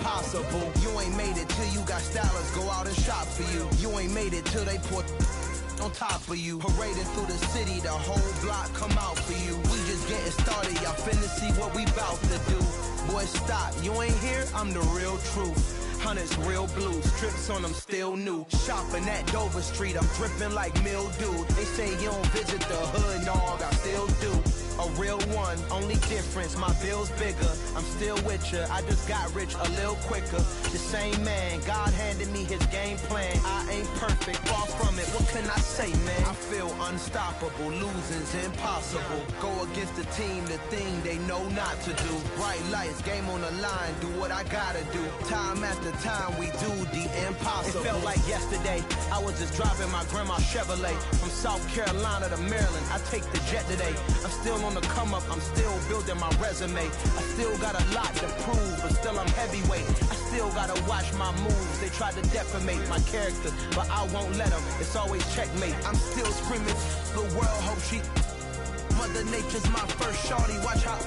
impossible. You ain't made it till you got stylists go out and shop for you. You ain't made it till they put on top of you. Parading through the city, the whole block come out for you. We just getting started, y'all finna see what we bout to do. Boy, stop, you ain't here, I'm the real truth. Hunters, real blues, strips on them still new. Shopping at Dover Street, I'm dripping like mildew. They say you don't visit the hood, dog, I still do. A real one, only difference, my bill's bigger. I'm still with ya, I just got rich a little quicker. The same man, God handed me his game plan. I ain't perfect, far from it, what can I say, man? I feel unstoppable, losing's impossible. Go against the team, the thing they know not to do. Bright lights, game on the line, do what I gotta do. Time after time, we do the impossible. It felt like yesterday, I was just driving my grandma's Chevrolet. From South Carolina to Maryland, I take the jet today. I'm still on the come up, I'm still building my resume. I still got a lot to prove, but still I'm heavyweight. I still gotta watch my moves, they try to defamate my character, but I won't let them, it's always checkmate. I'm still screaming, the world hope she Mother Nature's my first shorty, watch how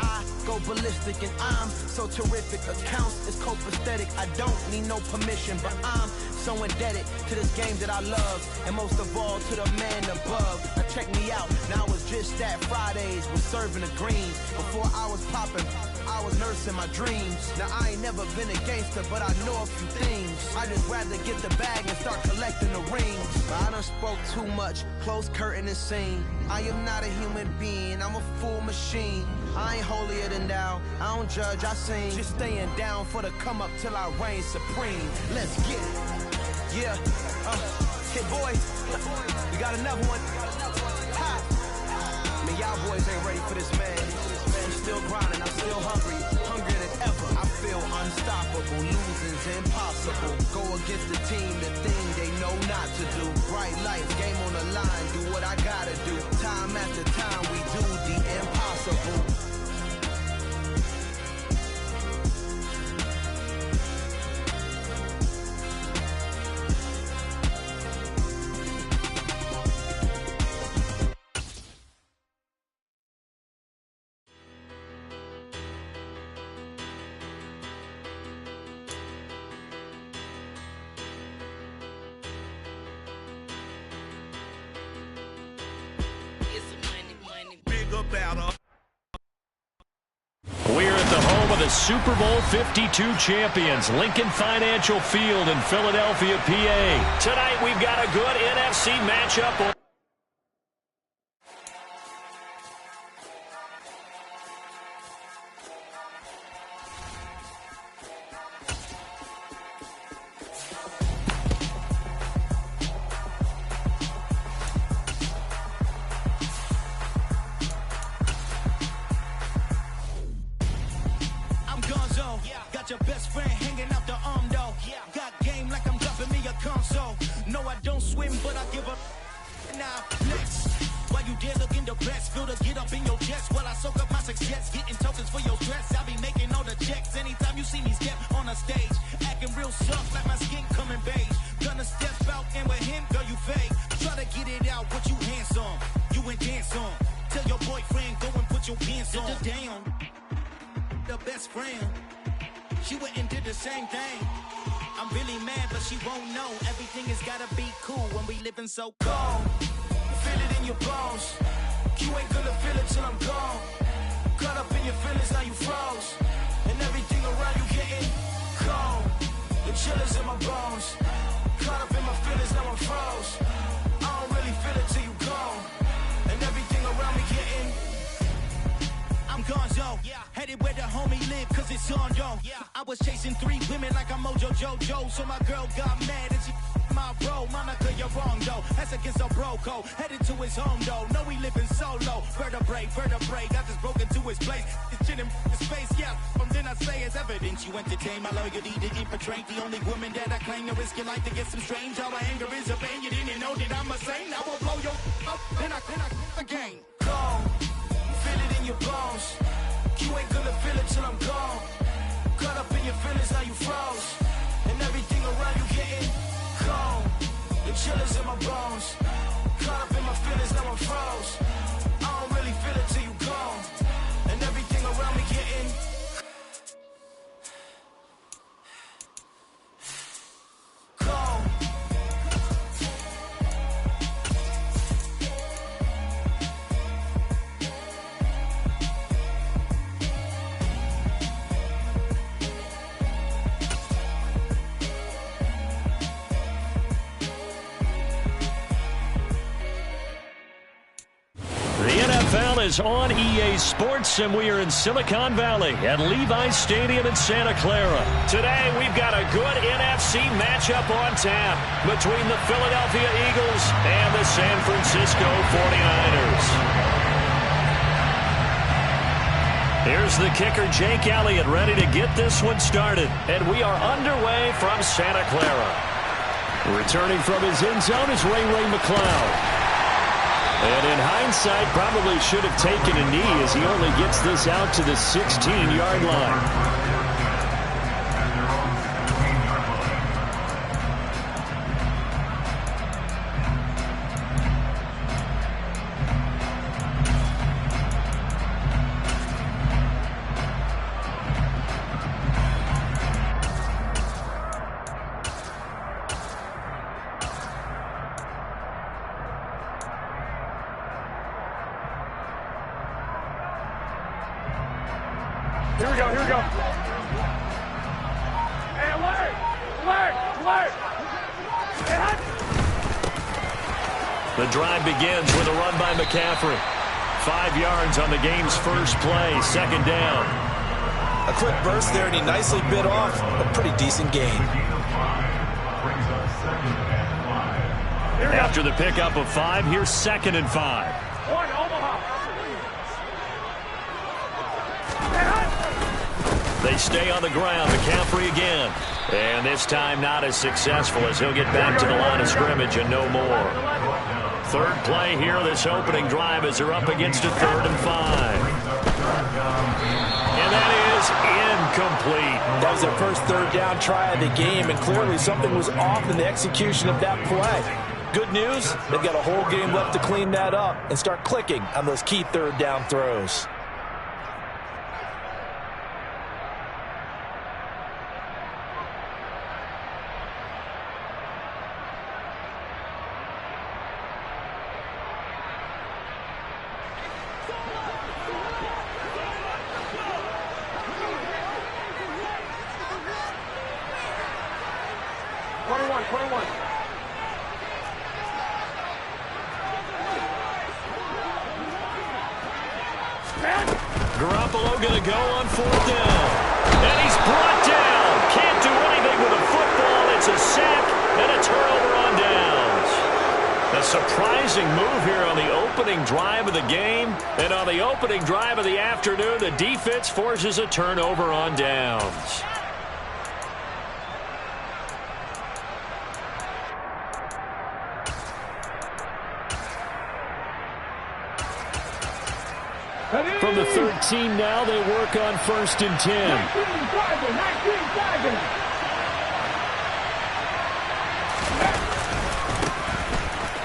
I go ballistic and I'm so terrific. Accounts is copacetic, I don't need no permission, but I'm so indebted to this game that I love, and most of all to the man above. Now check me out, now I was just at Fridays, was serving the greens. Before I was popping, I was nursing my dreams. Now I ain't never been a gangster, but I know a few things. I just rather get the bag and start collecting the rings. But I done spoke too much, close curtain and scene. I am not a human being, I'm a full machine. I ain't holier than thou, I don't judge, I sing. Just staying down for the come up till I reign supreme. Let's get it. Yeah, hit boys, we got another one. Ha! Man, y'all boys ain't ready for this, man. I'm still grinding, I'm still hungry, hungrier than ever. I feel unstoppable, losing's impossible. Go against the team, the thing they know not to do. Bright lights, game on the line, do what I gotta do. Time after time, we do the impossible. We're at the home of the Super Bowl 52 champions, Lincoln Financial Field in Philadelphia, PA. Tonight we've got a good NFC matchup. Your best friend hanging out the arm though. Got game like I'm dropping me a console. No, I don't swim, but I give up. Now, next. While you dare look in the press, feel the get up in your chest while I soak up my success. Getting tokens for your stress. I be making all the checks anytime you see me step on a stage. Acting real soft like my skin coming beige. Gonna step out and with him, girl, you fake. Try to get it out, what you handsome. You ain't dance on. Tell your boyfriend, go and put your pants on. Down. The best friend. She went and did the same thing. I'm really mad, but she won't know. Everything has gotta be cool when we living so cold. Feel it in your bones. You ain't gonna feel it till I'm gone. Caught up in your feelings, now you froze. And everything around you getting cold. The chillers in my bones. Caught up in my feelings, now I'm froze. I don't really feel it till you gone. And everything around me getting I'm gonzo, headed where the homie live, cause it's on, yo. I was chasing 3 women like I'm Mojo Jojo, so my girl got mad and she my bro. Monica, you're wrong, though. That's against a bro code. Headed to his home, though. No, we living solo. Vertebrae, got this broken to his place. It's shit in his face, yeah. From then I say it's evidence you entertain my loyalty to infiltrate. The only woman that I claim to risk your life to get some strange. All my anger is a pain. You didn't know that I'm a saint. I will blow your up, then I again. Cold. Feel it in your bones. You ain't gonna feel it till I'm gone. Caught up in your feelings, now you froze. And everything around you getting cold. The chillers in my bones. Caught up in my feelings, now I'm froze. I don't really feel it till you gone. And everything around me getting is on EA Sports, and we are in Silicon Valley at Levi's Stadium in Santa Clara. Today, we've got a good NFC matchup on tap between the Philadelphia Eagles and the San Francisco 49ers. Here's the kicker, Jake Elliott, ready to get this one started. And we are underway from Santa Clara. Returning from his end zone is Ray McCloud. And in hindsight, probably should have taken a knee as he only gets this out to the 16-yard line. Here we go. Hey, alert! The drive begins with a run by McCaffrey. 5 yards on the game's first play, second down. A quick burst there, and he nicely bit off a pretty decent gain. After the pickup of 5, here's 2nd and 5. They stay on the ground. McCaffrey again. And this time not as successful as he'll get back to the line of scrimmage and no more. Third play here, this opening drive as they're up against a 3rd and 5. And that is incomplete. That was their first third down try of the game, and clearly something was off in the execution of that play. Good news, they've got a whole game left to clean that up and start clicking on those key third down throws. Garoppolo going to go on 4th down. And he's brought down. Can't do anything with a football. It's a sack and a turnover on downs. A surprising move here on the opening drive of the game. And on the opening drive of the afternoon, the defense forces a turnover on downs. From the 13 now, they work on 1st and 10.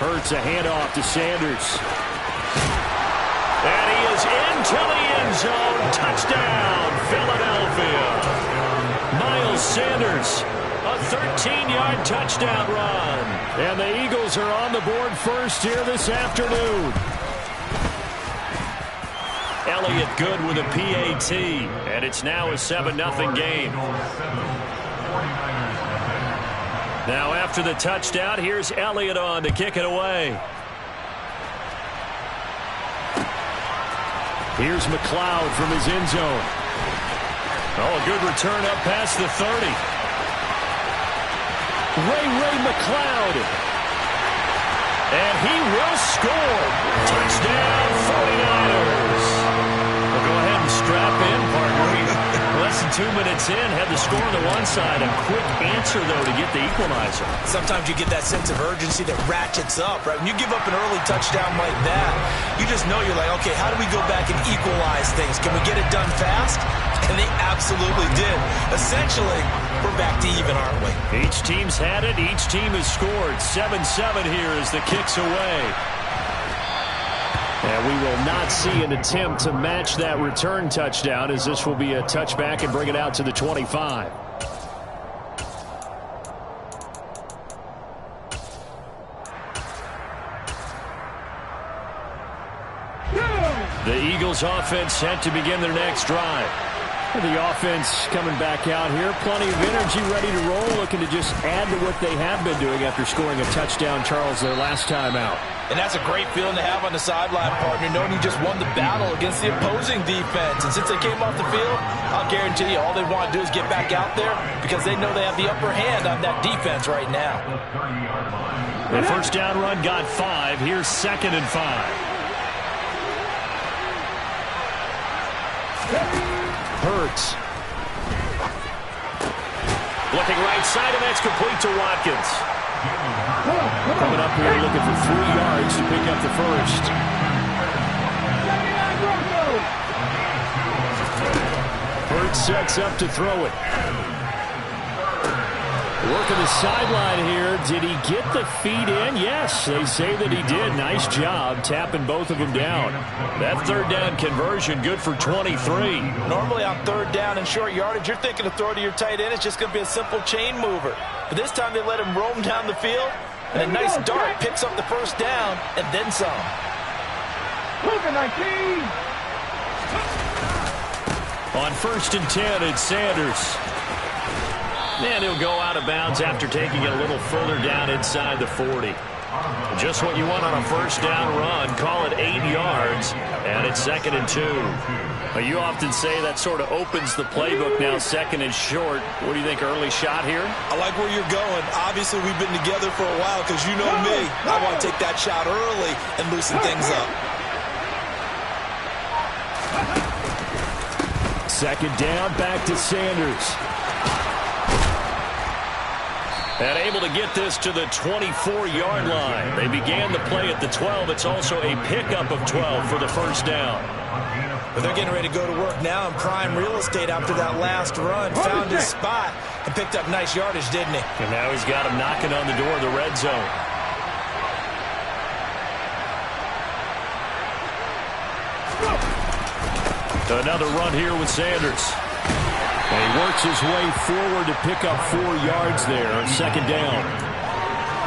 Hurts a handoff to Sanders. And he is into the end zone. Touchdown, Philadelphia. Miles Sanders, a 13-yard touchdown run. And the Eagles are on the board first here this afternoon. Elliott good with a PAT, and it's now a 7-0 game. Now after the touchdown, here's Elliott on to kick it away. Here's McCloud from his end zone. Oh, a good return up past the 30. Ray McCloud. And he will score. Touchdown, 49ers. Well, go ahead and strap in, partner. Less than 2 minutes in, had the score on the one side. A quick answer, though, to get the equalizer. Sometimes you get that sense of urgency that ratchets up, right? When you give up an early touchdown like that, you just know you're like, okay, how do we go back and equalize things? Can we get it done fast? And they absolutely did. Essentially, we're back to even, aren't we? Each team's had it. Each team has scored. 7-7 here as the kick's away. And we will not see an attempt to match that return touchdown, as this will be a touchback and bring it out to the 25. The Eagles offense set to begin their next drive. The offense coming back out here. Plenty of energy, ready to roll, looking to just add to what they have been doing after scoring a touchdown, Charles, their last time out. And that's a great feeling to have on the sideline, partner, knowing you just won the battle against the opposing defense. And since they came off the field, I'll guarantee you all they want to do is get back out there because they know they have the upper hand on that defense right now. The first down run got 5. Here's 2nd and 5. Hurts. Looking right side, and that's complete to Watkins. Coming up here looking for 3 yards to pick up the first. Hurts sets up to throw it. Working the sideline here. Did he get the feet in? Yes, they say that he did. Nice job tapping both of them down. That 3rd down conversion good for 23. Normally on 3rd down and short yardage, you're thinking to throw to your tight end. It's just going to be a simple chain mover. But this time they let him roam down the field, and a nice dart picks up the first down and then some. 19. On 1st and 10, it's Sanders. And he'll go out of bounds after taking it a little further down inside the 40. Just what you want on a first down run. Call it 8 yards, and it's 2nd and 2. You often say that sort of opens the playbook now, 2nd and short. What do you think, early shot here? I like where you're going. Obviously, we've been together for a while because you know me. I want to take that shot early and loosen things up. 2nd down, back to Sanders. And able to get this to the 24-yard line. They began the play at the 12. It's also a pickup of 12 for the first down. But they're getting ready to go to work now in prime real estate after that last run. Found his spot and picked up nice yardage, didn't he? And now he's got him knocking on the door of the red zone. Another run here with Sanders. And he works his way forward to pick up 4 yards there on 2nd down.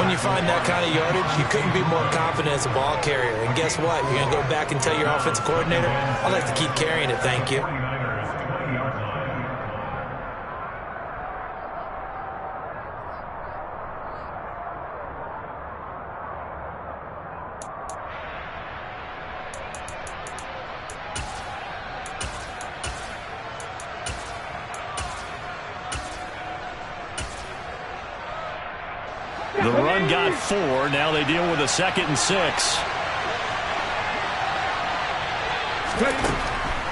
When you find that kind of yardage, you couldn't be more confident as a ball carrier. And guess what? You're going to go back and tell your offensive coordinator, I'd like to keep carrying it, thank you. The run got 4. Now they deal with a 2nd and 6.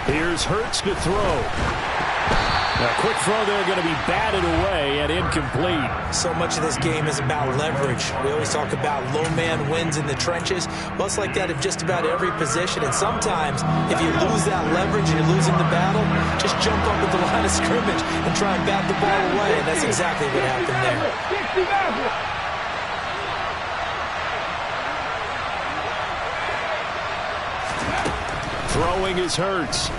Here's Hurts to throw. A quick throw there going to be batted away and incomplete. So much of this game is about leverage. We always talk about low man wins in the trenches. Well, it's like that in just about every position. And sometimes, if you lose that leverage and you're losing the battle, just jump up at the line of scrimmage and try and bat the ball away. And that's exactly what happened there. Throwing is Hurts.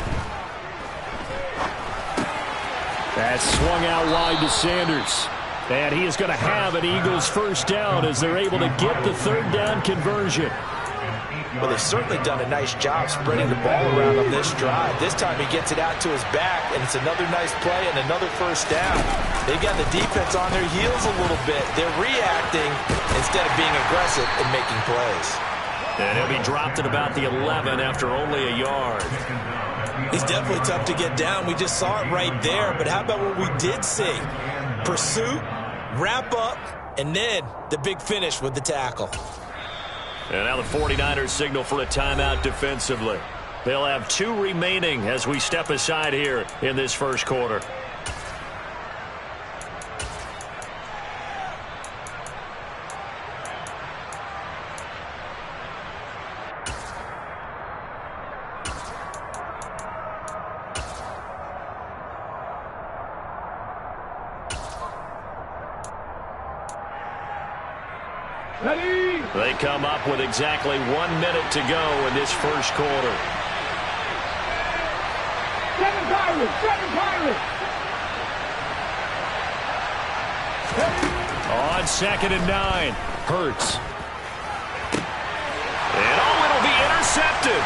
That's swung out wide to Sanders. And he is going to have an Eagles first down as they're able to get the 3rd down conversion. Well, they've certainly done a nice job spreading the ball around on this drive. This time he gets it out to his back, and it's another nice play and another first down. They've got the defense on their heels a little bit. They're reacting instead of being aggressive and making plays. And he'll be dropped at about the 11 after only a yard. He's definitely tough to get down. We just saw it right there. But how about what we did see? Pursuit, wrap up, and then the big finish with the tackle. And now the 49ers signal for a timeout defensively. They'll have 2 remaining as we step aside here in this first quarter. Ready? They come up with exactly 1 minute to go in this first quarter. 7 Pirates! 7 Pirates! On 2nd and 9, Hurts. And it'll be intercepted.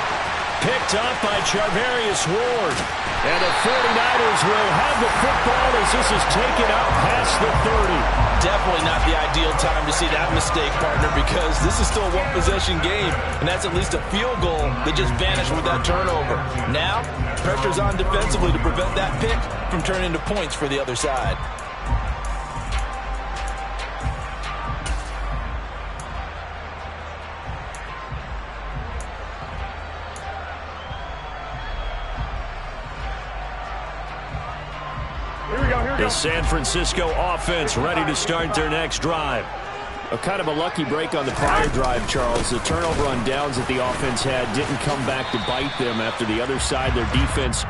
Picked up by Charvarius Ward. And the 49ers will have the football as this is taken up past the 30. Definitely not the ideal time to see that mistake, partner, because this is still a one-possession game, and that's at least a field goal that just vanished with that turnover. Now, pressure's on defensively to prevent that pick from turning into points for the other side. The San Francisco offense ready to start their next drive. A kind of a lucky break on the prior drive, Charles. The turnover on downs that the offense had didn't come back to bite them after the other side. Their defense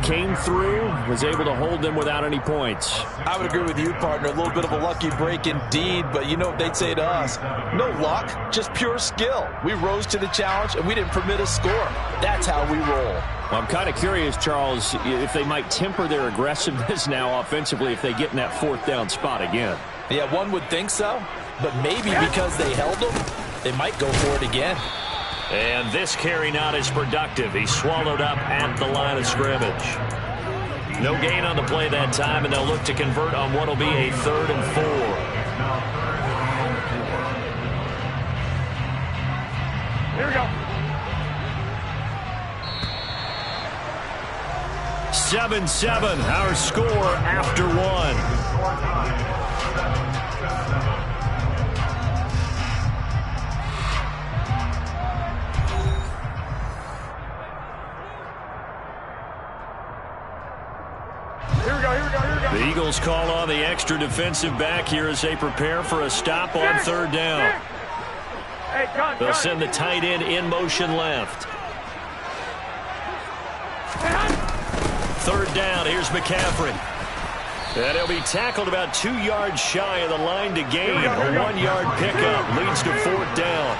came through, was able to hold them without any points. I would agree with you, partner. A little bit of a lucky break indeed, but you know what they'd say to us? No luck, just pure skill. We rose to the challenge, and we didn't permit a score. That's how we roll. Well, I'm kind of curious, Charles, if they might temper their aggressiveness now offensively if they get in that fourth down spot again. Yeah, one would think so, but maybe because they held them, they might go for it again. And this carry not as productive. He swallowed up at the line of scrimmage. No gain on the play that time, and they'll look to convert on what will be a 3rd and 4. Here we go. 7-7, our score after 1. The Eagles call on the extra defensive back here as they prepare for a stop on 3rd down. They'll send the tight end in motion left. 3rd down, here's McCaffrey. And he'll be tackled about 2 yards shy of the line to gain. A 1-yard pickup leads to 4th down.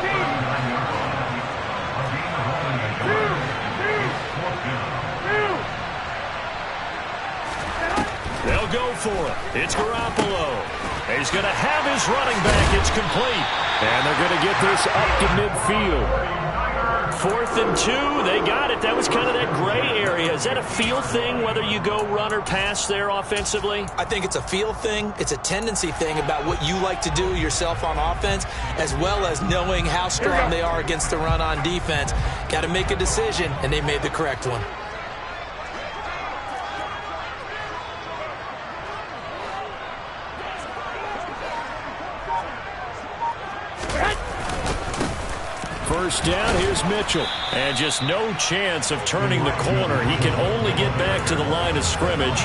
13. They'll go for it. It's Garoppolo. He's going to have his running back. It's complete. And they're going to get this up to midfield. 4th and 2. They got it. That was kind of that gray area. Is that a feel thing, whether you go run or pass there offensively? I think it's a feel thing. It's a tendency thing about what you like to do yourself on offense, as well as knowing how strong they are against the run on defense. Got to make a decision, and they made the correct one. First down, here's Mitchell. And just no chance of turning the corner. He can only get back to the line of scrimmage.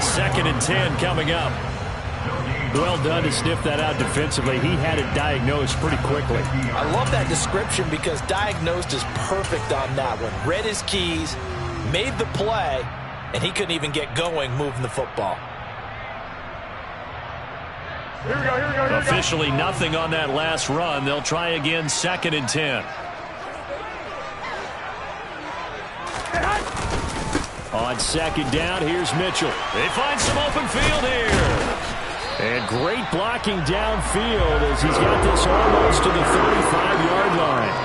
2nd and 10 coming up. Well done to sniff that out defensively. He had it diagnosed pretty quickly. I love that description because diagnosed is perfect on that one. Read his keys, made the play, and he couldn't even get going moving the football. Here we go. Officially nothing on that last run. They'll try again 2nd and 10. On 2nd down, here's Mitchell. They find some open field here. And great blocking downfield as he's got this almost to the 35-yard line.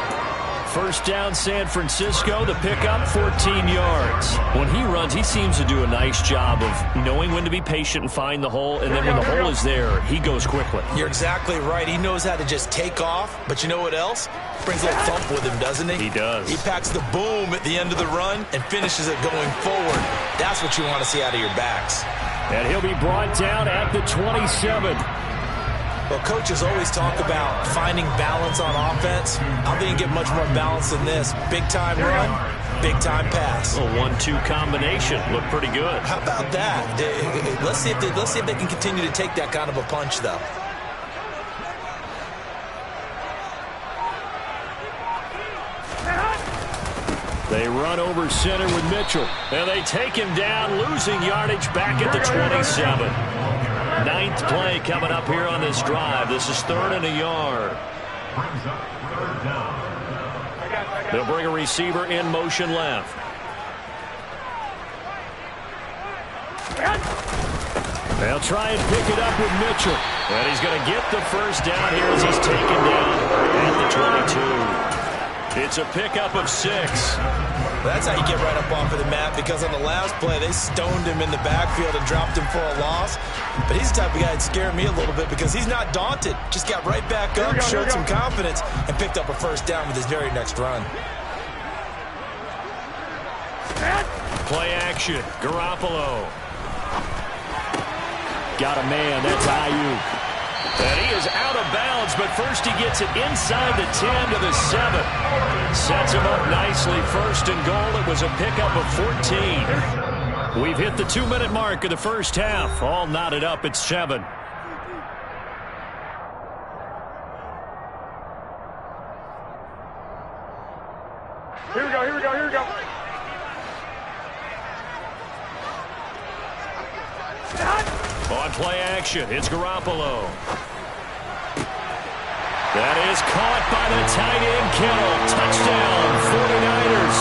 First down, San Francisco. The pickup, 14 yards. When he runs, he seems to do a nice job of knowing when to be patient and find the hole, and then when the hole is there, he goes quickly. You're exactly right. He knows how to just take off, but you know what else? Brings a little thump with him, doesn't he? He does. He packs the boom at the end of the run and finishes it going forward. That's what you want to see out of your backs. And he'll be brought down at the 27. Well, coaches always talk about finding balance on offense. I don't think you can get much more balance than this. Big-time run, big-time pass. A 1-2 combination. Looked pretty good. How about that? Let's see if they can continue to take that kind of a punch, though. They run over center with Mitchell. And they take him down, losing yardage back at the 27. 9th play coming up here on this drive. This is 3rd and a yard. They'll bring a receiver in motion left. They'll try and pick it up with Mitchell. And he's going to get the first down here as he's taken down at the 22. It's a pickup of 6. That's how you get right up off of the mat, because on the last play, they stoned him in the backfield and dropped him for a loss. But he's the type of guy that scared me a little bit because he's not daunted. Just got right back up, showed some confidence, and picked up a first down with his very next run. Play action. Garoppolo. Got a man. That's Ayuk. And he is out of bounds, but first he gets it inside the 10 to the 7. Sets him up nicely. First and goal. It was a pickup of 14. We've hit the 2-minute mark of the first half. All knotted up at 7. Here we go, here we go, here we go. On play action, it's Garoppolo. That is caught by the tight end, Kittle. Touchdown, 49ers.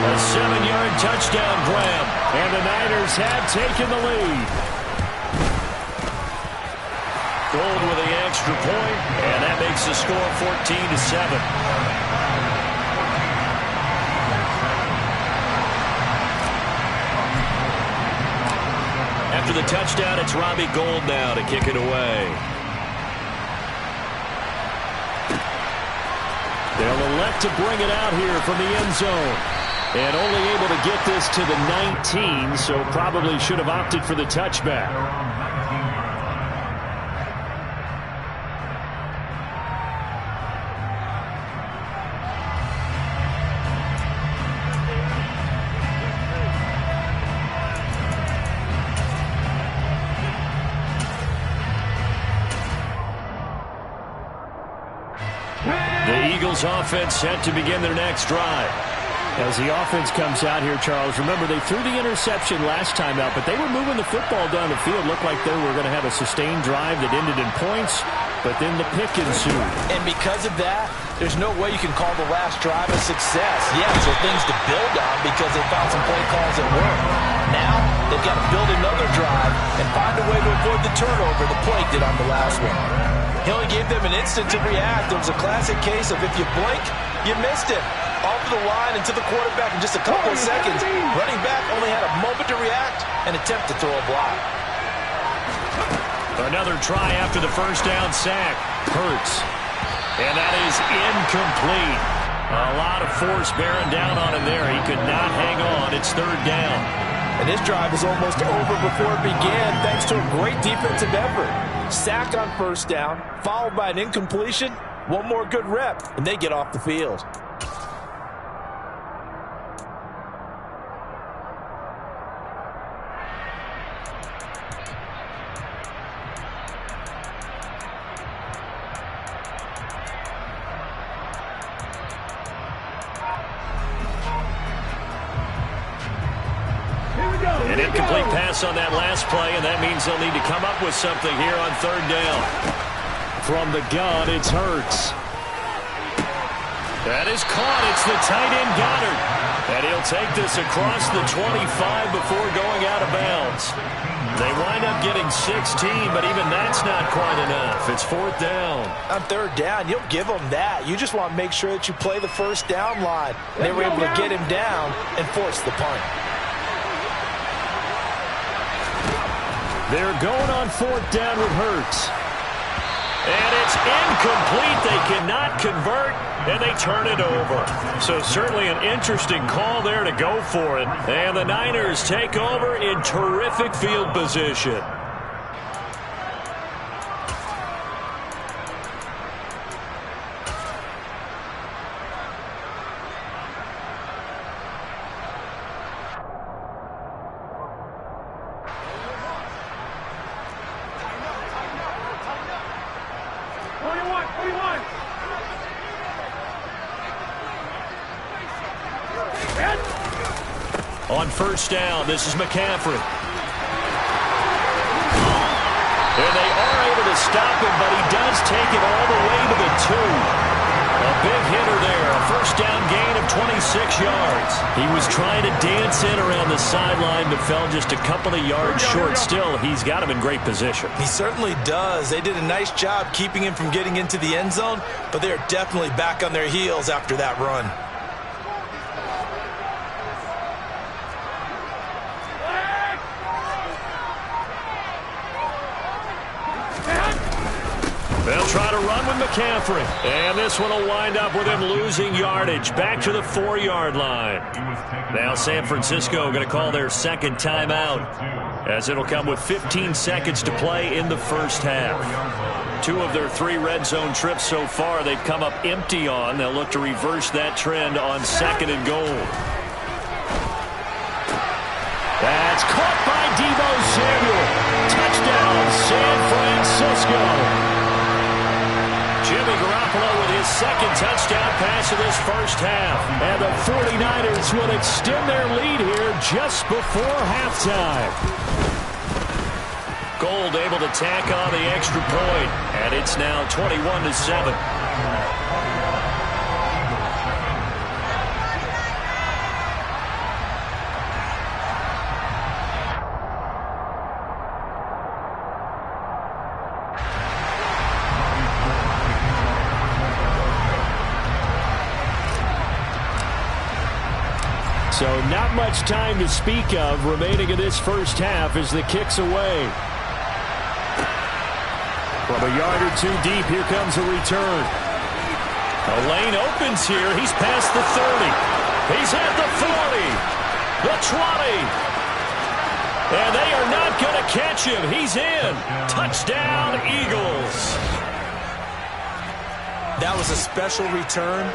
A 7-yard touchdown grab, and the Niners have taken the lead. Gold with the extra point, and that makes the score 14-7. After the touchdown, it's Robbie Gould now to kick it away. They'll elect to bring it out here from the end zone. And only able to get this to the 19, so probably should have opted for the touchback. Eagles offense set to begin their next drive. As the offense comes out here, Charles, remember they threw the interception last time out, but they were moving the football down the field. Looked like they were going to have a sustained drive that ended in points, but then the pick ensued. And because of that, there's no way you can call the last drive a success. Yes, there are things to build on because they found some play calls that work. Now, they've got to build another drive and find a way to avoid the turnover the play did on the last one. He only gave them an instant to react. It was a classic case of if you blink, you missed it. Off the line and to the quarterback in just a couple of seconds. Running back only had a moment to react and attempt to throw a block. Another try after the first down sack. Hurts. And that is incomplete. A lot of force bearing down on him there. He could not hang on. It's third down. And this drive is almost over before it began thanks to a great defensive effort. Sack on first down, followed by an incompletion. One more good rep, and they get off the field. An incomplete pass on that last play, and that means they'll need to come up with something here on third down. From the gun, it's Hurts. That is caught. It's the tight end Goddard. And he'll take this across the 25 before going out of bounds. They wind up getting 16, but even that's not quite enough. It's fourth down. On third down, you'll give them that. You just want to make sure that you play the first down line. They were able to get him down and force the punt. They're going on fourth down with Hurts. And it's incomplete. They cannot convert, and they turn it over. So certainly an interesting call there to go for it. And the Niners take over in terrific field position. On first down, this is McCaffrey. And they are able to stop him, but he does take it all the way to the 2. A big hitter there. A first down gain of 26 yards. He was trying to dance in around the sideline, but fell just a couple of yards short. Still, he's got him in great position. He certainly does. They did a nice job keeping him from getting into the end zone, but they're definitely back on their heels after that run. They'll try to run with McCaffrey. And this one will wind up with him losing yardage back to the 4-yard line. Now San Francisco going to call their second timeout, as it'll come with 15 seconds to play in the first half. 2 of their 3 red zone trips so far they've come up empty on. They'll look to reverse that trend on 2nd and goal. That's caught by Deebo Samuel. Touchdown, San Francisco. Jimmy Garoppolo with his second touchdown pass of this first half. And the 49ers will extend their lead here just before halftime. Gold able to tack on the extra point, and it's now 21-7. So not much time to speak of remaining in this first half as the kick's away. From a yard or 2 deep, here comes a return. A lane opens here. He's past the 30. He's at the 40. The 20. And they are not going to catch him. He's in. Touchdown, Eagles. That was a special return.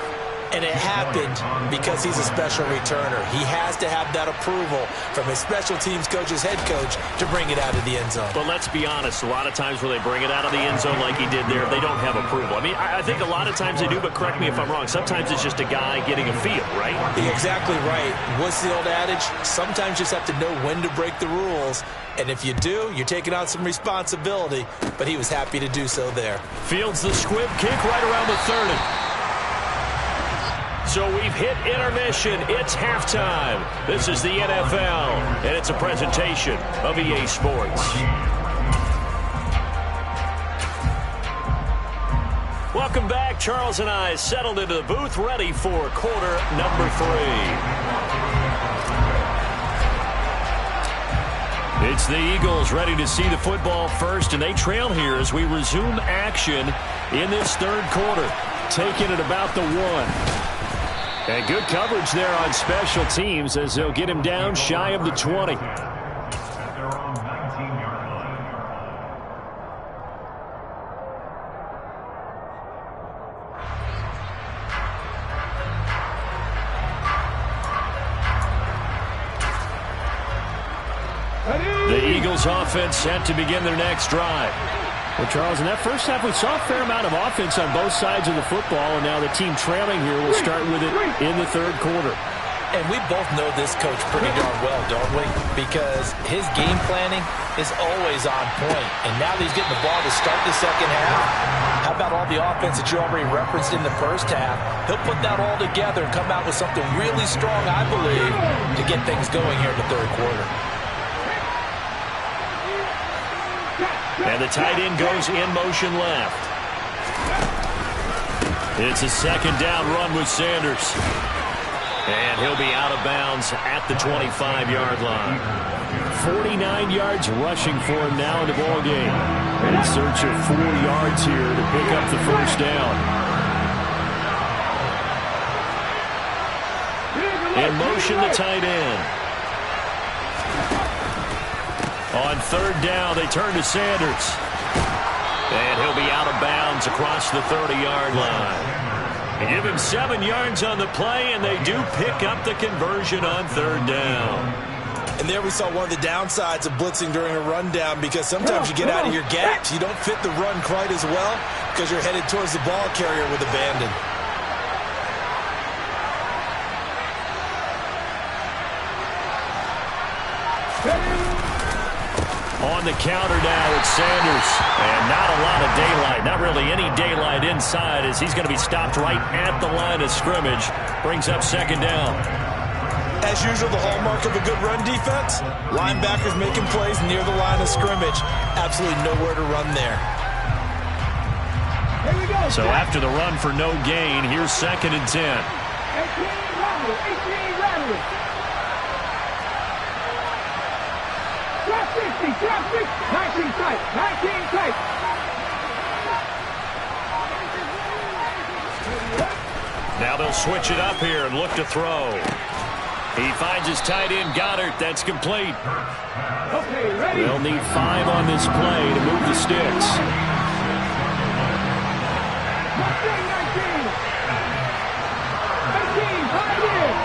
And it happened because he's a special returner. He has to have that approval from his special teams coach's head coach to bring it out of the end zone. But let's be honest, a lot of times when they bring it out of the end zone like he did there, they don't have approval. I mean, I think a lot of times they do, but correct me if I'm wrong. Sometimes it's just a guy getting a feel, right? Exactly right. What's the old adage? Sometimes you just have to know when to break the rules. And if you do, you're taking on some responsibility. But he was happy to do so there. Fields the squib kick right around the 30. So we've hit intermission. It's halftime. This is the NFL, and it's a presentation of EA Sports. Welcome back. Charles and I settled into the booth, ready for quarter number 3. It's the Eagles ready to see the football first, and they trail here as we resume action in this third quarter. Taking it about the 1. And good coverage there on special teams as they'll get him down shy of the 20. The Eagles offense set to begin their next drive. Well, Charles, in that first half, we saw a fair amount of offense on both sides of the football, and now the team trailing here will start with it in the third quarter. And we both know this coach pretty darn well, don't we? Because his game planning is always on point. And now that he's getting the ball to start the second half, how about all the offense that you already referenced in the first half? He'll put that all together and come out with something really strong, I believe, to get things going here in the third quarter. And the tight end goes in motion left. It's a second down run with Sanders. And he'll be out of bounds at the 25-yard line. 49 yards rushing for him now in the ballgame. And in search of 4 yards here to pick up the first down. In motion, the tight end. On third down, they turn to Sanders. And he'll be out of bounds across the 30-yard line. They give him 7 yards on the play, and they do pick up the conversion on third down. And there we saw one of the downsides of blitzing during a rundown, because sometimes you get out of your gaps. You don't fit the run quite as well because you're headed towards the ball carrier with abandon. On the counter now, it's Sanders. And not a lot of daylight. Not really any daylight inside as he's going to be stopped right at the line of scrimmage. Brings up second down. As usual, the hallmark of a good run defense, linebackers making plays near the line of scrimmage. Absolutely nowhere to run there. So after the run for no gain, here's 2nd and 10. 18 rattle. Drop 60, 19 tight, 19 tight. Now they'll switch it up here and look to throw. He finds his tight end, Goddard. That's complete. Okay, ready. They'll need 5 on this play to move the sticks. 19. 18, tight end.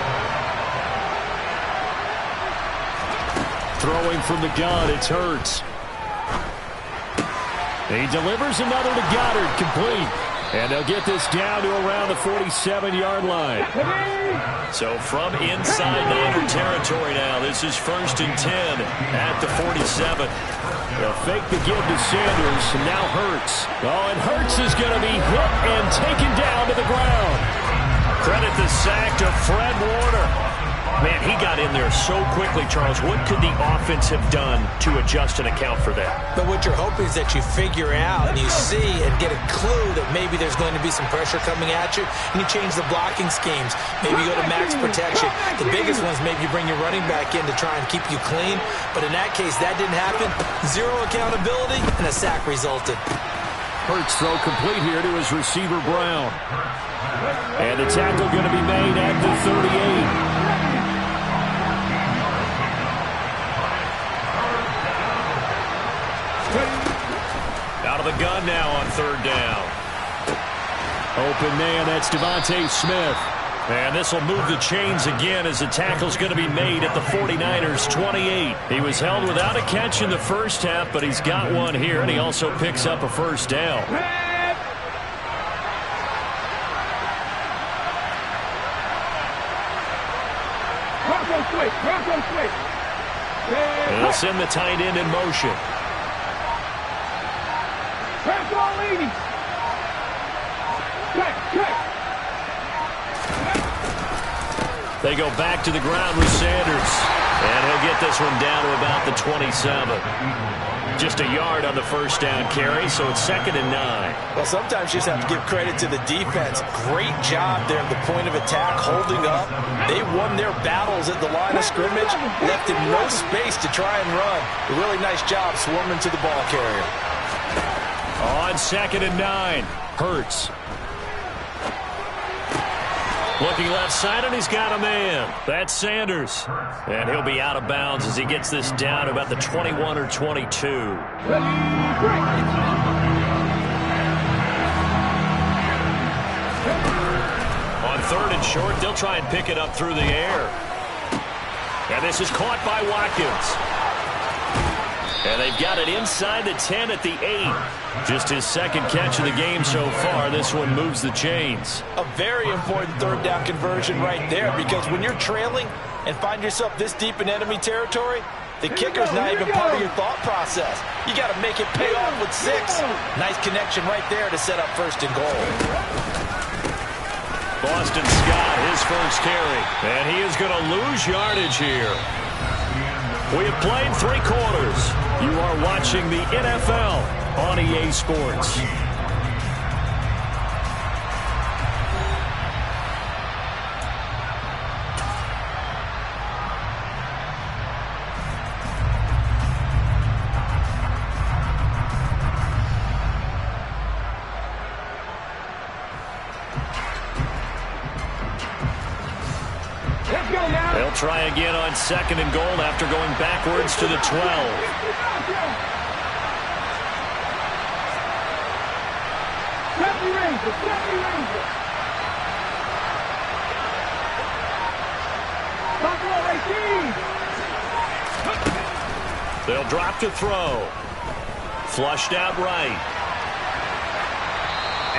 Throwing from the gun, it's Hurts. He delivers another to Goddard, complete. And they'll get this down to around the 47-yard line. So from inside Niner territory now, this is 1st and 10 at the 47. They'll fake the give to Sanders, and now Hurts. Oh, and Hurts is going to be hit and taken down to the ground. Credit the sack to Fred Warner. Man, he got in there so quickly, Charles. What could the offense have done to adjust and account for that? But what you're hoping is that you figure out and you see and get a clue that maybe there's going to be some pressure coming at you, and you change the blocking schemes. Maybe you go to max protection. The biggest ones, maybe you bring your running back in to try and keep you clean. But in that case, that didn't happen. Zero accountability, and a sack resulted. Hurts throw complete here to his receiver, Brown. And the tackle going to be made at the 38. Out of the gun now on 3rd down. Open man, that's Devontae Smith. And this will move the chains again as the tackle's going to be made at the 49ers' 28. He was held without a catch in the first half, but he's got one here, and he also picks up a 1st down. Bronco switch. They'll send the tight end in motion. They go back to the ground with Sanders. And he'll get this one down to about the 27. Just a yard on the 1st down carry, so it's 2nd and 9. Well, sometimes you just have to give credit to the defense. Great job there at the point of attack, holding up. They won their battles at the line of scrimmage, left him no space to try and run. A really nice job swarming to the ball carrier. On 2nd and 9, Hurts. Looking left side, and he's got a man. That's Sanders. And he'll be out of bounds as he gets this down to about the 21 or 22. On 3rd and short, they'll try and pick it up through the air. And this is caught by Watkins. And they've got it inside the 10 at the 8. Just his 2nd catch of the game so far. This one moves the chains. A very important 3rd down conversion right there, because when you're trailing and find yourself this deep in enemy territory, the kicker's not even part of your thought process. You got to make it pay off with 6. Nice connection right there to set up 1st and goal. Boston Scott, his 1st carry. And he is going to lose yardage here. We have played 3 quarters. You are watching the NFL on EA Sports. They'll try again on 2nd and goal after going backwards to the 12. They'll drop to throw. Flushed out right.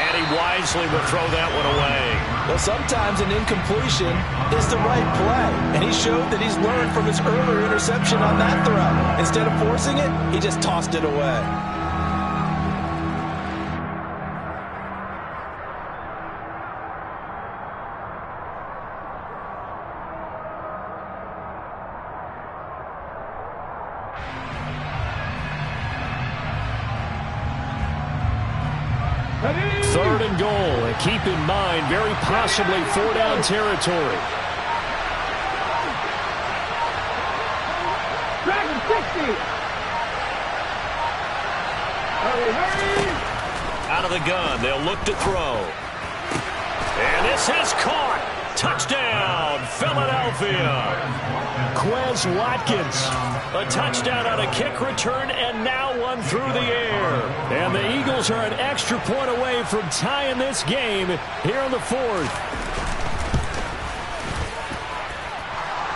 And he wisely will throw that one away. Well, sometimes an incompletion is the right play. And he showed that he's learned from his earlier interception on that throw. Instead of forcing it, he just tossed it away. Third and goal, and keep in mind, very possibly 4-down territory. Dragon 60. Hurry, hurry. Out of the gun, they'll look to throw. And this is caught. Touchdown, Philadelphia. Quez Watkins. A touchdown on a kick return, and now one through the air. And the Eagles are an extra point away from tying this game here in the fourth.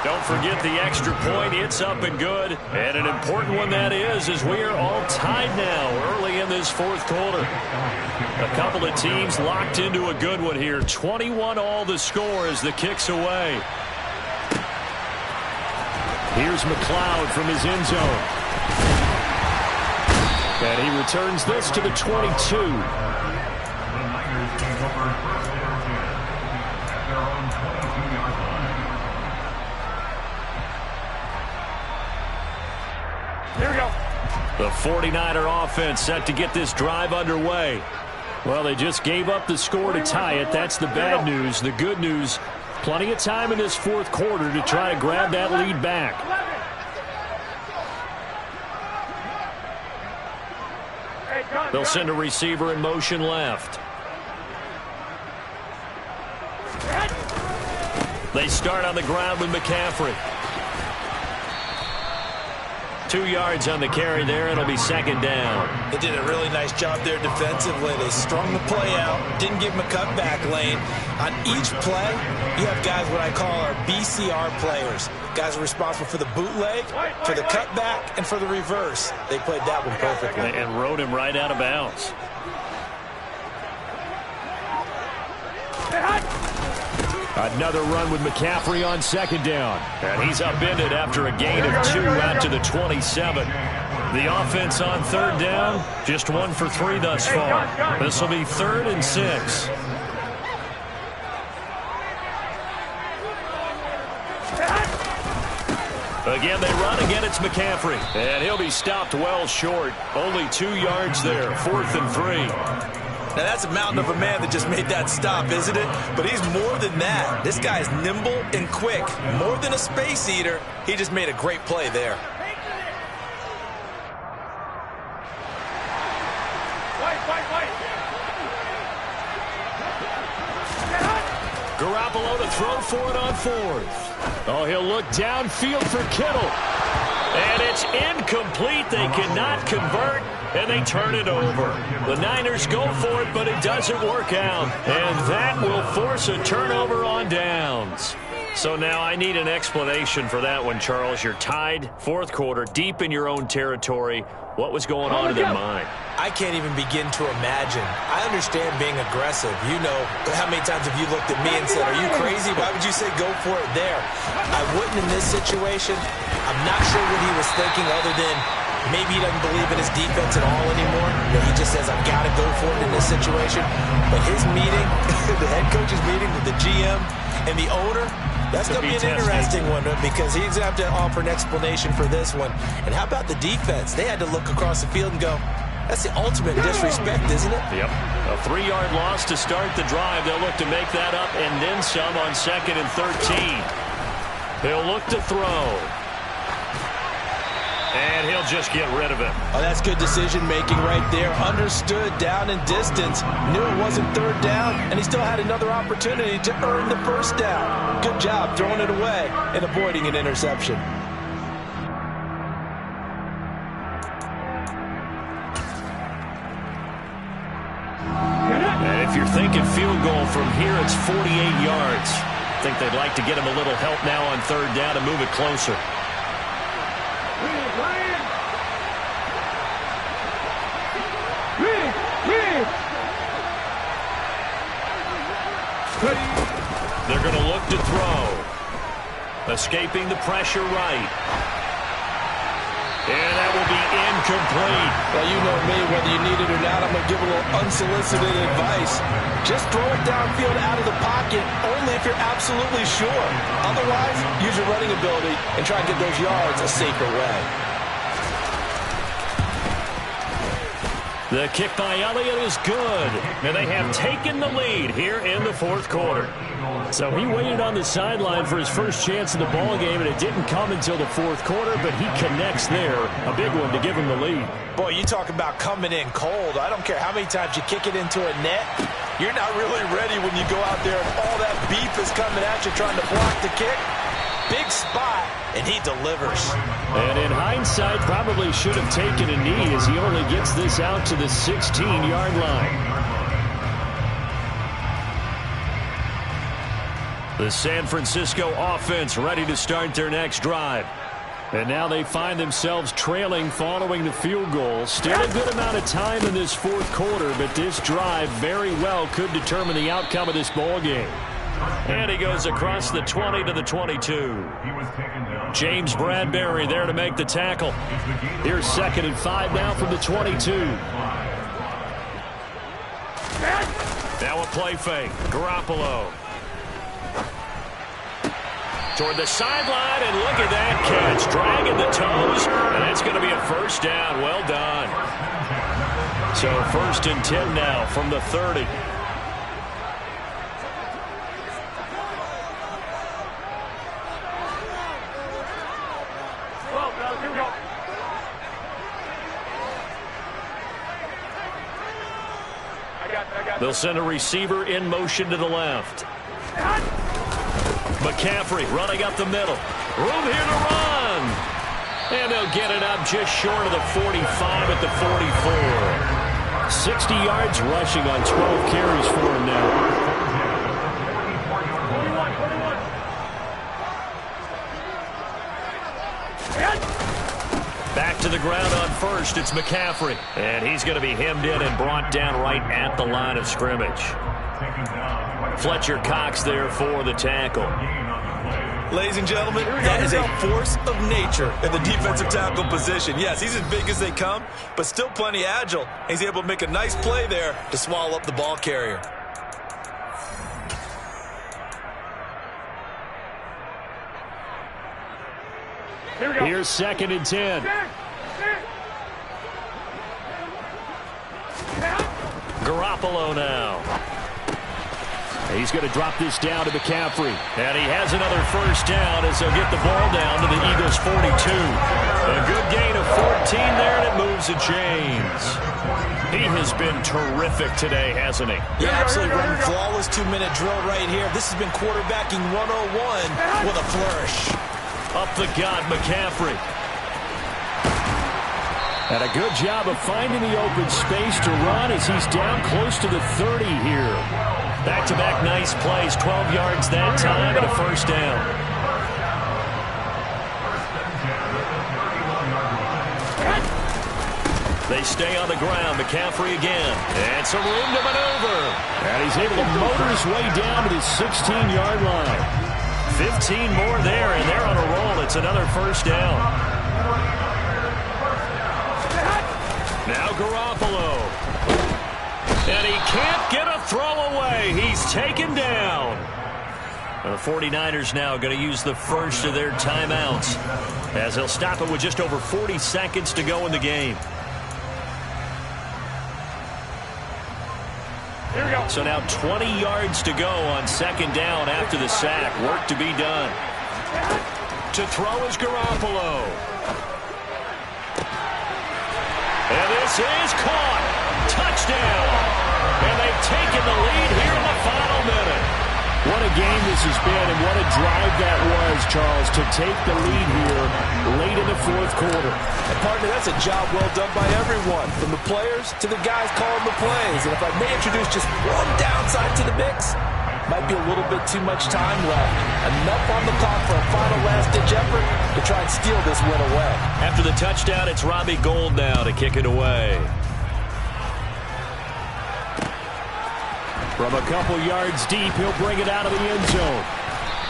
Don't forget the extra point. It's up and good. And an important one that is, as we are all tied now early in this fourth quarter. A couple of teams locked into a good one here. 21-all the score as the kick's away. Here's McLeod from his end zone. And he returns this to the 22. Here we go. The 49er offense set to get this drive underway. Well, they just gave up the score to tie it. That's the bad news. The good news, plenty of time in this fourth quarter to try to grab that lead back. They'll send a receiver in motion left. They start on the ground with McCaffrey. 2 yards on the carry there. It'll be second down. They did a really nice job there defensively. They strung the play out, didn't give him a cutback lane. On each play, you have guys what I call our BCR players. Guys are responsible for the bootleg, for the cutback, and for the reverse. They played that one perfectly. And rode him right out of bounds. Another run with McCaffrey on second down. And he's upended after a gain of 2 out to the 27. The offense on third down, just 1 for 3 thus far. This will be 3rd and 6. Again, they run. Again, it's McCaffrey. And he'll be stopped well short. Only 2 yards there. 4th and 3. Now, that's a mountain of a man that just made that stop, isn't it? But he's more than that. This guy's nimble and quick. More than a space eater. He just made a great play there. Garoppolo to throw for it on 4th. Oh, he'll look downfield for Kittle. And it's incomplete. They cannot convert, and they turn it over. The Niners go for it, but it doesn't work out. And that will force a turnover on downs. So now I need an explanation for that one, Charles. You're tied, 4th quarter, deep in your own territory. What was going on in their mind? I can't even begin to imagine. I understand being aggressive. You know, how many times have you looked at me and said, are you crazy? Why would you say go for it there? I wouldn't in this situation. I'm not sure what he was thinking other than maybe he doesn't believe in his defense at all anymore. That he just says, I've got to go for it in this situation. But his meeting, the head coach's meeting with the GM and the owner, that's going to be an interesting one because he's going to have to offer an explanation for this one. And how about the defense? They had to look across the field and go, that's the ultimate disrespect, isn't it? Yep. A 3-yard loss to start the drive. They'll look to make that up and then some on 2nd and 13. He'll look to throw. And he'll just get rid of it. Oh, that's good decision-making right there. Understood down and distance. Knew it wasn't 3rd down, and he still had another opportunity to earn the 1st down. Good job throwing it away and avoiding an interception. And if you're thinking field goal from here, it's 48 yards. I think they'd like to get him a little help now on 3rd down and move it closer. Escaping the pressure right. And that will be incomplete. Well, you know me, whether you need it or not, I'm going to give a little unsolicited advice. Just throw it downfield out of the pocket, only if you're absolutely sure. Otherwise, use your running ability and try and get those yards a safer way. The kick by Elliott is good. And they have taken the lead here in the fourth quarter. So he waited on the sideline for his first chance in the ball game, and it didn't come until the fourth quarter, but he connects there. A big one to give him the lead. Boy, you talk about coming in cold. I don't care how many times you kick it into a net. You're not really ready when you go out there and all that beef is coming at you trying to block the kick. Big spot, and he delivers. And in hindsight, probably should have taken a knee as he only gets this out to the 16-yard line. The San Francisco offense ready to start their next drive. And now they find themselves trailing following the field goal. Still a good amount of time in this fourth quarter, but this drive very well could determine the outcome of this ball game. And he goes across the 20 to the 22. James Bradbury there to make the tackle. Here's 2nd and 5 now from the 22. Now a play fake. Garoppolo. Toward the sideline, and look at that catch. Dragging the toes, and that's going to be a first down. Well done. So 1st and 10 now from the 30. They'll send a receiver in motion to the left. McCaffrey running up the middle. Room here to run. And they'll get it up just short of the 45 at the 44. 60 yards rushing on 12 carries for him now. Back to the ground on 1st. It's McCaffrey. And he's going to be hemmed in and brought down right at the line of scrimmage. Fletcher Cox there for the tackle. Ladies and gentlemen, that is a force of nature in the defensive tackle position. Yes, he's as big as they come, but still plenty agile. He's able to make a nice play there to swallow up the ball carrier. Here's 2nd and 10. Garoppolo now. He's going to drop this down to McCaffrey. And he has another first down as they'll get the ball down to the Eagles' 42. A good gain of 14 there, and it moves the chains. He has been terrific today, hasn't he? Yeah, absolutely running flawless 2-minute drill right here. This has been quarterbacking 101 with a flourish. Up the gut, McCaffrey. And a good job of finding the open space to run as he's down close to the 30 here. Back-to-back nice plays, 12 yards that time and a first down. They stay on the ground. McCaffrey again. And some room to maneuver. And he's able to motor his way down to the 16-yard line. 15 more there, and they're on a roll. It's another first down. Now Garoppolo. And he can't get a throw away. He's taken down. And the 49ers now going to use the first of their timeouts as they'll stop it with just over 40 seconds to go in the game. Here we go. So now 20 yards to go on 2nd down after the sack. Work to be done. To throw is Garoppolo. And this is caught. Touchdown. And they've taken the lead here in the final minute. What a game this has been, and what a drive that was, Charles, to take the lead here late in the fourth quarter. And partner, that's a job well done by everyone, from the players to the guys calling the plays. And if I may introduce just one downside to the mix, might be a little bit too much time left. Enough on the clock for a final last-ditch effort to try and steal this win away. After the touchdown, it's Robbie Gould now to kick it away. From a couple yards deep, he'll bring it out of the end zone.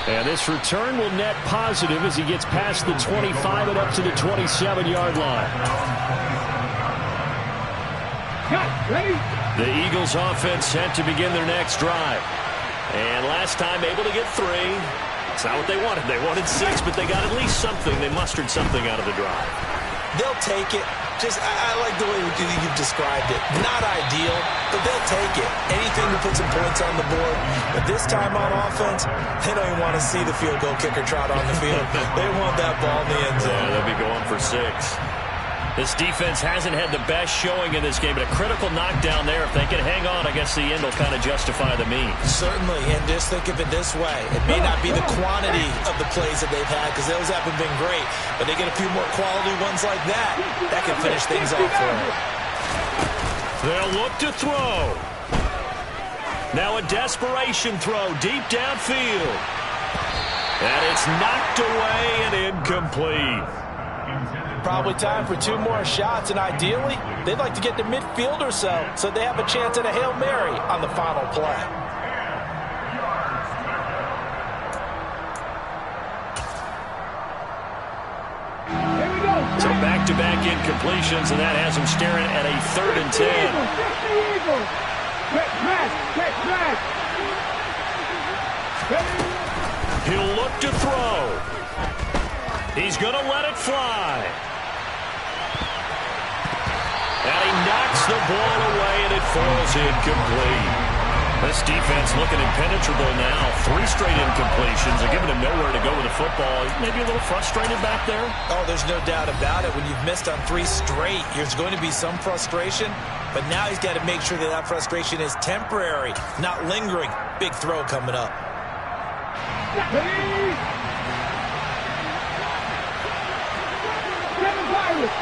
And this return will net positive as he gets past the 25 and up to the 27-yard line. Ready? The Eagles offense set to begin their next drive. And last time able to get 3. It's not what they wanted. They wanted 6, but they got at least something. They mustered something out of the drive. They'll take it. I like the way you've described it. Not ideal, but they'll take it. Anything to put some points on the board. But this time on offense, they don't even want to see the field goal kicker trot on the field. They want that ball in the end zone. Yeah, they'll be going for 6. This defense hasn't had the best showing in this game, but a critical knockdown there. If they can hang on, I guess the end will kind of justify the means. Certainly, and just think of it this way. It may not be the quantity of the plays that they've had, because those haven't been great, but they get a few more quality ones like that. That can finish things off for them. They'll look to throw. Now a desperation throw deep downfield. And it's knocked away and incomplete. Probably time for 2 more shots, and ideally, they'd like to get to midfield or so they have a chance at a Hail Mary on the final play. Here we go. So back-to-back incompletions, and that has them staring at a 3rd and 10. Eagles. Catch smash. He'll look to throw. He's going to let it fly. And he knocks the ball away, and it falls incomplete. This defense looking impenetrable now. 3 straight incompletions. They're giving him nowhere to go with the football. Maybe a little frustrated back there. Oh, there's no doubt about it. When you've missed on 3 straight, there's going to be some frustration. But now he's got to make sure that frustration is temporary, not lingering. Big throw coming up. Seven Pirates.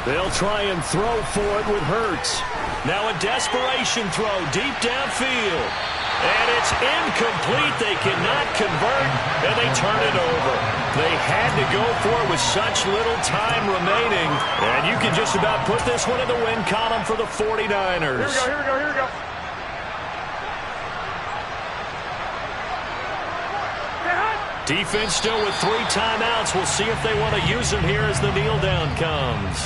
They'll try and throw for it with Hurts. Now a desperation throw deep downfield. And it's incomplete. They cannot convert, and they turn it over. They had to go for it with such little time remaining. And you can just about put this one in the win column for the 49ers. Here we go. Defense still with 3 timeouts. We'll see if they want to use them here as the kneel down comes.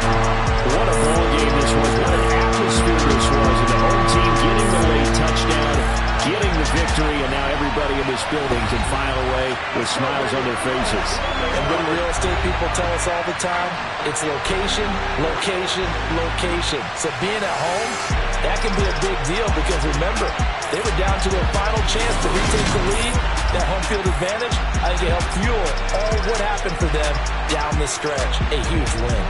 What a ball game this was. What an atmosphere this was. And the home team getting the late touchdown, getting the victory, and now everybody in this building can file away with smiles on their faces. And what do real estate people tell us all the time? It's location, location, location. So being at home, that can be a big deal because remember, they were down to their final chance to retake the lead. That home field advantage, I think it helped fuel all what happened for them down the stretch. A huge win.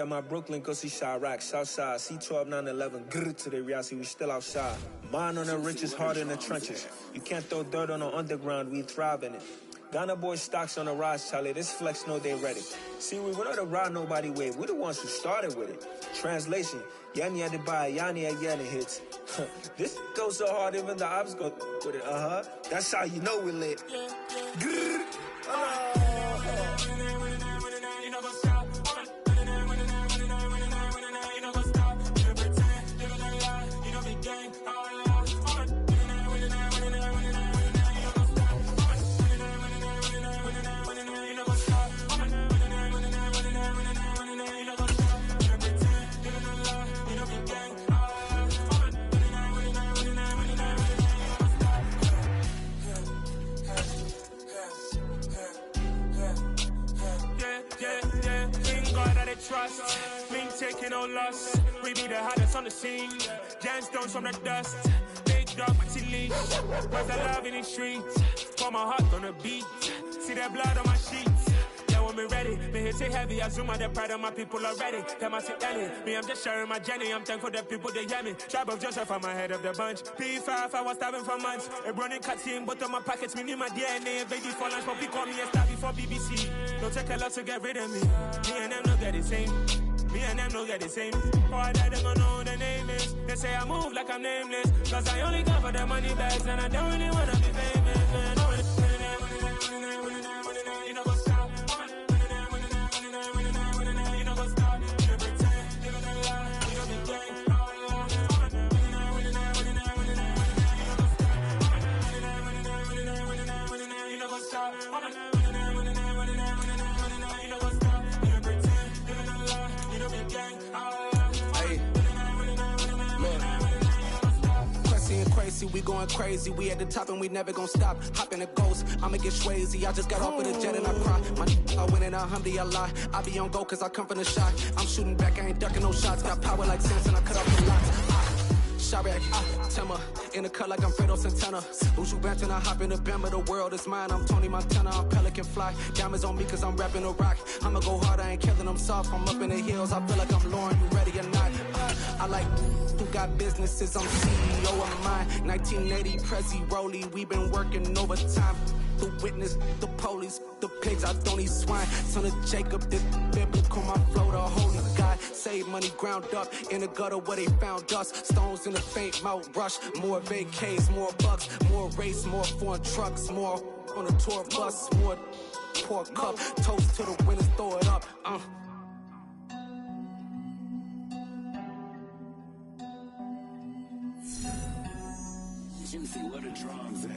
at my Brooklyn, go see Chirac, Southside, C12, 911, grrr to the Riasi, we still outside. Mine on the richest, heart in the trenches. You can't throw dirt on the underground, we thrive in it. Ghana boys stocks on the rise, Charlie, this flex know they ready. See, we were not to ride nobody way, we the ones who started with it. Translation, Yani had to buy, Yani again hits. This goes so hard, even the ops go with it, That's how you know we lit. Grrr. Trust, me taking no loss. We be the hottest on the scene. Gemstones from the dust. Big dog, pretty leash. Where's the love in the streets? Pour my heart on the beat. See that blood on my sheets. Yeah, when me ready, me hit it heavy. I zoom out the pride of my people already. Them I see Ellie. Me, I'm just sharing my journey. I'm thankful that people they hear me. Tribe of Joseph, I'm ahead of the bunch. P5, I was starving for months. A running cutscene, but on my pockets, me need my DNA. Baby for lunch, but we call me a star before BBC. Don't take a lot to get rid of me. Me and them no get the same. Me and them no get the same. All that they gonna know who the name is. They say I move like I'm nameless. Cause I only come for the money bags and I don't really wanna be famous, man. You know what's up? You know what's up? You pretend, living a lie. You know the game. You know what's up? Crazy, we going crazy. We at the top and we never gonna stop. Hop in a ghost, I'ma get crazy. I just got off of the jet and I cry. My I win and alhamdulillah. I be on go cause I come from the shot. I'm shooting back, I ain't ducking no shots. Got power like Samson, I cut off the lots. Chirac, Tema, in the cut like I'm Fredo Santana. Who's you benching? I hop in the Bama, the world is mine. I'm Tony Montana, I'm Pelican Fly. Diamonds on me cause I'm rapping a rock. I'ma go hard, I ain't killing them soft. I'm up in the hills, I feel like I'm Lauren, you ready or not? I like who got businesses, I'm CEO of mine. 1980, Prezi Rolly, we been working overtime. The witness, the police, the pigs, I don't eat swine. Son of Jacob, this biblical, my flow, the holy God. Save money ground up in the gutter where they found us. Stones in the faint mouth rush. More vacays, more bucks, more race, more foreign trucks, more on the tour bus, more pour cup. Toast to the winners, throw it up. Juicy, where the drums at?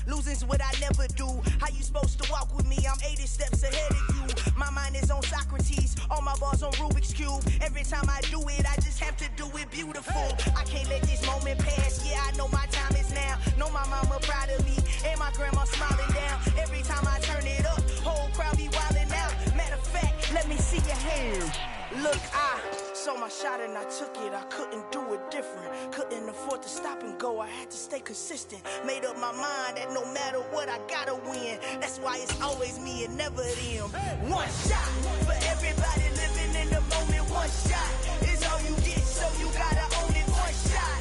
Losing's what I never do. How you supposed to walk with me? I'm 80 steps ahead of you. My mind is on Socrates, all my bars on Rubik's Cube. Every time I do it, I just have to do it beautiful. I can't let this moment pass. Yeah, I know my time is now. Know my mama proud of me, and my grandma smiling down. Every time I turn it up, whole crowd be wildin' out. Matter of fact, let me see your hands. Look, I saw my shot and I took it. I couldn't do it different. Couldn't afford to stop and go. I had to stay consistent. Made up my mind that no matter what, I gotta win. That's why it's always me and never them. One shot for everybody living in the moment. One shot is all you get, so you gotta own it. One shot.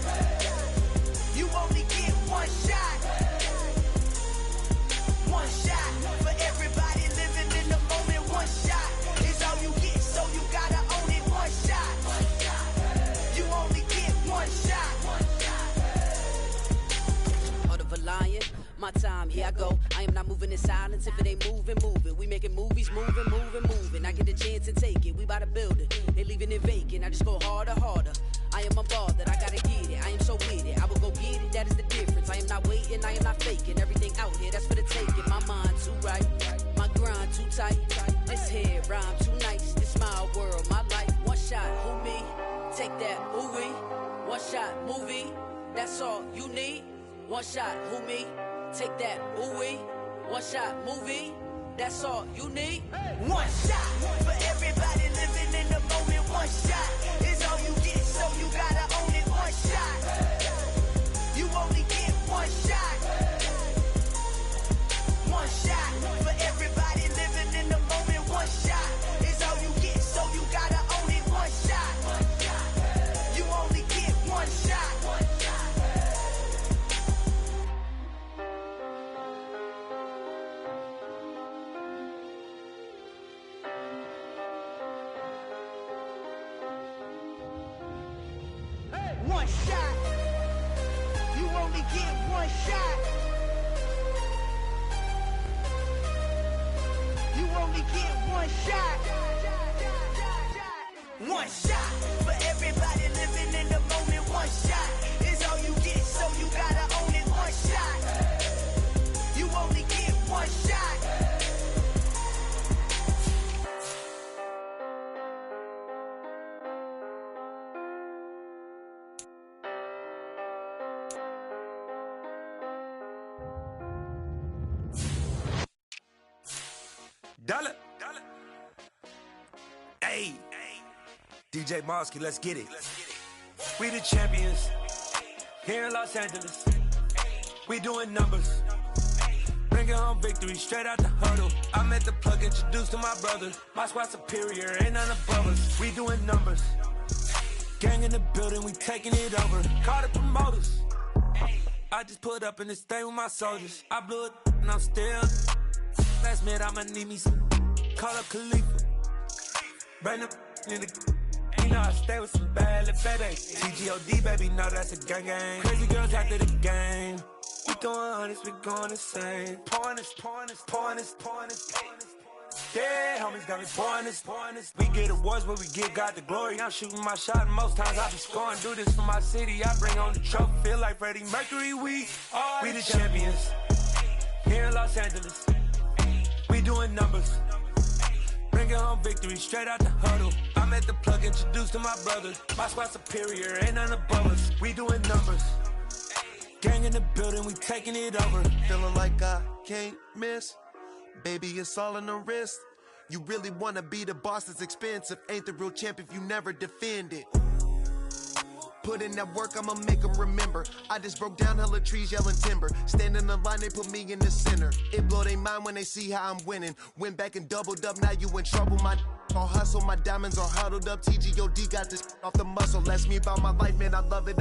You only get one shot. One shot for everybody living in the moment. One shot is all you get, so you gotta own it. One shot. You only get one shot. Heart of a lion, my time, here I go. I am not moving in silence. If it ain't moving, move it. We making movies, moving. I get a chance to take it. We bout to build it. They leaving it vacant. I just go harder. I am a ball that I gotta get it. I am so with it. I will go get it. That is the difference. I am not waiting. I am not faking. Everything out here, that's for the taking. My mind too right. My grind too tight. This head rhyme too nice. This my world, my life. One shot, who me? Take that, who we? One shot, movie. That's all you need. One shot, who me? Take that, who we? One shot, movie, that's all you need. One shot for everybody living in the moment. One shot is all you get, so you gotta own it. One shot, you only get one shot. One shot for everybody living in the moment. One shot is all you get, so you gotta own it. One shot, you only get one shot. One shot. You only get one shot. You only get one shot. One shot for everybody living in the moment. One shot is all you get, so you gotta own it. One shot. You only get one shot. Dollar. Hey. DJ Mosky, let's get it. We the champions here in Los Angeles. We doing numbers. Bringing home victory straight out the huddle. I'm at the plug, introduced to my brother. My squad superior, ain't none above us. We doing numbers. Gang in the building, we taking it over. Call the promoters. I just put up in this thing with my soldiers. I blew it and I'm still. Last minute, I'ma need me some. Call up Khalifa. Bring them in the. You know I stay with some bad little FedEx. TGOD, baby, know that's a gang gang. Crazy girls after the game. We going honest, we going insane. Pouring this. Yeah, homies got me pouring this. We get awards, but we give God the glory. I'm shooting my shot, and most times I be scoring. Do this for my city, I bring on the trophy. Feel like Freddie Mercury, we the champions here in Los Angeles. We doing numbers. Bringing home victory straight out the huddle. I'm at the plug, introduced to my brother. My squad superior, ain't none above us. We doing numbers. Gang in the building, we taking it over. Feeling like I can't miss. Baby, it's all in the wrist. You really wanna be the boss, it's expensive. Ain't the real champ if you never defend it. Put in that work, I'ma make them remember. I just broke down hella trees, yelling timber. Stand in the line, they put me in the center. It blow they mind when they see how I'm winning. Went back and doubled up, now you in trouble. My all hustle, my diamonds are huddled up. TGOD got this off the muscle. That's me about my life, man, I love it.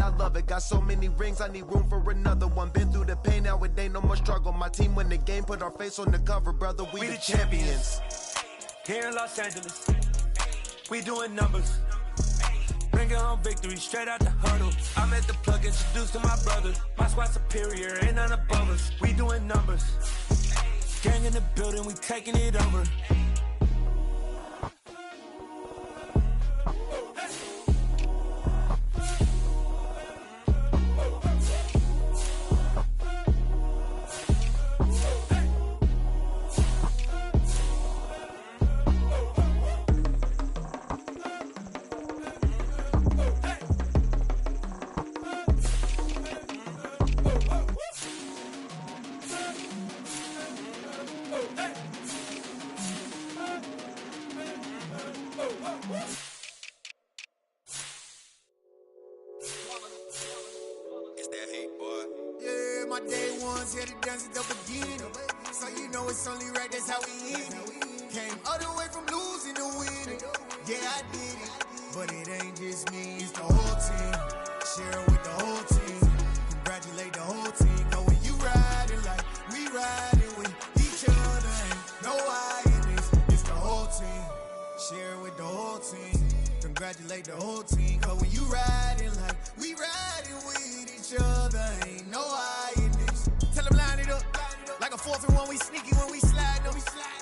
Got so many rings, I need room for another one. Been through the pain, now it ain't no more struggle. My team win the game, put our face on the cover, brother. We the champions. Here in Los Angeles, we doing numbers. Bringing home victory straight out the huddle. I'm at the plug, introduced to my brother. My squad superior, ain't none above us. We doing numbers. Gang in the building, we taking it over. My day ones here to dance at the beginning. So you know it's only right, that's how we end it. Came all the way from losing to winning. Yeah, I did it. But it ain't just me, it's the whole team. Share it with the whole team. Congratulate the whole team. Cause when you riding like we riding with each other, ain't no I in this. It's the whole team. Share it with the whole team. Congratulate the whole team. Cause when you riding like we riding with each other, ain't no I in this. Tell them line it up. Like a 4th and 1, we sneaky when we slide them.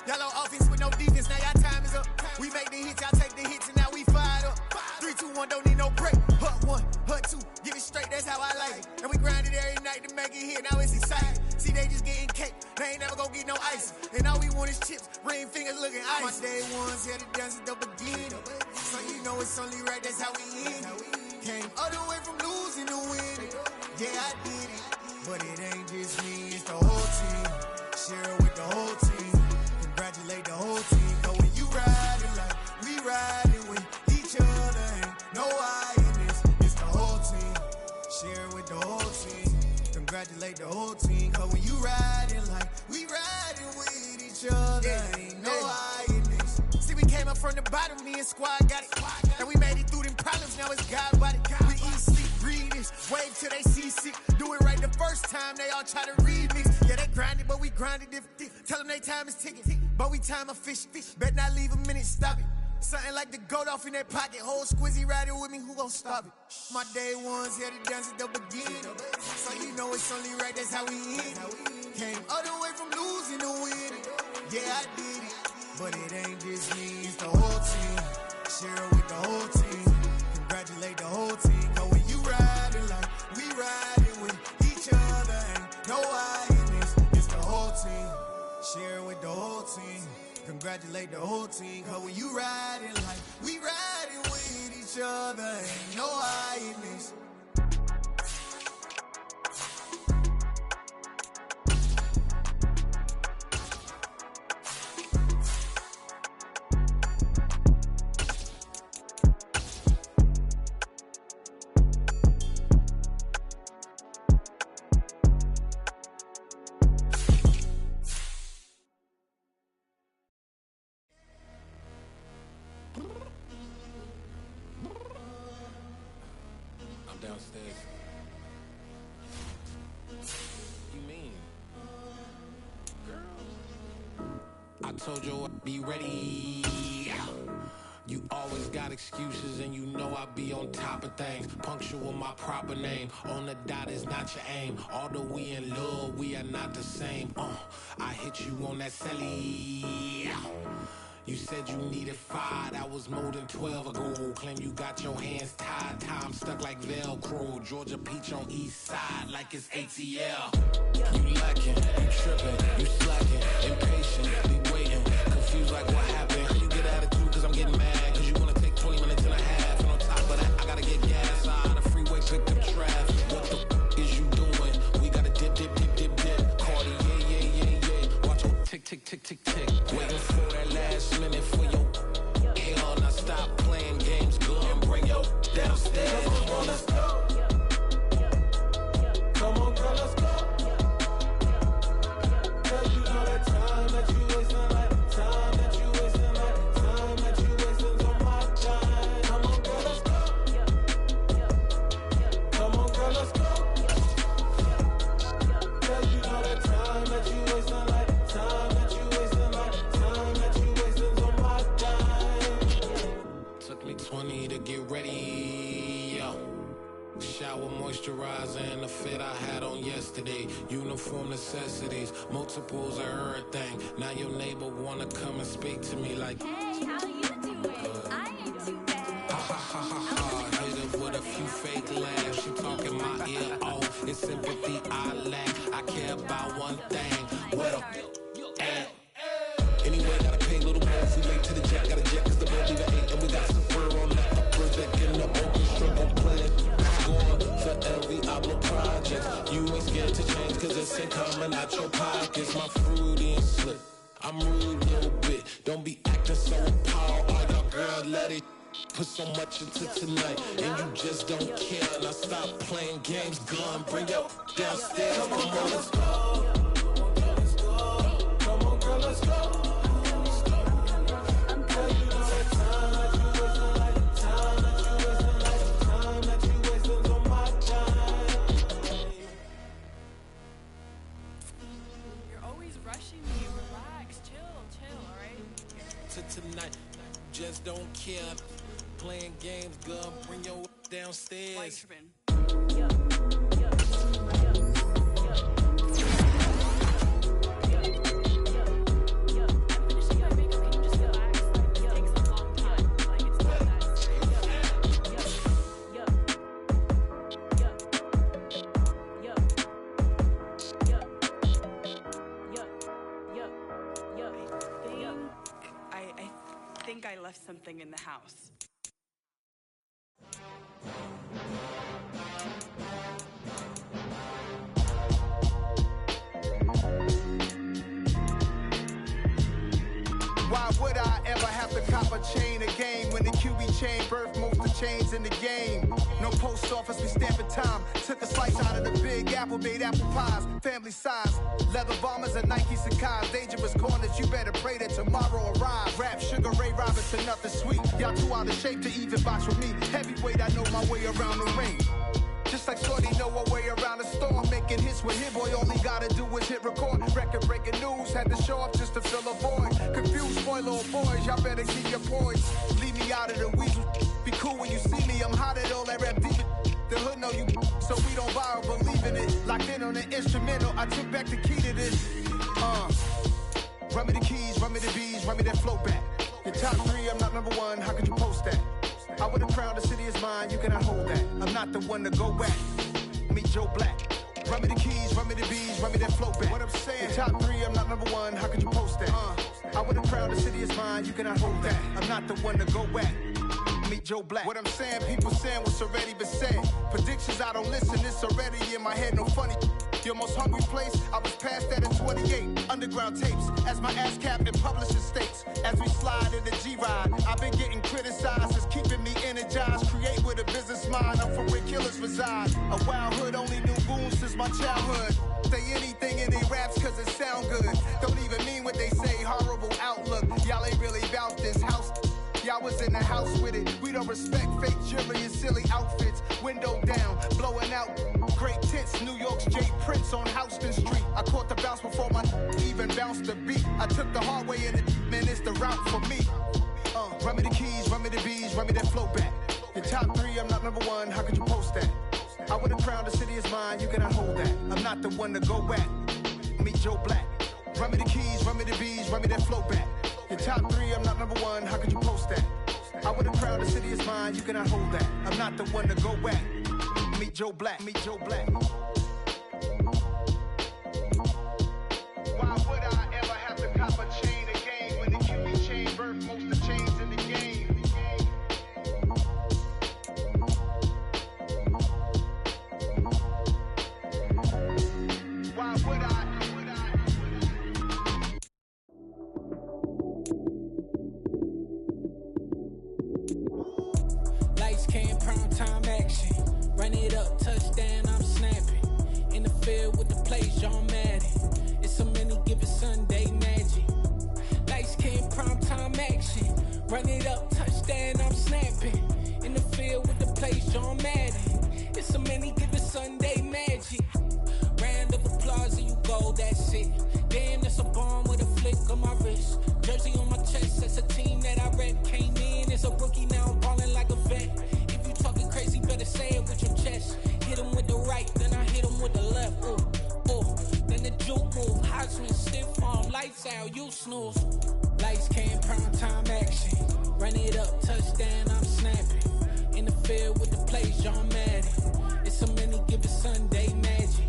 Yellow offense with no defense, now y'all time is up. We make the hits, y'all take the hits, and now we fired up. 3, 2, 1, don't need no break. Hut 1, hut 2, give it straight, that's how I like it. And we grind it every night to make it hit, now it's exciting. See, they just getting cake, they ain't never gonna get no ice. And all we want is chips, ring fingers looking ice. My day ones here to dance at the beginning. So you know it's only right, that's how we end it. Came all the way from losing to winning. Yeah, I did it. But it ain't just me, it's the whole team. Share it with the whole team. Cause when you riding like we riding with each other, ain't no hiding this. See, we came up from the bottom, me and squad got it. And we made it through them problems, now it's God body. We eat, sleep, breathe this, wave till they see sick. Do it right the first time, they all try to remix. Yeah, they grinded, but we grinded different. Tell them they time is ticking, but we time a fish. Bet not leave a minute, stop it. Something like the goat off in their pocket. Whole squizzy riding with me, who gon' stop it? My day ones here to dance at the beginning. So you know it's only right, that's how we end. Came all the way from losing to winning. Yeah, I did it, but it ain't just me, it's the whole team. Share it with the whole team. Congratulate the whole team. Cause when you riding like we riding with each other, ain't no hiding this, it's the whole team. Share it with the whole team. Congratulate the whole team. Cause when you riding like we riding with each other, ain't no hiding this. Downstairs. You mean? Girl, I told you I'd be ready. You always got excuses and you know I be on top of things. Punctual my proper name. On the dot is not your aim. Although we in love, we are not the same. I hit you on that celly. You said you needed 5, that was more than 12 ago. Claim you got your hands tied, time stuck like Velcro. Georgia peach on east side like it's ATL. You lacking, you tripping, you slacking, impatient, be waiting, confused like what happened. How you get attitude cause I'm getting mad, cause you wanna take 20 minutes and a half. And on top of that, I gotta get gas out of the freeway, pick up traffic. What the is you doing? We gotta dip, Cardi, yeah. Watch your tick, waiting for that last minute for your hell. Now stop playing games, go and bring your downstairs. Come on, let's go. Come on, girl, let's go. Cause you know that time that you wasting, like time that you wasting, like time that you wasting's on my time. Come on, girl, let's go. Come on, girl, let's go. Cause you know that time that you wasting, like time that you wasting, like time that you wasting's on my time. Took me 20 to get ready, yo. Shower, moisturizer, and the fit I had on yesterday. Uniform necessities, multiples of everything. Now your neighbor wanna come and speak to me like, hey, how you doing? I ain't too bad. Ha. Hit her with a few fake laughs. She talking my ear off. It's sympathy I lack. I care about one thing. Well, anyway, gotta pay a little more if we late to the jet. Got a jet cause the boat leave at 8. And we got some fur on the upper deck in the open struggle plan. Going for every album project. You ain't scared to change cause it's ain't coming out your pockets. My fruity and slick. I'm rude a little bit. Don't be acting so appalled. All y'all girl, let it put so much into tonight. And you just don't care. Now stop playing games. Gun, bring your downstairs. Come on, let's go. Come on, girl, let's go. Tonight, just don't care. Playing games, girl, bring your downstairs. I left something in the house. Why would I ever have to cop a chain a game when the QB chain, birth most of chains in the game. No post office, we stamping time. Took a slice out of the big apple, made apple pies. Family size, leather bombers and Nike Sacai's. Dangerous corners, you better pray that tomorrow arrives. Rap, Sugar Ray Robinson, nothing sweet. Y'all too out of shape to even box with me. Heavyweight, I know my way around the ring. Just like Shorty know her way around the storm. Making hits with Hit Boy, all he gotta do is hit record. Record breaking news, had to show up just to fill a void. Confused boy, little boys, y'all better keep your poise. Leave me out of the weasel. Be cool when you see me, I'm hot at all that rap deep. The hood know you, so we don't borrow, believe in it. Locked in on the instrumental, I took back the key to this. Run me the keys, run me the bees, run me that flow back. Your top 3, I'm not number 1, how could you post that? I would've crowned the city is mine, you cannot hold that. I'm not the one to go back. Meet Joe Black. Run me the keys, run me the bees, run me that flow back. What I'm saying, your top 3, I'm not number 1, how could you post that? I would've crowned the city is mine, you cannot hold that. I'm not the one to go back. Meet Joe Black. What I'm saying, people saying what's already been said. Predictions, I don't listen, it's already in my head, no funny. Your most hungry place, I was past that at 28. Underground tapes, as my ass cap in publishing states. As we slide in the G-Ride, I've been getting criticized, it's keeping me energized. Create with a business mind, I'm from where killers reside. A wild hood, only knew goons since my childhood. Say anything in they raps cause it sound good. Don't even mean what they say, horrible outlook. Y'all ain't really about this house. Y'all was in the house with it. We don't respect fake jewelry and silly outfits. Window down, blowing out great tits. New York's J. Prince on Houston Street. I caught the bounce before my even bounced the beat. I took the hard way in it, man, it's the route for me. Run me the keys, run me the bees, run me that flow back. Your top 3, I'm not number 1, how could you post that? I would've crowned the city is mine, you cannot hold that. I'm not the one to go back. Meet Joe Black. Run me the keys, run me the bees, run me that flow back. Your top 3, I'm not number 1, how could you post that? I would've crowned the city is mine, you cannot hold that. I'm not the one to go back. Meet Joe Black, meet Joe Black. Why would I ever have to cop a chain again when the QB chain birth most of chains in the game? Why would I? Lights came, prime time action. Run it up, touchdown, I'm snapping. In the field with the plays, John Madden. It's so many, give it Sunday magic. Lights came, prime time action. Run it up, touchdown, I'm snapping. In the field with the plays, John Madden. It's so many, give it Sunday magic. Round of applause and you go, that's it. Damn, that's a bomb with a flick on my wrist. Jersey on my chest, that's a team that I rep. Came in as a rookie, now I'm ballin' like a vet. If you talking crazy, better say it with your chest. Hit him with the right, then I hit him with the left. Then the juke move, high swing, stiff arm, lights out, you snooze. Lights came, prime time action. Run it up, touchdown, I'm snapping. In the field with the plays, John Madden. It's so many, give it Sunday magic.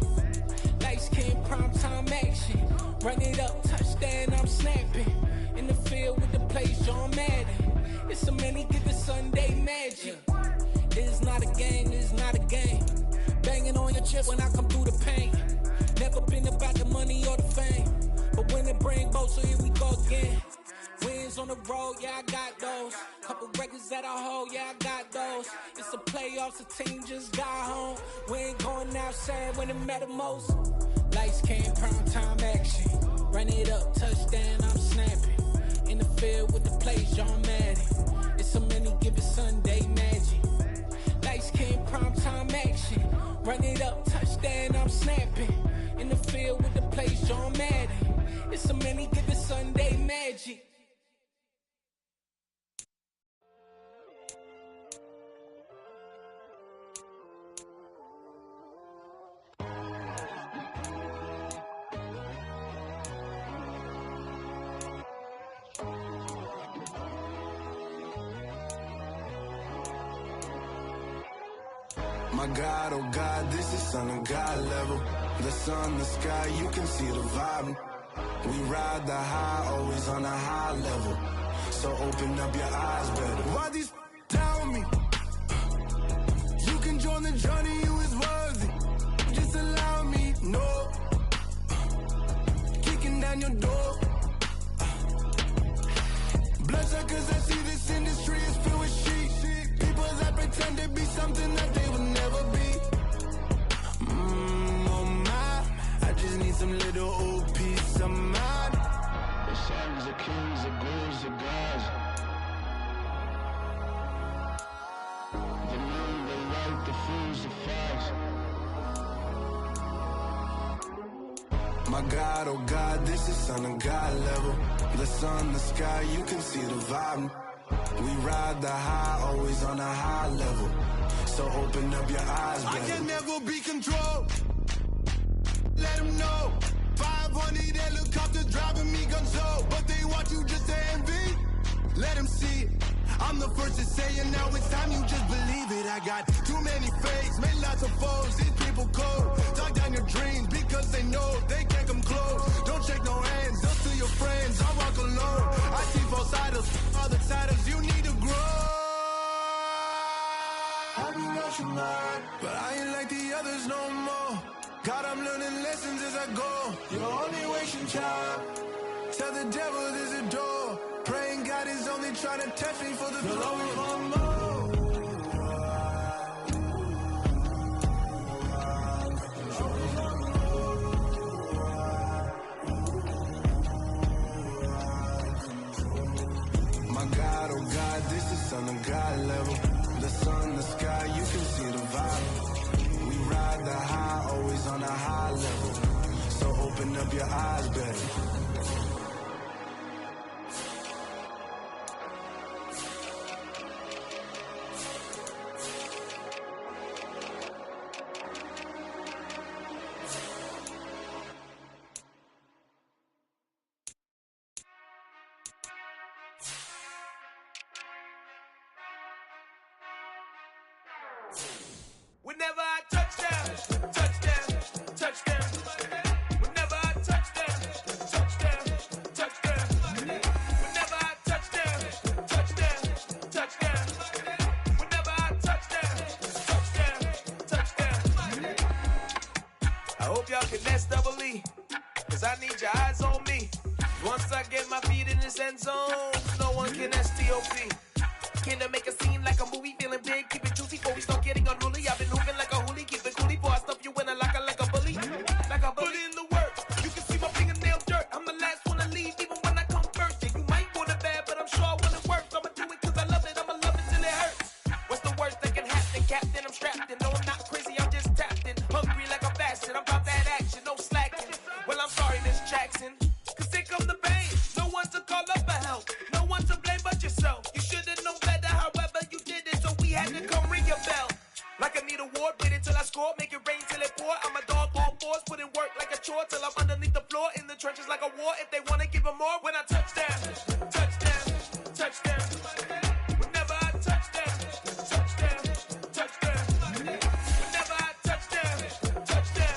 Lights came, prime time action. Run it up, touchdown, I'm snapping. In the field with the plays, John Madden. It's so many, give it Sunday magic. This is not a game, this is not a game. Banging on your chest when I come through the pain. Never been about the money or the fame. But when it bring both, so here we go again. Wins on the road, yeah, I got those. Couple records that I hold, yeah, I got those. It's the playoffs, the team just got home. We ain't going outside when it matter most. Lights came, prime time action. Run it up, touchdown, I'm snapping. In the field with the plays, John Madden. It's so many, give it Sunday magic. Lights came, prime time action. Run it up, touchdown, I'm snapping. In the field with the plays, John Madden. It's so many, give it Sunday magic. My God, oh God, this is son of God level. The sun, the sky, you can see the vibe. We ride the high, always on a high level. So open up your eyes better. Why these tell me? You can join the journey, you is worthy. Just allow me, no. Kicking down your door. Bloodshot cause I see this industry is filled with sheep. My God, oh God, this is son of God level. The sun, the sky, you can see the vibe. We ride the high, always on a high level. So open up your eyes, baby. I can never be controlled. Let them know. 500 helicopters driving me gonzo. But they want you just to envy. Let them see it. I'm the first to say it, now it's time you just believe it. I got too many fakes, made lots of foes. These people cold. Talk down your dreams because they know they can't come close. Don't shake no hands, just to your friends. I walk alone. I see both siders, other siders. You need to grow. I be rushing mine, but I ain't like the others no more. God, I'm learning lessons as I go. You're only wasting time. Tell the devil there's a door. Praying God is only trying to touch me for the glory of more. My God, oh God, this is son of God level. The sun, the sky, you can see the vibe. We ride the high, always on a high level. So open up your eyes, baby. Whenever I touchdown, touchdown, touchdown. Whenever I touchdown, touchdown, touchdown. Whenever I touchdown, touchdown, touchdown. Whenever I touchdown, touchdown, touchdown. I hope y'all can nest double E, cause I need your eyes on me. Once I get my feet in this end zone, no one can STOP. Can I make a scene like a movie, feeling big, keep it juicy before we start getting unruly. I've been hooping like a hoolie, keep it coolie before I stuff you in a locker like a bully. Like a bully. Put in the work, you can see my fingernail dirt. I'm the last one to leave, even when I come first. Yeah, you might want it bad, but I'm sure I want it worse. I'ma do it cause I love it, I'ma love it till it hurts. What's the worst that can happen, Captain? I'm strapped in, no I'm not crazy, I'm just tapped in. Hungry like I'm fasting, I'm about that action, no slacking. Well, I'm sorry, Miss Jackson, cause here come the pain. No one to call up for help, no one to blame but yourself. You should've known better, however you did it, so we had to come ring your bell. Like I need a award, wait until I score, make it rain till it pour. I'm a dog, all fours, put in work like a chore till I'm underneath the floor, in the trenches like a war. If they wanna give them more, when I touchdown, touchdown, touchdown. Whenever I touchdown, touchdown, touchdown. Whenever I touchdown, touchdown,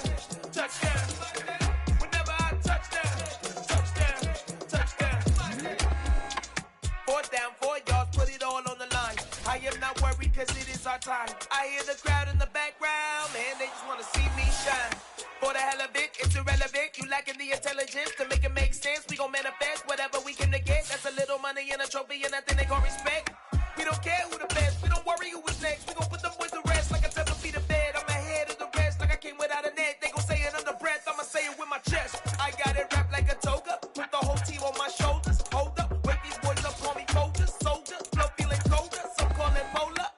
touchdown. Whenever I touchdown, touchdown, touchdown. 4th down, 4 yards, put it all on the line. I am not worried cause it is our time. I hear the crowd in the background, man, they just wanna see me shine. For the hell of it, it's irrelevant. You lacking the intelligence to make it make sense. We gon' manifest whatever we can to get. That's a little money and a trophy and nothing they call respect. We don't care who the best, we don't worry who is next. We gon' put them boys to rest like I tell them feet to bed. I'm ahead of the rest like I came without a net. They gon' say it under breath, I'ma say it with my chest. I got it wrapped like a toga, put the whole team on my shoulders. Hold up, wake these boys up, call me soldier, soldier. Flow feeling colder, some call it polar.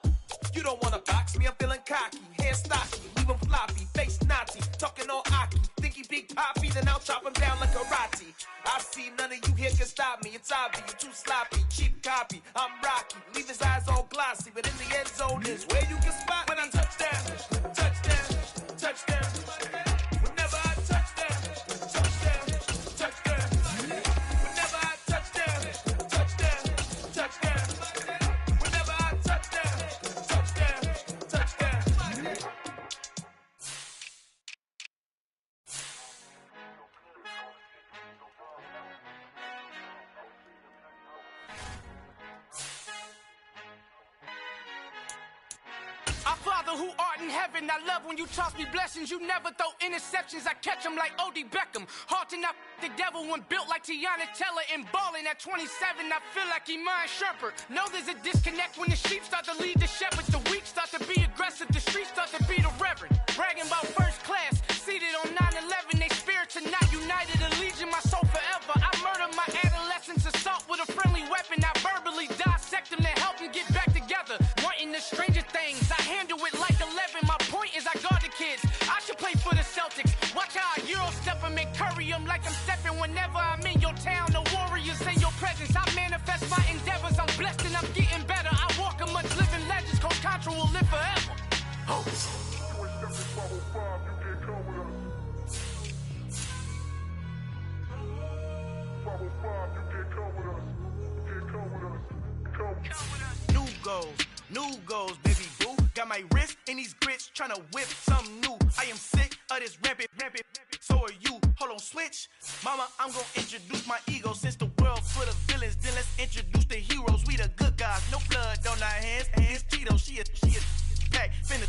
You don't wanna box me, I'm feeling cocky. Hair stocky, leave him floppy, face naughty. Talking all aki, think he big poppy, then I'll chop him down like karate. I see none of you here can stop me. It's obvious, you too sloppy, cheap copy. I'm Rocky, leave his eyes all glossy, but in the end zone is where you can spot when I touchdown, touchdown, touchdown. Whenever I touchdown, touchdown, touchdown. Whenever I touchdown, touchdown, touchdown. Whenever I touchdown, touchdown, touchdown. Our Father who art in heaven, I love when you toss me blessings. You never throw interceptions, I catch them like O.D. Beckham. Hard to knock the devil when built like Tiana Teller and balling at 27. I feel like Iman Shumpert. Know there's a disconnect when the sheep start to lead the shepherds. The weak start to be aggressive, the streets start to be the reverend. Bragging about first class, seated on 9/11. They spirits are not united, a legion, my soul forever. I murder my adolescence, assault with a friendly weapon. I verbally dissect them to help them get back together. Wanting the stranger things, I handle it like 11. mantra will live forever. Oh. New goals, baby boo. Got my wrist in these grits, tryna whip something new. I am sick of this rampant. So are you. Hold on, switch. Mama, I'm gonna introduce my ego. Since the world full of villains, then let's introduce the heroes. We the good guys, no blood on our hands. Hands Tito, she a pack. Finna,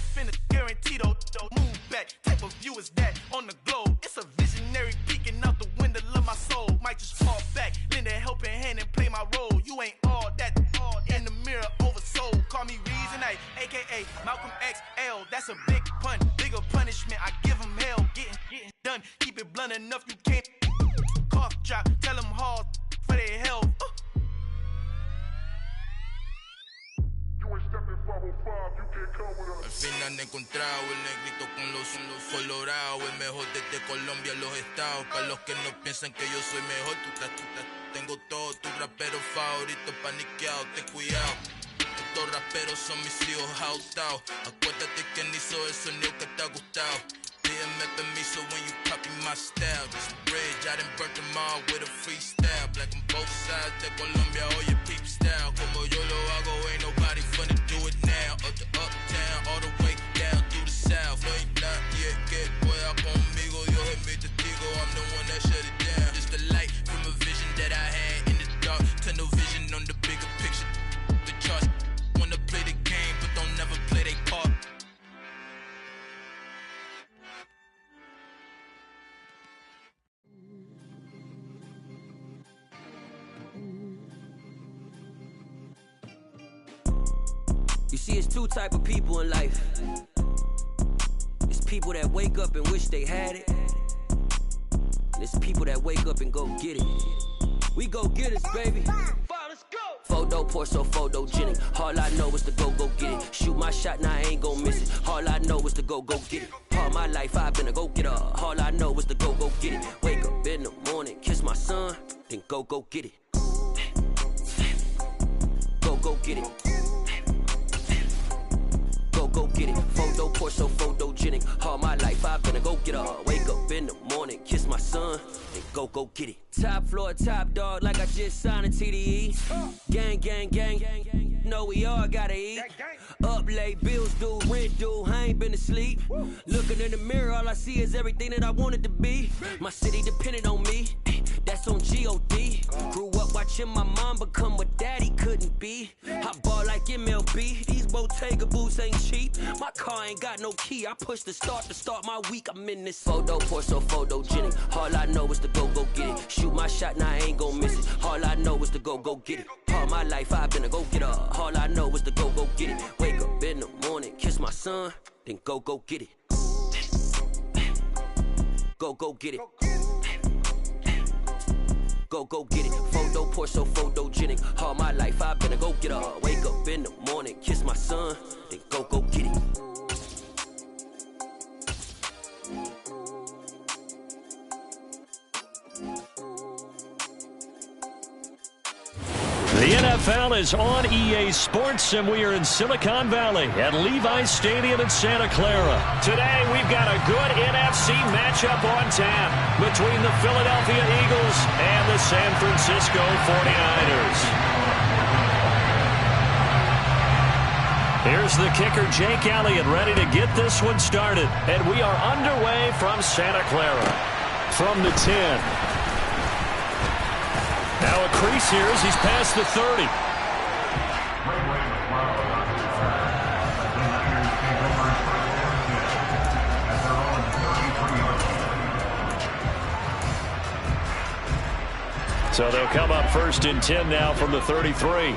guaranteed, move back. Type of view is that on the globe? It's a visionary peeking out the window of my soul. Might just fall back, lend a helping hand and play my role. You ain't all that in the mirror oversold. Call me Reason A, aka Malcolm XL. That's a big pun, bigger punishment. I give him hell, getting done. Keep it blunt enough, you can't cough drop. Tell them hard for their health. Al fin han encontrado el negrito con los colorados, el mejor desde Colombia a los estados. Para los que no piensan que yo soy mejor, tengo todo, tus raperos favoritos paniqueados, ten cuidado. Estos raperos son mis hijos adoptados. Acuérdate que ni hizo el sonido que te ha gustado. Pídeme permiso when you copy my style. This bridge, I done burnt them all with a freestyle. Black on both sides de Colombia, oye peep style. Como yo lo hago, ain't nobody finna do it now. Up to uptown, all the way down through the south. No hay nadie que pueda conmigo, Dios es mi testigo. I'm the one that shut it down. Just a light from a vision that I had in the dark. Tunnel vision on the bigger picture. The charts wanna play the game, but don't never play their part. You see, it's two type of people in life. It's people that wake up and wish they had it. And it's people that wake up and go get it. We go get it, baby. Photo poor, so photogenic. All I know is to go get it. Shoot my shot, now I ain't gon' miss it. All I know is to go get it. All my life I've been a go-getter. All I know is to go get it. Wake up in the morning, kiss my son, then go get it. Go get it. Go get it. Photo poor, so photogenic. All my life I've been a go-getter. Wake up in the morning, kiss my son, then go get it. Top floor, top dog, like I just signed a TDE. Gang. Know we all gotta eat. Up late, bills due, rent due, I ain't been asleep. Looking in the mirror, all I see is everything that I wanted to be. My city depended on me, that's on G.O.D. Grew up watching my mom become what daddy couldn't be. I ball like MLB, these Bottega boots ain't cheap. My car ain't got no key, I push the start to start my week. I'm in this photo poor, so photogenic. All I know is to go get it. Shoot my shot, now I ain't gon' miss it. All I know is to go get it. All my life I've been a go-getter. All I know is to go get it. Wake up in the morning, kiss my son, then go get it. Go get it. Go get it. Photo poor, so photogenic. All my life I've been a go-getter. Wake up in the morning, kiss my son, then go get it. The NFL is on EA Sports, and we are in Silicon Valley at Levi's Stadium in Santa Clara. Today, we've got a good NFC matchup on tap between the Philadelphia Eagles and the San Francisco 49ers. Here's the kicker, Jake Elliott, ready to get this one started. And we are underway from Santa Clara. From the 10. Now a crease here as he's past the 30. So they'll come up first and 10 now from the 33.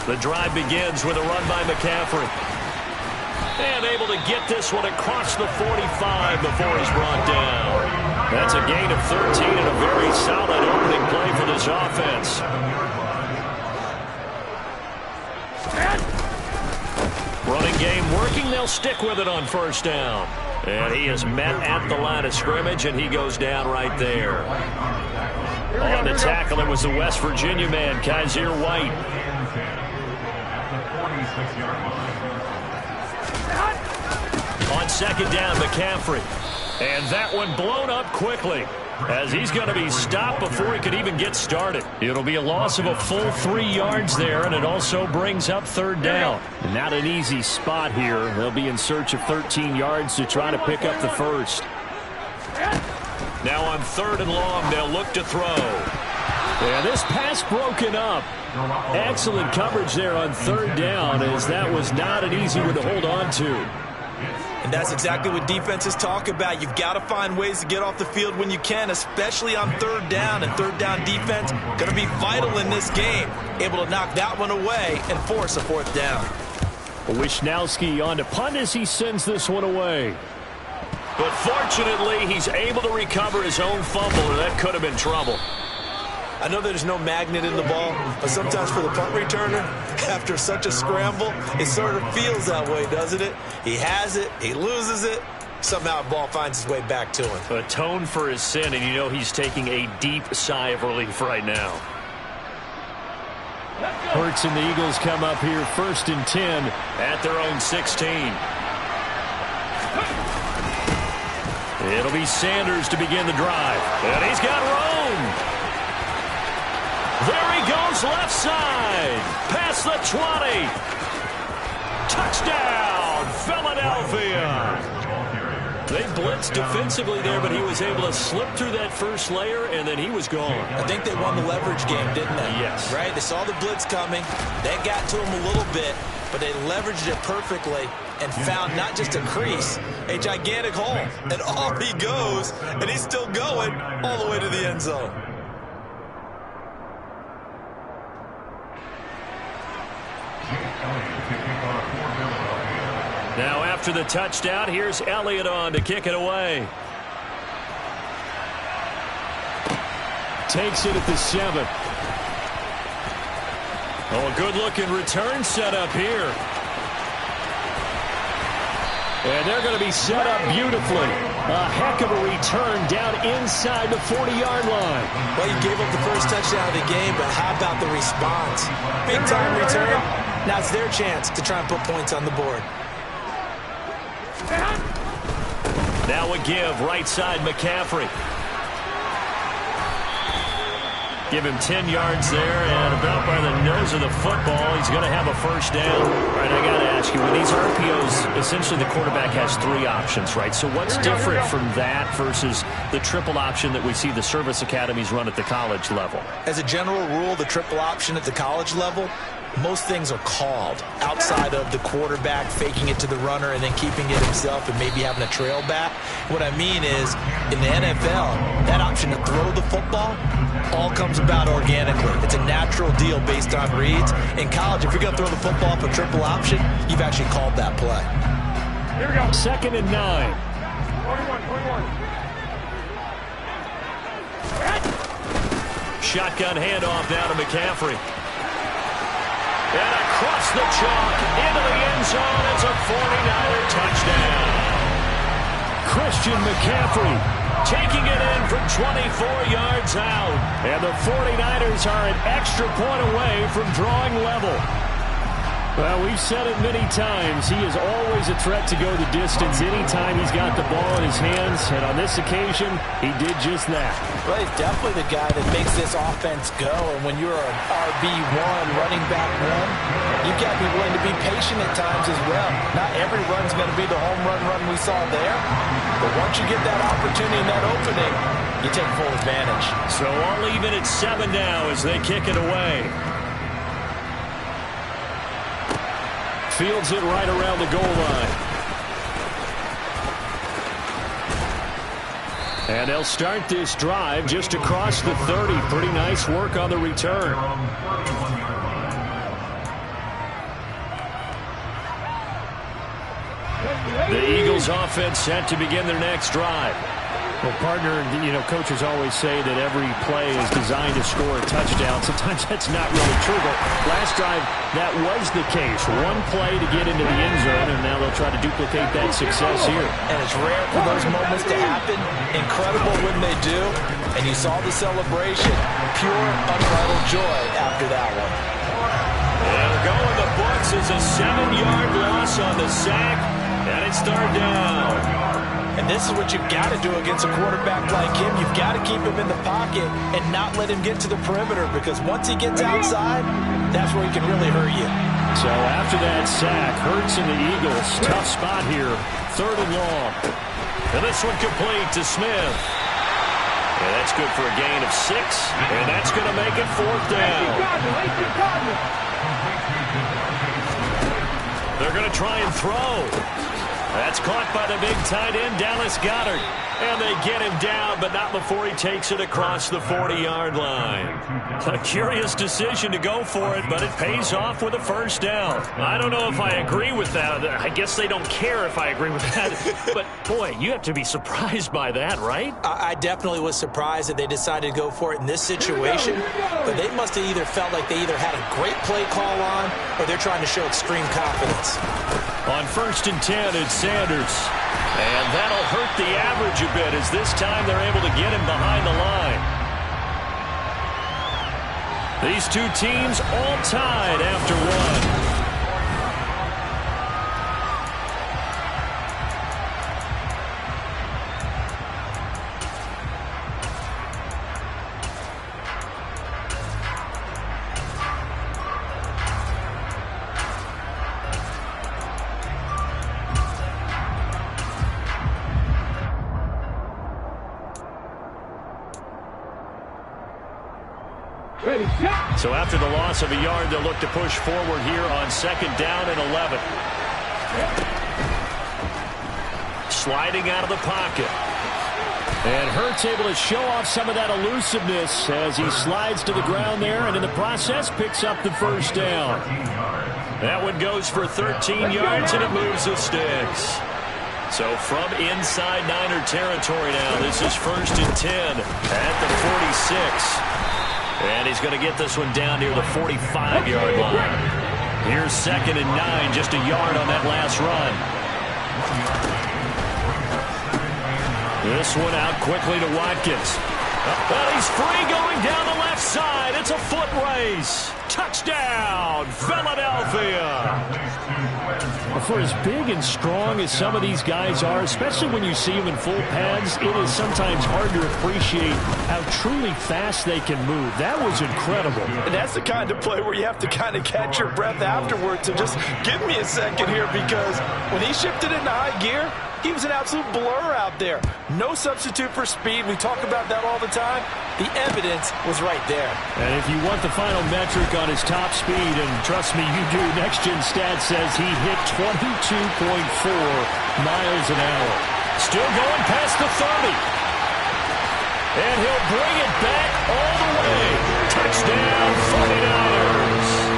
The drive begins with a run by McCaffrey. And able to get this one across the 45 before he's brought down. That's a gain of 13 and a very solid opening play for this offense. Running game working. They'll stick with it on first down. And he is met at the line of scrimmage, and he goes down right there. On the tackle, it was the West Virginia man, Kaiser White. On second down, McCaffrey. And that one blown up quickly, as he's going to be stopped before he could even get started. It'll be a loss of a full 3 yards there, and it also brings up third down. And not an easy spot here. They'll be in search of 13 yards to try to pick up the first. Now on third and long, they'll look to throw. And this pass broken up. Excellent coverage there on third down, as that was not an easy one to hold on to. And that's exactly what defenses talk about. You've got to find ways to get off the field when you can, especially on third down. And third down defense going to be vital in this game. Able to knock that one away and force a fourth down. Wisnowski on to punt as he sends this one away. But fortunately, he's able to recover his own fumble, and that could have been trouble. I know there's no magnet in the ball, but sometimes for the punt returner, after such a scramble, it sort of feels that way, doesn't it? He has it, he loses it, somehow the ball finds its way back to him. Atone for his sin, and you know he's taking a deep sigh of relief right now. Hurts and the Eagles come up here 1st and 10 at their own 16. It'll be Sanders to begin the drive, and he's got room. There he goes left side. Past the 20. Touchdown, Philadelphia. They blitzed defensively there, but he was able to slip through that first layer, and then he was gone. I think they won the leverage game, didn't they? Yes. Right? They saw the blitz coming. That got to him a little bit, but they leveraged it perfectly and found not just a crease, a gigantic hole. And off he goes, and he's still going all the way to the end zone. Now after the touchdown, here's Elliott on to kick it away. Takes it at the 7. Oh, a good-looking return set up here. And they're going to be set up beautifully. A heck of a return down inside the 40-yard line. Well, you gave up the first touchdown of the game, but how about the response? Big-time return. Now it's their chance to try and put points on the board. Now a give, right side, McCaffrey. Give him 10 yards there, and about by the nose of the football, he's going to have a first down. All right, I got to ask you, with these RPOs, essentially the quarterback has 3 options, right? So what's different from that versus the triple option that we see the service academies run at the college level? As a general rule, the triple option at the college level, most things are called outside of the quarterback faking it to the runner and then keeping it himself and maybe having a trail back. What I mean is, in the NFL, that option to throw the football all comes about organically. It's a natural deal based on reads. In college, if you're going to throw the football for triple option, you've actually called that play. Here we go. 2nd and 9. 21. Shotgun handoff down to McCaffrey. And across the chalk into the end zone. It's a 49er touchdown. Christian McCaffrey taking it in from 24 yards out. And the 49ers are an extra point away from drawing level. Well, we've said it many times. He is always a threat to go the distance anytime he's got the ball in his hands. And on this occasion, he did just that. Well, he's definitely the guy that makes this offense go. And when you're an RB1, running back one, you've got to be willing to be patient at times as well. Not every run's going to be the home run we saw there. But once you get that opportunity and that opening, you take full advantage. So all even at 7 now as they kick it away. Fields it right around the goal line. And they'll start this drive just across the 30. Pretty nice work on the return. The Eagles offense set to begin their next drive. Well, partner, coaches always say that every play is designed to score a touchdown. Sometimes that's not really true, but last drive, that was the case. One play to get into the end zone, and now they'll try to duplicate that success here. And it's rare for those moments to happen. Incredible when they do. And you saw the celebration. Pure, unbridled joy after that one. And we're going the books as a 7-yard loss on the sack, and it's third down. And this is what you've got to do against a quarterback like him. You've got to keep him in the pocket and not let him get to the perimeter, because once he gets outside, that's where he can really hurt you. So after that sack, Hurts and the Eagles, tough spot here, 3rd and long. And this one complete to Smith. And that's good for a gain of 6, and that's going to make it 4th down. They're going to try and throw. That's caught by the big tight end, Dallas Goedert. And they get him down, but not before he takes it across the 40-yard line. A curious decision to go for it, but it pays off with a first down. I don't know if I agree with that. I guess they don't care if I agree with that. But, boy, you have to be surprised by that, right? I definitely was surprised that they decided to go for it in this situation. But they must have either felt like they either had a great play call on, or they're trying to show extreme confidence. On 1st and 10, it's Sanders. And that'll hurt the average a bit, as this time they're able to get him behind the line. These two teams all tied after one. So after the loss of a yard, they'll look to push forward here on 2nd down and 11. Sliding out of the pocket. And Hurts able to show off some of that elusiveness as he slides to the ground there, and in the process picks up the first down. That one goes for 13 yards, and it moves the sticks. So from inside Niner territory now, this is 1st and 10 at the 46. And he's going to get this one down near the 45-yard line. Here's 2nd and 9, just a yard on that last run. This one out quickly to Watkins. Well, he's free going down the left side. It's a foot race. Touchdown, Philadelphia. For as big and strong as some of these guys are, especially when you see them in full pads, it is sometimes hard to appreciate how truly fast they can move. That was incredible. And that's the kind of play where you have to kind of catch your breath afterwards and just give me a second here, because when he shifted into high gear, he was an absolute blur out there. No substitute for speed. We talk about that all the time. The evidence was right there. And if you want the final metric on his top speed, and trust me, you do, Next Gen Stats says he hit 22.4 miles an hour. Still going past the 30. And he'll bring it back all the way. Touchdown, 49ers.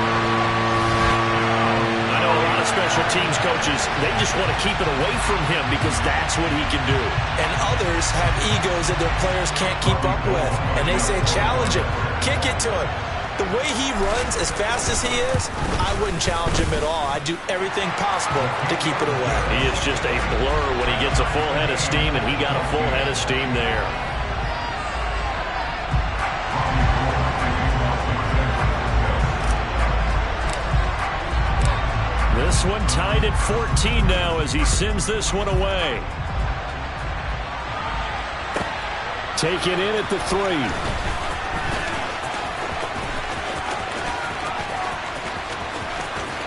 Special teams coaches, they just want to keep it away from him because that's what he can do. And others have egos that their players can't keep up with. And they say, challenge him, kick it to him. The way he runs as fast as he is, I wouldn't challenge him at all. I'd do everything possible to keep it away. He is just a blur when he gets a full head of steam, and he got a full head of steam there. This one tied at 14 now as he sends this one away. Take it in at the 3.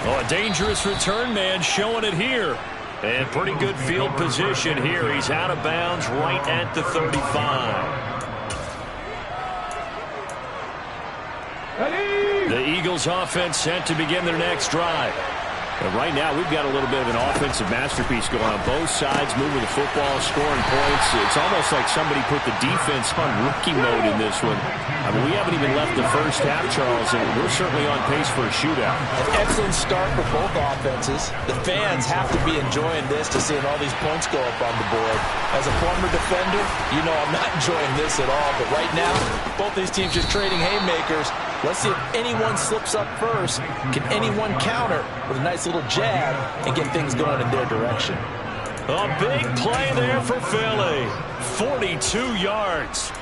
Oh, a dangerous return man showing it here. And pretty good field position here. He's out of bounds right at the 35. The Eagles offense set to begin their next drive. And right now, we've got a little bit of an offensive masterpiece going on both sides, moving the football, scoring points. It's almost like somebody put the defense on rookie mode in this one. I mean, we haven't even left the first half, Charles, and we're certainly on pace for a shootout. An excellent start for both offenses. The fans have to be enjoying this, to seeing all these points go up on the board. As a former defender, defender, you know I'm not enjoying this at all. But right now, both these teams just trading haymakers. Let's see if anyone slips up first. Can anyone counter with a nice little jab and get things going in their direction? A big play there for Philly. 42 yards.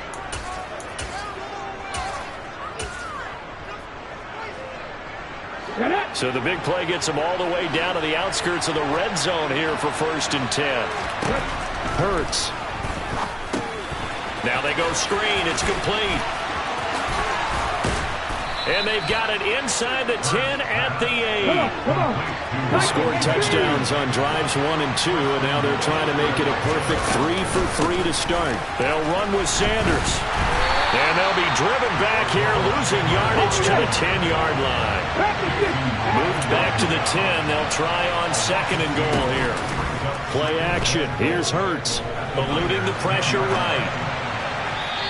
So the big play gets them all the way down to the outskirts of the red zone here for 1st and 10. Hurts. Now they go screen. It's complete. And they've got it inside the 10 at the 8. They scored touchdowns on drives 1 and 2, and now they're trying to make it a perfect 3 for 3 to start. They'll run with Sanders. And they'll be driven back here, losing yardage to the 10-yard line. Moved back to the 10. They'll try on 2nd and goal here. Play action. Here's Hurts, eluding the pressure right.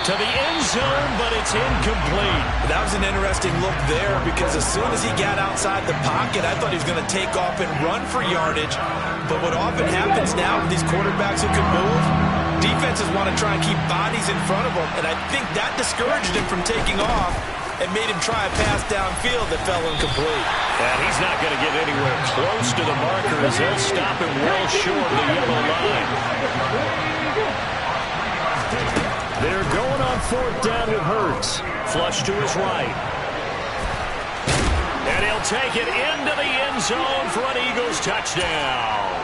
To the end zone, but it's incomplete. That was an interesting look there because as soon as he got outside the pocket, I thought he was going to take off and run for yardage. But what often happens now with these quarterbacks who can move, defenses want to try and keep bodies in front of them, and I think that discouraged him from taking off and made him try a pass downfield that fell incomplete. And he's not going to get anywhere close to the marker as they'll stop him well short of the yellow line. They're going on 4th down with Hurts. Flush to his right. And he'll take it into the end zone for an Eagles touchdown.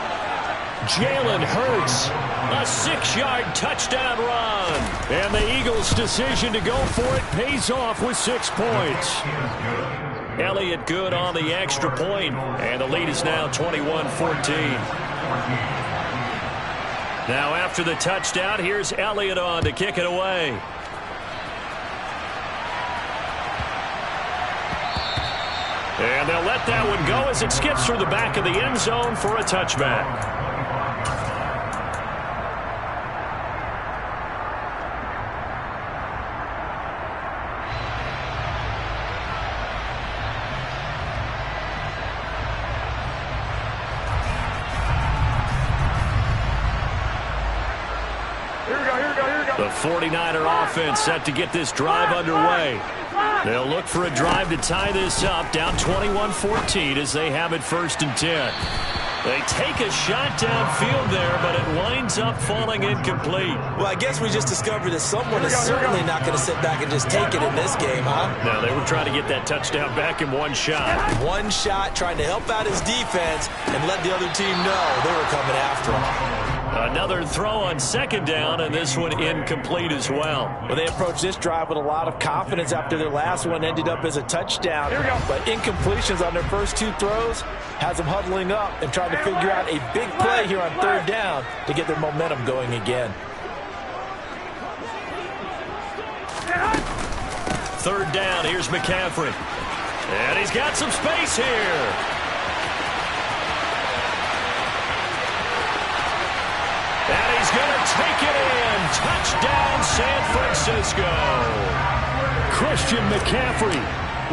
Jalen Hurts, a 6-yard touchdown run. And the Eagles' decision to go for it pays off with 6 points. Elliott good on the extra point, and the lead is now 21-14. Now after the touchdown, here's Elliott on to kick it away. And they'll let that one go as it skips through the back of the end zone for a touchback. The 49er offense set to get this drive underway. They'll look for a drive to tie this up, down 21-14 as they have it 1st and 10. They take a shot downfield there, but it winds up falling incomplete. Well, I guess we just discovered that someone is certainly not going to sit back and just take it in this game, huh? No, they were trying to get that touchdown back in one shot. One shot, trying to help out his defense and let the other team know they were coming after him. Another throw on 2nd down, and this one incomplete as well. Well, they approached this drive with a lot of confidence after their last one ended up as a touchdown. But incompletions on their first 2 throws has them huddling up and trying to figure out a big play here on 3rd down to get their momentum going again. 3rd down, here's McCaffrey. And he's got some space here. And he's going to take it in. Touchdown, San Francisco. Christian McCaffrey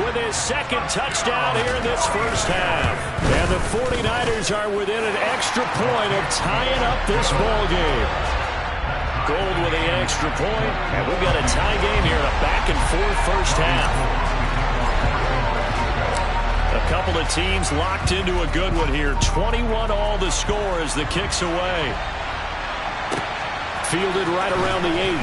with his 2nd touchdown here in this first half. And the 49ers are within an extra point of tying up this ball game. Gold with the extra point, and we've got a tie game here in a back-and-forth first half. A couple of teams locked into a good one here. 21-all the score as the kick's away. Fielded right around the 8.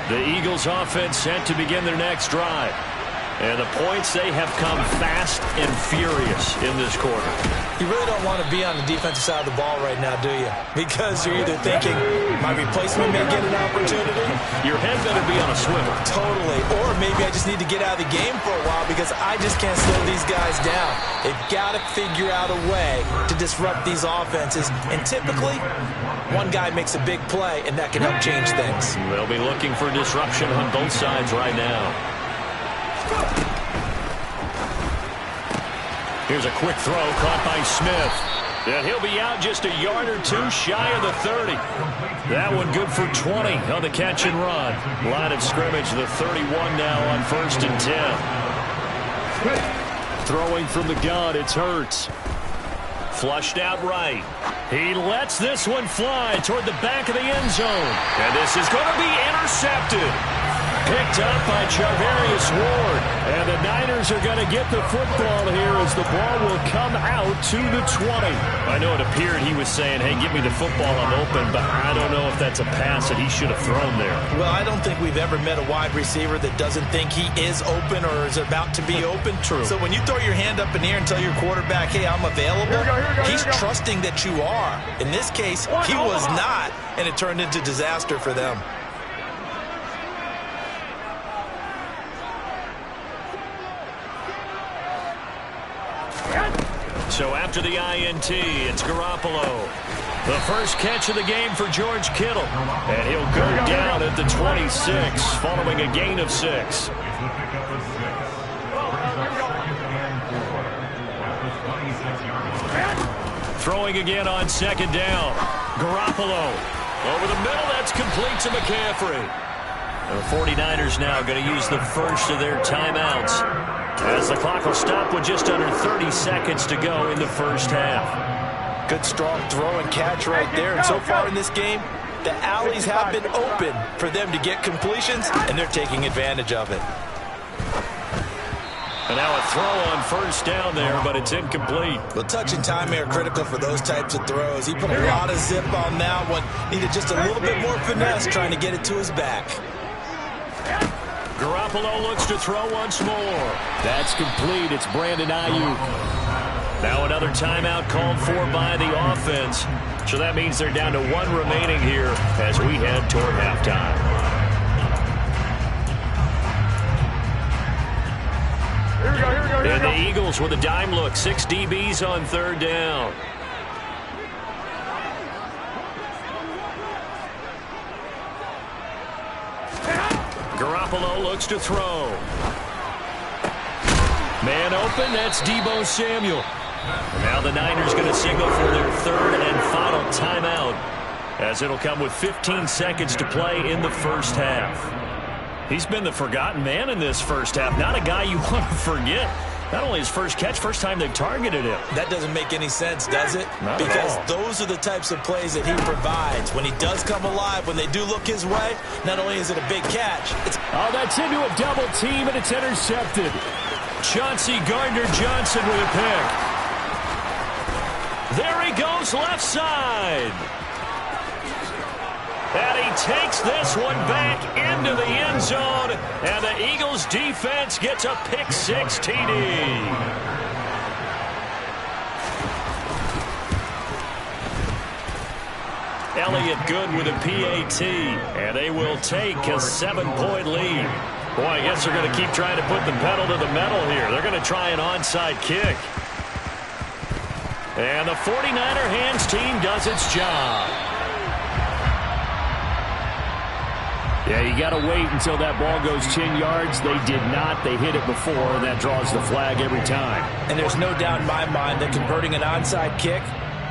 The Eagles offense set to begin their next drive. And the points, they have come fast and furious in this quarter. You really don't want to be on the defensive side of the ball right now, do you? Because you're either thinking, my replacement may get an opportunity. Your head better be on a swivel. Totally. Or maybe I just need to get out of the game for a while because I just can't slow these guys down. They've got to figure out a way to disrupt these offenses. And typically, one guy makes a big play, and that can help change things. They'll be looking for disruption on both sides right now. Here's a quick throw caught by Smith. And he'll be out just a yard or two shy of the 30. That one good for 20 on the catch and run. Line of scrimmage, the 31 now on 1st and 10. Throwing from the gun, it's Hurts. Flushed out right. He lets this one fly toward the back of the end zone. And this is going to be intercepted. Picked up by Charvarius Ward. And the Niners are going to get the football here as the ball will come out to the 20. I know it appeared he was saying, hey, give me the football, I'm open, but I don't know if that's a pass that he should have thrown there. Well, I don't think we've ever met a wide receiver that doesn't think he is open or is about to be open. True. So when you throw your hand up in the air and tell your quarterback, hey, I'm available, he's trusting that you are. In this case, he was not, and it turned into disaster for them. So after the INT, it's Garoppolo. The first catch of the game for George Kittle. And he'll go down at the 26 following a gain of 6. Throwing again on 2nd down. Garoppolo. Over the middle, that's complete to McCaffrey. The 49ers now going to use the first of their timeouts, as the clock will stop with just under 30 seconds to go in the first half. Good, strong throw and catch right there. And so far in this game, the alleys have been open for them to get completions, and they're taking advantage of it. And now a throw on 1st down there, but it's incomplete. Well, touch and timing are critical for those types of throws. He put a lot of zip on that one. Needed just a little bit more finesse trying to get it to his back. Garoppolo looks to throw once more. That's complete. It's Brandon Ayuk. Now another timeout called for by the offense. So that means they're down to 1 remaining here as we head toward halftime. And the Eagles with a dime look. 6 DBs on 3rd down. Garoppolo looks to throw. Man open, that's Deebo Samuel. And now the Niners going to signal for their 3rd and final timeout, as it'll come with 15 seconds to play in the first half. He's been the forgotten man in this first half. Not a guy you want to forget. Not only his first catch, first time they've targeted him. That doesn't make any sense, does it? Not because at all. Those are the types of plays that he provides. When he does come alive, when they do look his way, not only is it a big catch, it's... Oh, that's into a double team, and it's intercepted. Chauncey Gardner-Johnson with a pick. There he goes, left side. And he takes this one back into the end zone, and the Eagles defense gets a pick 6 TD. Elliott Good with a PAT, and they will take a 7-point lead. Boy, I guess they're going to keep trying to put the pedal to the metal here. They're going to try an onside kick. And the 49er hands team does its job. Yeah, you got to wait until that ball goes 10 yards. They did not. They hit it before, and that draws the flag every time. And there's no doubt in my mind that converting an onside kick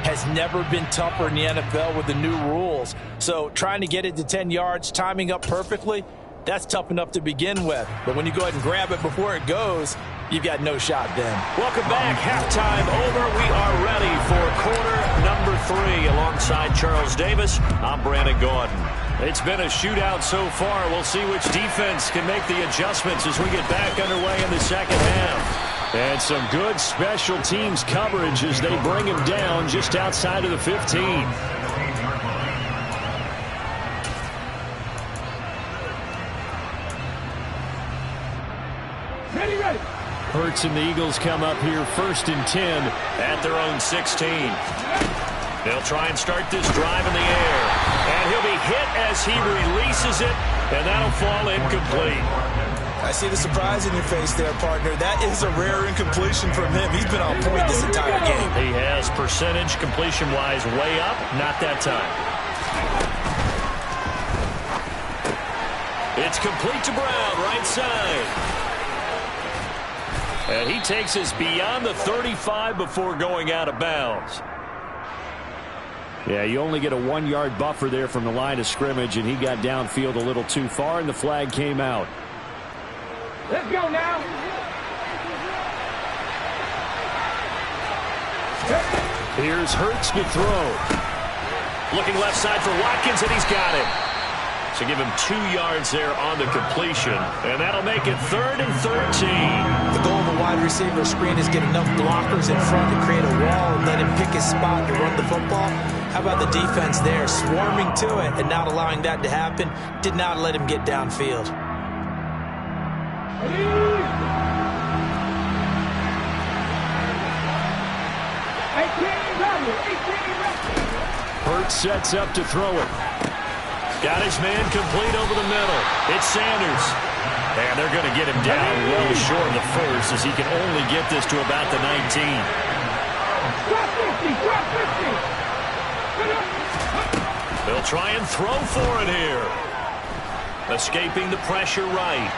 has never been tougher in the NFL with the new rules. So trying to get it to 10 yards, timing up perfectly, that's tough enough to begin with. But when you go ahead and grab it before it goes, you've got no shot then. Welcome back. Halftime over. We are ready for quarter number 3. Alongside Charles Davis, I'm Brandon Gordon. It's been a shootout so far. We'll see which defense can make the adjustments as we get back underway in the second half. And some good special teams coverage as they bring him down just outside of the 15. Ready. Hurts and the Eagles come up here 1st and 10 at their own 16. They'll try and start this drive in the air. And he'll be hit as he releases it, and that'll fall incomplete. I see the surprise in your face there, partner. That is a rare incompletion from him. He's been on point this entire game. He has percentage completion-wise way up, not that time. It's complete to Brown, right side. And he takes us beyond the 35 before going out of bounds. Yeah, you only get a 1-yard buffer there from the line of scrimmage, and he got downfield a little too far, and the flag came out. Let's go now. Here's Hurts to throw. Looking left side for Watkins, and he's got it. So give him 2 yards there on the completion, and that'll make it 3rd and 13. The goal of a wide receiver screen is get enough blockers in front to create a wall and let him pick his spot to run the football. How about the defense there, swarming to it and not allowing that to happen? Did not let him get downfield. Hurts sets up to throw it. Got his man complete over the middle. It's Sanders. And they're going to get him down well short of the first, as he can only get this to about the 19. They'll try and throw for it here. Escaping the pressure right.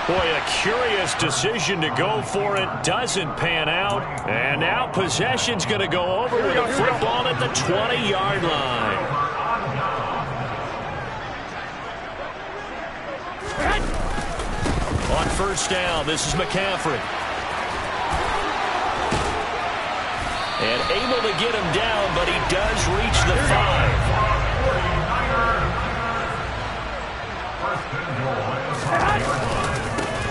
Boy, a curious decision to go for it. Doesn't pan out. And now possession's going to go over with a football at the 20-yard line. On first down, this is McCaffrey. And able to get him down, but he does reach the 5.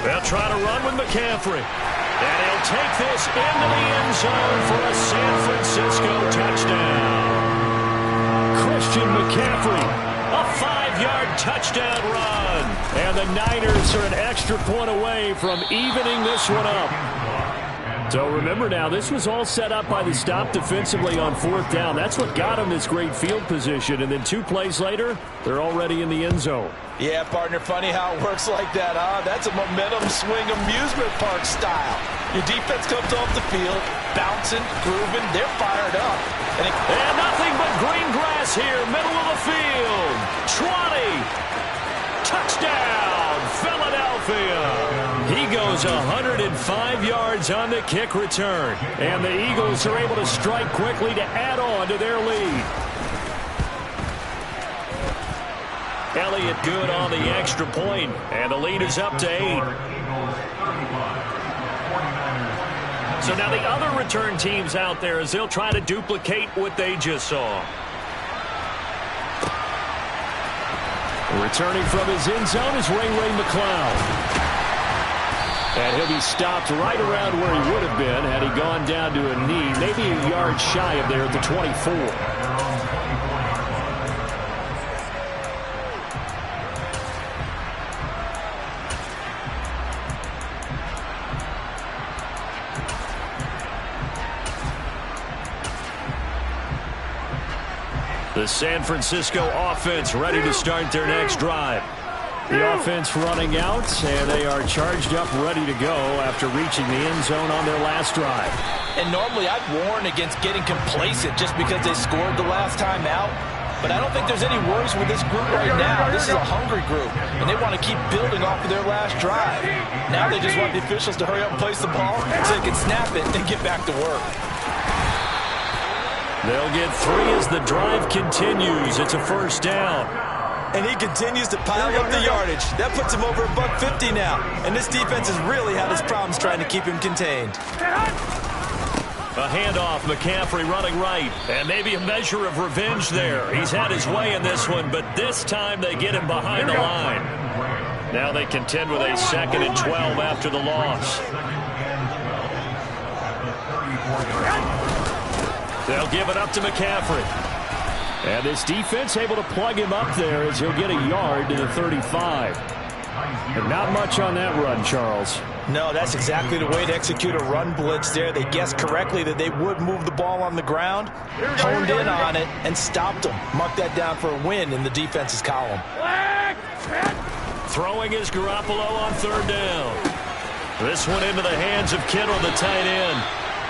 They'll try to run with McCaffrey. And he'll take this into the end zone for a San Francisco touchdown. Christian McCaffrey. A 5-yard touchdown run. And the Niners are an extra point away from evening this one up. So remember now, this was all set up by the stop defensively on 4th down. That's what got them this great field position. And then 2 plays later, they're already in the end zone. Yeah, partner, funny how it works like that, huh? That's a momentum swing amusement park style. Your defense comes off the field, bouncing, grooving, they're fired up. And nothing but green grass here, middle of the field. 20. Touchdown, Philadelphia. He goes 105 yards on the kick return. And the Eagles are able to strike quickly to add on to their lead. Elliott good on the extra point, and the lead is up to 8. So now the other return teams out there, as they'll try to duplicate what they just saw. Returning from his end zone is Ray McCloud. And he'll be stopped right around where he would have been had he gone down to a knee, maybe a yard shy of there at the 24. The San Francisco offense ready to start their next drive. The offense running out, and they are charged up, ready to go after reaching the end zone on their last drive. And normally I'd warn against getting complacent just because they scored the last time out. But I don't think there's any worries with this group right now. This is a hungry group, and they want to keep building off of their last drive. Now they just want the officials to hurry up and place the ball so they can snap it and get back to work. They'll get 3 as the drive continues. It's a first down. And he continues to pile up the yardage. That puts him over $150 now. And this defense has really had its problems trying to keep him contained. A handoff, McCaffrey running right. And maybe a measure of revenge there. He's had his way in this one, but this time they get him behind the line. Now they contend with a 2nd and 12 after the loss. They'll give it up to McCaffrey. And this defense able to plug him up there as he'll get a yard to the 35. And not much on that run, Charles. No, that's exactly the way to execute a run blitz there. They guessed correctly that they would move the ball on the ground, honed in on it, and stopped them. Mark that down for a win in the defense's column. Throwing is Garoppolo on 3rd down. This one into the hands of Kittle, the tight end.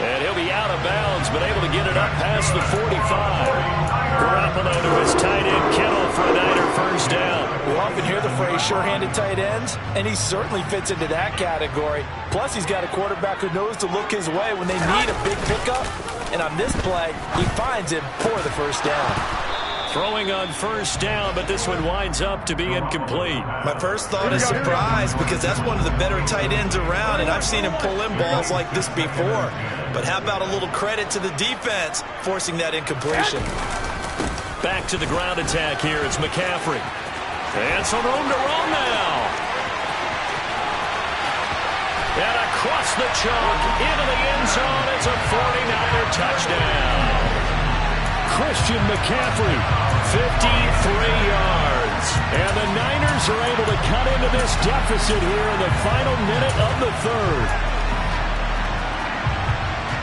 And he'll be out of bounds, but able to get it up past the 45. Garoppolo to his tight end, Kittle, for a Niner first down. We often hear the phrase sure-handed tight ends, and he certainly fits into that category. Plus, he's got a quarterback who knows to look his way when they need a big pickup. And on this play, he finds him for the first down. Throwing on first down, but this one winds up to be incomplete. My first thought is surprise, because that's one of the better tight ends around, and I've seen him pull in balls like this before. But how about a little credit to the defense forcing that incompletion? Back to the ground attack here. It's McCaffrey. And some room to roam now. And across the chalk, into the end zone. It's a 49er touchdown. Christian McCaffrey, 53 yards. And the Niners are able to cut into this deficit here in the final minute of the third.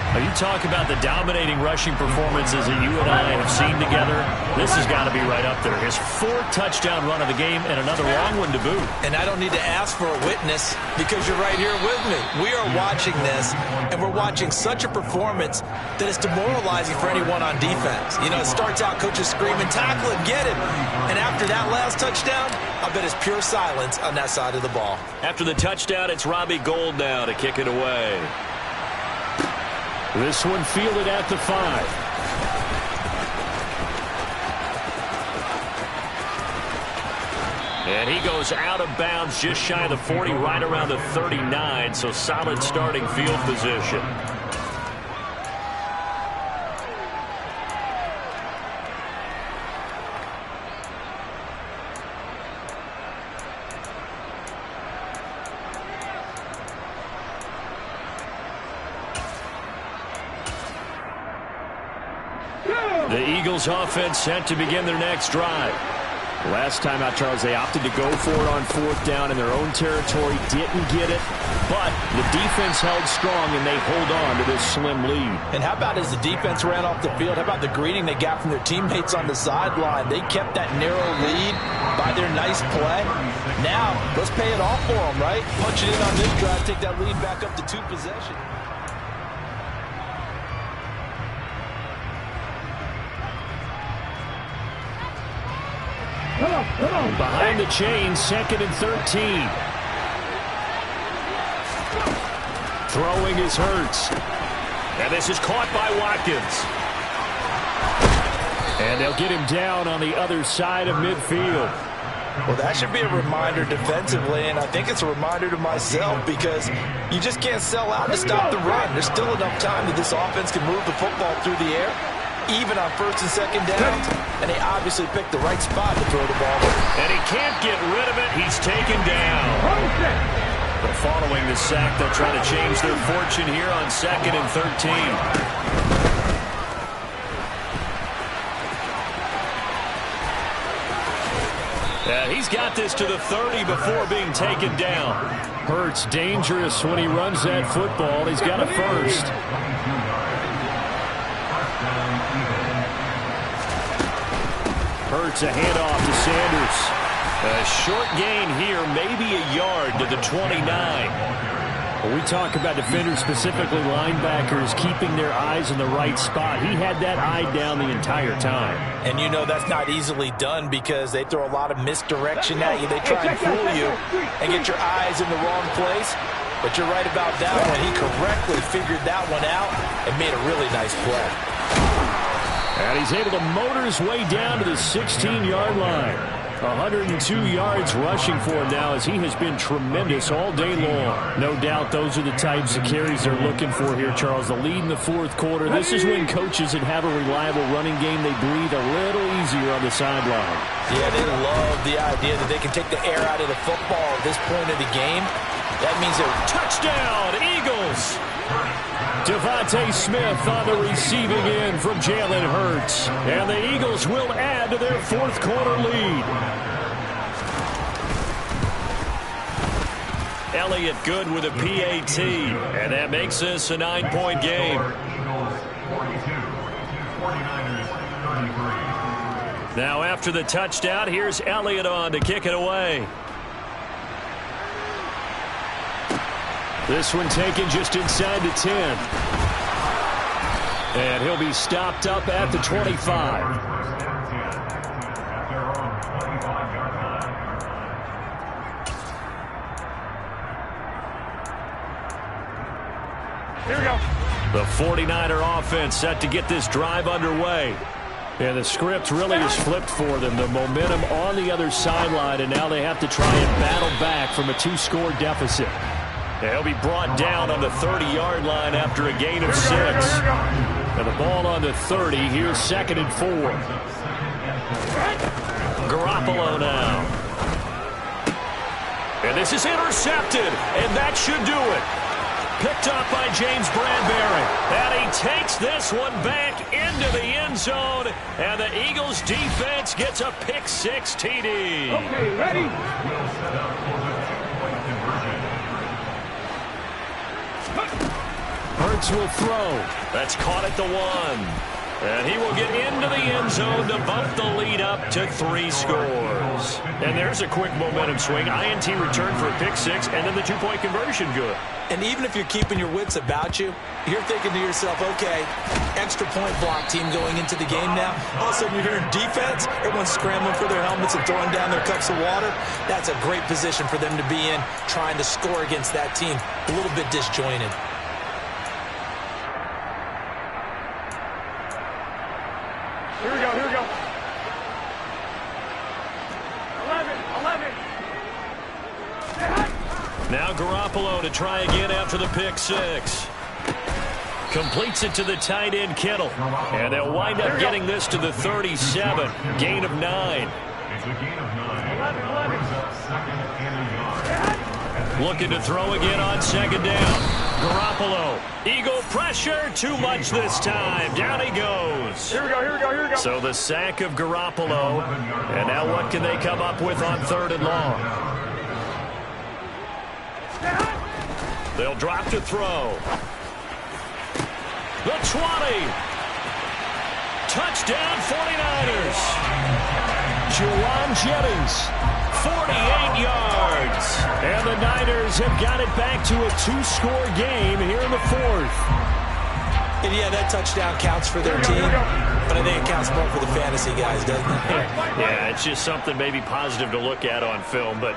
Now, you talk about the dominating rushing performances that you and I have seen together. This has got to be right up there. His 4th touchdown run of the game and another long one to boot. And I don't need to ask for a witness because you're right here with me. We are watching this, and we're watching such a performance that is demoralizing for anyone on defense. You know, it starts out coaches screaming, tackle it, get it. And after that last touchdown, I bet it's pure silence on that side of the ball. After the touchdown, it's Robbie Gould now to kick it away. This one fielded at the 5. And he goes out of bounds just shy of the 40, right around the 39, so solid starting field position. The Eagles offense set to begin their next drive. Last time out, Charles, they opted to go for it on 4th down in their own territory. Didn't get it, but the defense held strong, and they hold on to this slim lead. And how about as the defense ran off the field, how about the greeting they got from their teammates on the sideline? They kept that narrow lead by their nice play. Now, let's pay it off for them, right? Punch it in on this drive, take that lead back up to 2 possessions. Behind the chain, 2nd and 13. Throwing is Hurts. And this is caught by Watkins. And they'll get him down on the other side of midfield. Well, that should be a reminder defensively, and I think it's a reminder to myself because you just can't sell out to stop the run. There's still enough time that this offense can move the football through the air, even on 1st and 2nd downs, and they obviously picked the right spot to throw the ball. And he can't get rid of it. He's taken down. But following the sack, they'll try to change their fortune here on 2nd and 13. He's got this to the 30 before being taken down. Hurts dangerous when he runs that football. He's got a first. Hurts a handoff to Sanders. A short gain here, maybe a yard to the 29. When we talk about defenders, specifically linebackers, keeping their eyes in the right spot. He had that eye down the entire time. And you know that's not easily done because they throw a lot of misdirection at you. They try and fool you and get your eyes in the wrong place. But you're right about that one. He correctly figured that one out and made a really nice play. And he's able to motor his way down to the 16-yard line. 102 yards rushing for him now as he has been tremendous all day long. No doubt those are the types of carries they're looking for here, Charles. The lead in the 4th quarter. This is when coaches that have a reliable running game, they breathe a little easier on the sideline. Yeah, they love the idea that they can take the air out of the football at this point of the game. That means they're touchdown, Eagles. Devontae Smith on the receiving end from Jalen Hurts. And the Eagles will add to their 4th quarter lead. Elliott good with a PAT. And that makes this a 9-point game. Now after the touchdown, here's Elliott on to kick it away. This one taken just inside the 10. And he'll be stopped up at the 25. Here we go. The 49er offense set to get this drive underway. And the script really is flipped for them. The momentum on the other sideline, and now they have to try and battle back from a 2-score deficit. And he'll be brought down on the 30-yard line after a gain of 6. And the ball on the 30. Here's 2nd and 4. Garoppolo now. And this is intercepted, and that should do it. Picked up by James Bradbury. And he takes this one back into the end zone. And the Eagles defense gets a pick-6 TD. Okay, ready? Hurts will throw. That's caught at the 1. And he will get into the end zone to bump the lead up to 3 scores. And there's a quick momentum swing. INT return for a pick-6, and then the 2-point conversion good. And even if you're keeping your wits about you, you're thinking to yourself, okay, extra point block team going into the game now. All of a sudden you're hearing defense. Everyone's scrambling for their helmets and throwing down their cups of water. That's a great position for them to be in, trying to score against that team. A little bit disjointed. Here we go, here we go. 11. Now Garoppolo to try again after the pick-6. Completes it to the tight end, Kittle. And they'll wind up getting this to the 37. Gain of 9. Looking to throw again on 2nd down. Garoppolo. Eagle pressure. Too much this time. Down he goes. Here we go, here we go, here we go. So the sack of Garoppolo. And now what can they come up with on 3rd and long? They'll drop to throw. The 20. Touchdown 49ers. Juwan Jennings. 48 yards. And the Niners have got it back to a 2-score game here in the 4th. And yeah, that touchdown counts for their team, but I think it counts more for the fantasy guys, doesn't it? Yeah, it's just something maybe positive to look at on film, but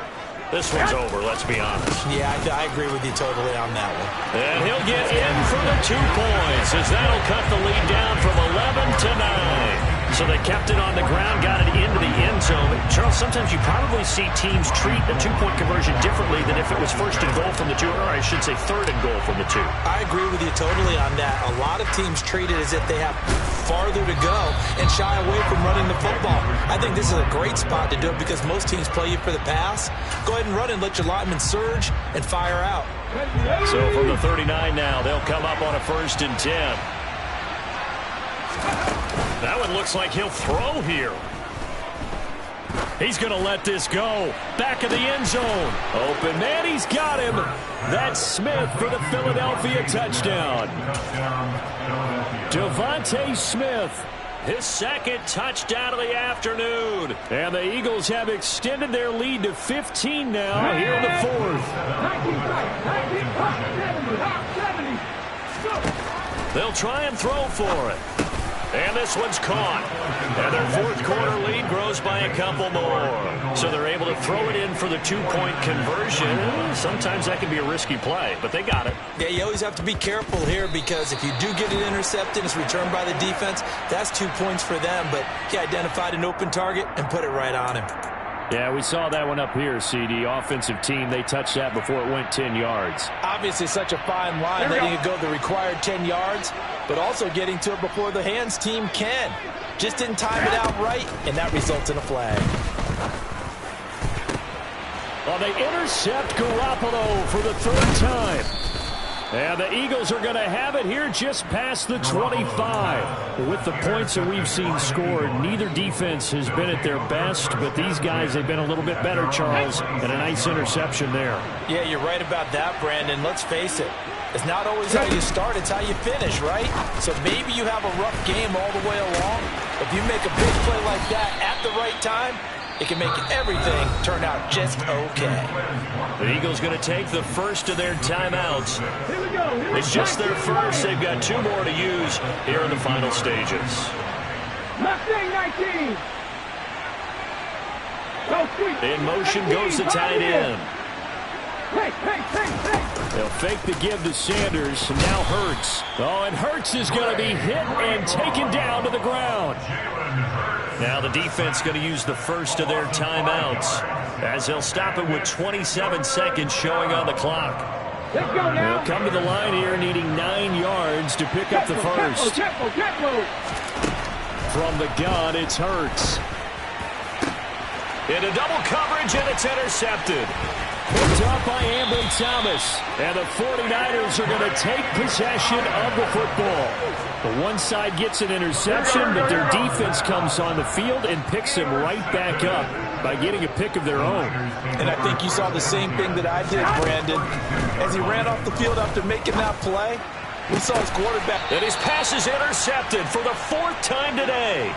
this one's over, let's be honest. Yeah, I agree with you totally on that one. And he'll get in for the 2 points, as that'll cut the lead down from 11 to 9. So they kept it on the ground, got it into the end zone. Charles, sometimes you probably see teams treat a 2-point conversion differently than if it was 1st and goal from the 2, or I should say 3rd and goal from the 2. I agree with you totally on that. A lot of teams treat it as if they have farther to go and shy away from running the football. I think this is a great spot to do it because most teams play you for the pass. Go ahead and run and let your linemen surge and fire out. So from the 39 now, they'll come up on a 1st and 10. That one looks like he'll throw here. He's going to let this go. Back of the end zone. Open man, he's got him. That's Smith for the Philadelphia touchdown. Devontae Smith, his 2nd touchdown of the afternoon. And the Eagles have extended their lead to 15 now here in the 4th. They'll try and throw for it. And this one's caught. And their 4th quarter lead grows by a couple more. So they're able to throw it in for the 2-point conversion. Sometimes that can be a risky play, but they got it. Yeah, you always have to be careful here because if you do get it intercepted, it's returned by the defense, that's 2 points for them. But he identified an open target and put it right on him. Yeah, we saw that one up here, CD. Offensive team, they touched that before it went 10 yards. Obviously such a fine line, letting it go the required 10 yards, but also getting to it before the hands team can. Just didn't time it out right, and that results in a flag. Well, they intercept Garoppolo for the 3rd time. And the Eagles are going to have it here just past the 25. With the points that we've seen scored, neither defense has been at their best, but these guys have been a little bit better, Charles, and a nice interception there. Yeah, you're right about that, Brandon. Let's face it. It's not always how you start, it's how you finish, right? So maybe you have a rough game all the way along. If you make a big play like that at the right time, it can make everything turn out just okay. The Eagles going to take the first of their timeouts. It's just their first. They've got 2 more to use here in the final stages. In motion goes the tight end. They'll fake the give to Sanders. And now Hurts. Oh, and Hurts is going to be hit and taken down to the ground. Now the defense going to use the first of their timeouts as they'll stop it with 27 seconds showing on the clock. They'll come to the line here needing 9 yards to pick up the first. From the gun, it's Hurts. Into double coverage, and it's intercepted. Picked up by Ambry Thomas. And the 49ers are going to take possession of the football. The one side gets an interception, but their defense comes on the field and picks them right back up by getting a pick of their own. And I think you saw the same thing that I did, Brandon. As he ran off the field after making that play, we saw his quarterback. And his pass is intercepted for the 4th time today.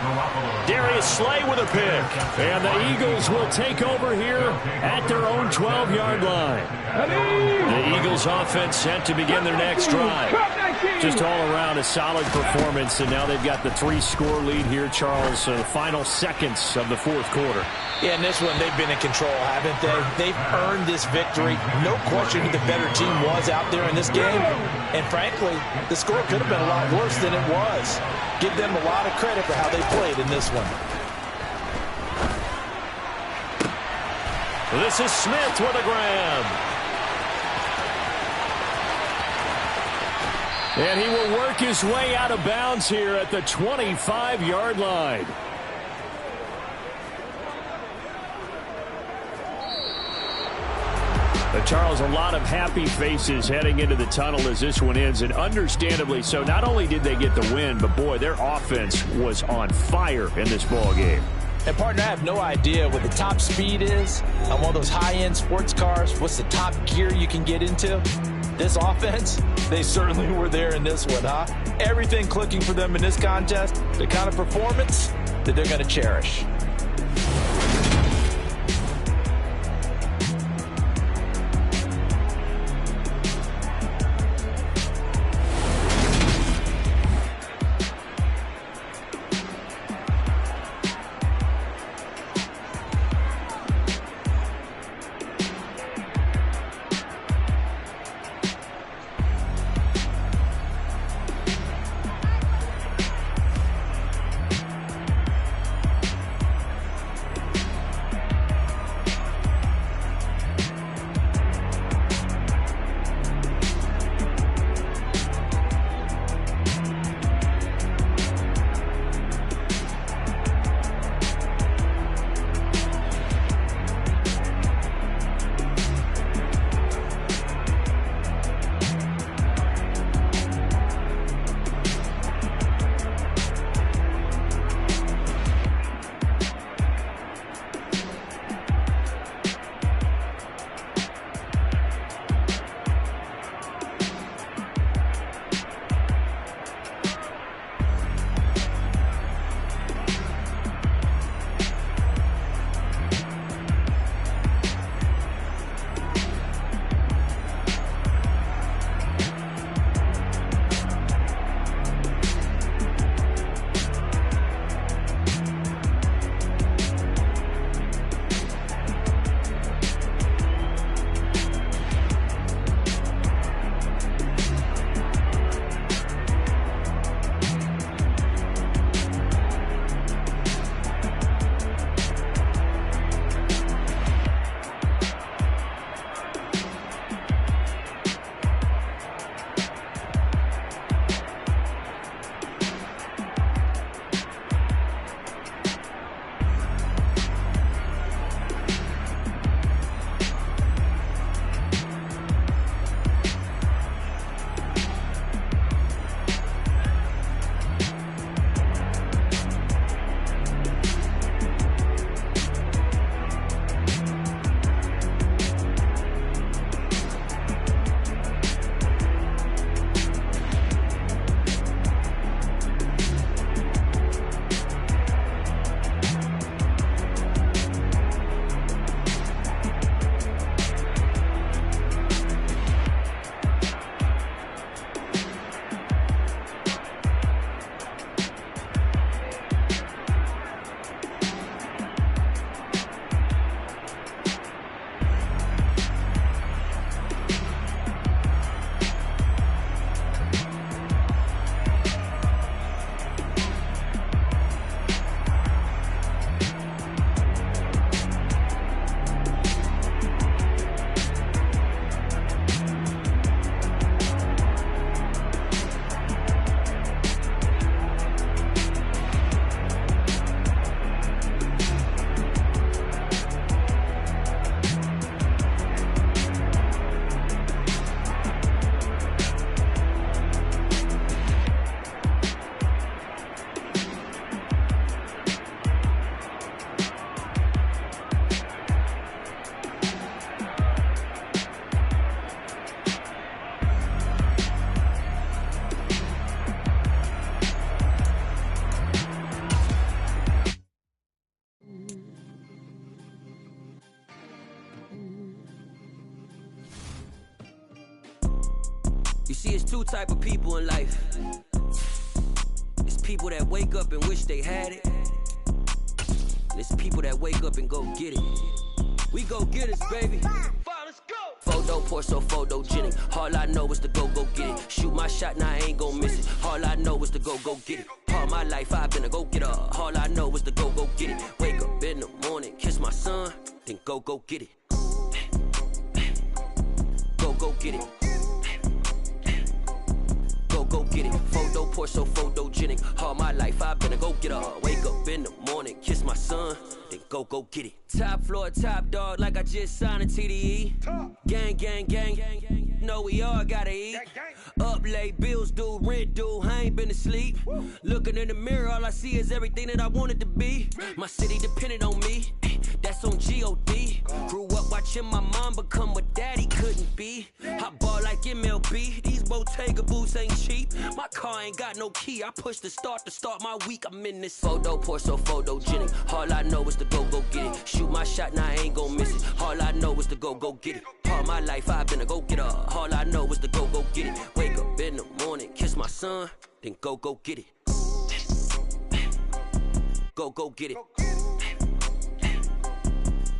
Darius Slay with a pick. And the Eagles will take over here at their own 12-yard line. The Eagles offense set to begin their next drive. Just all around a solid performance, and now they've got the 3-score lead here, Charles, the final seconds of the 4th quarter. Yeah, in this one, they've been in control, haven't they? They've earned this victory. No question who the better team was out there in this game. And frankly, the score could have been a lot worse than it was. Give them a lot of credit for how they played in this one. This is Smith with a grab. And he will work his way out of bounds here at the 25-yard line. Charles, a lot of happy faces heading into the tunnel as this one ends, and understandably so. Not only did they get the win, but boy, their offense was on fire in this ball game. And partner, I have no idea what the top speed is on one of those high-end sports cars. What's the top gear you can get into? This offense, they certainly were there in this one, huh? Everything clicking for them in this contest, the kind of performance that they're going to cherish. You see, it's two type of people in life. It's people that wake up and wish they had it. And it's people that wake up and go get it. We go get it, baby. Photo pour so photogenic. All I know is to go get it. Shoot my shot, now I ain't gon' miss it. All I know is to go get it. All my life I've been a go getter. All I know is to go get it. Wake up in the morning, kiss my son, then go get it. Go get it. Go get it. Photo pour so photogenic. All my life I've been a go getter. Wake up in the morning, kiss my son, then go get it. Top floor, top dog, like I just signed a TDE. Gang, gang, gang, gang. Know we all gotta eat. Up late, bills due, rent due. I ain't been asleep. Looking in the mirror, all I see is everything that I wanted to be. My city depended on me. That's on G.O.D. Grew up watching my mom become what daddy couldn't be. I ball like MLB. These Bottega boots ain't cheap. My car ain't got no key. I push the start to start my week. I'm in this photo pour so photogenic. All I know is to go get it. Shoot my shot, now I ain't gon' miss it. All I know is to go get it. All my life I've been a go getter. All I know is to go get it. Wake up in the morning, kiss my son, then go get it. Go get it.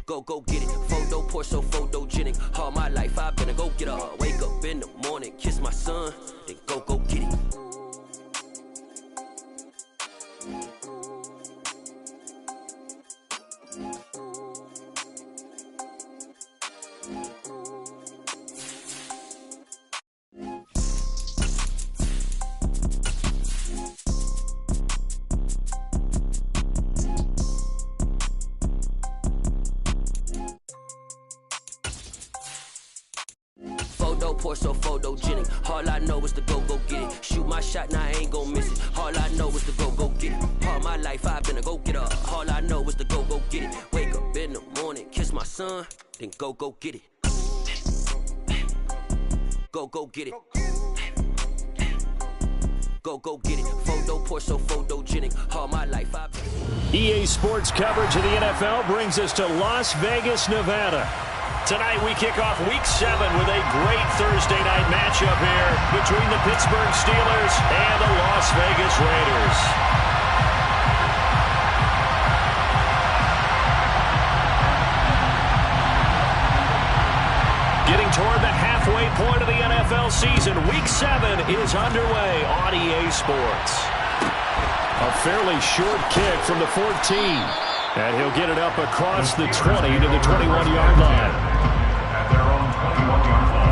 Go get it. Photo pour so photogenic. All my life I've been a go getter. Wake up in the morning, kiss my son, then go get it. Pour so photogenic. All I know is to go get it. Shoot my shot, now I ain't gon' miss it. All I know is to go get it. All my life I've been a go getter. All I know is to go get it. Wake up in the morning, kiss my son, then go get it. Go get it. Go get it. Photo pour so photogenic. All my life I've been. EA Sports coverage of the NFL brings us to Las Vegas, Nevada. Tonight we kick off Week 7 with a great Thursday night matchup here between the Pittsburgh Steelers and the Las Vegas Raiders. Getting toward the halfway point of the NFL season, Week 7 is underway on EA Sports. A fairly short kick from the 14. And he'll get it up across the 20 to the 21-yard line. At their own 21-yard line.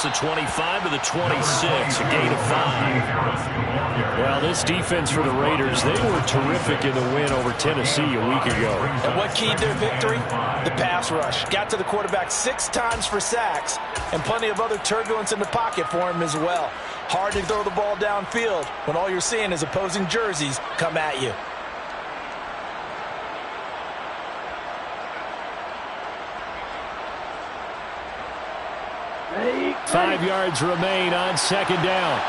The 25 to the 26, a gain of 5. Well, this defense for the Raiders, they were terrific in the win over Tennessee a week ago. And what keyed their victory? The pass rush. Got to the quarterback 6 times for sacks, and plenty of other turbulence in the pocket for him as well. Hard to throw the ball downfield when all you're seeing is opposing jerseys come at you. Ready? 5 yards remain on second down.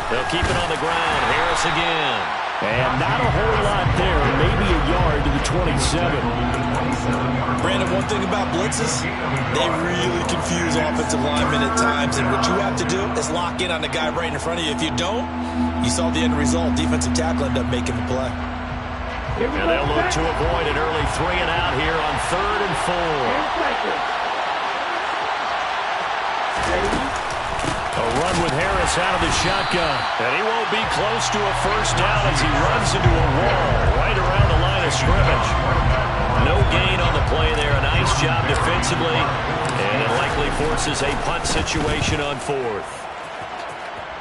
They'll keep it on the ground. Harris again. And not a whole lot there. Maybe a yard to the 27. Brandon, one thing about blitzes, they really confuse offensive linemen at times. And what you have to do is lock in on the guy right in front of you. If you don't, you saw the end result. Defensive tackle ended up making the play. And they'll look to avoid an early 3 and out here on 3rd and 4. A run with Harris out of the shotgun. And he won't be close to a first down as he runs into a wall right around the line of scrimmage. No gain on the play there. A nice job defensively. defensively, and it likely forces a punt situation on 4th.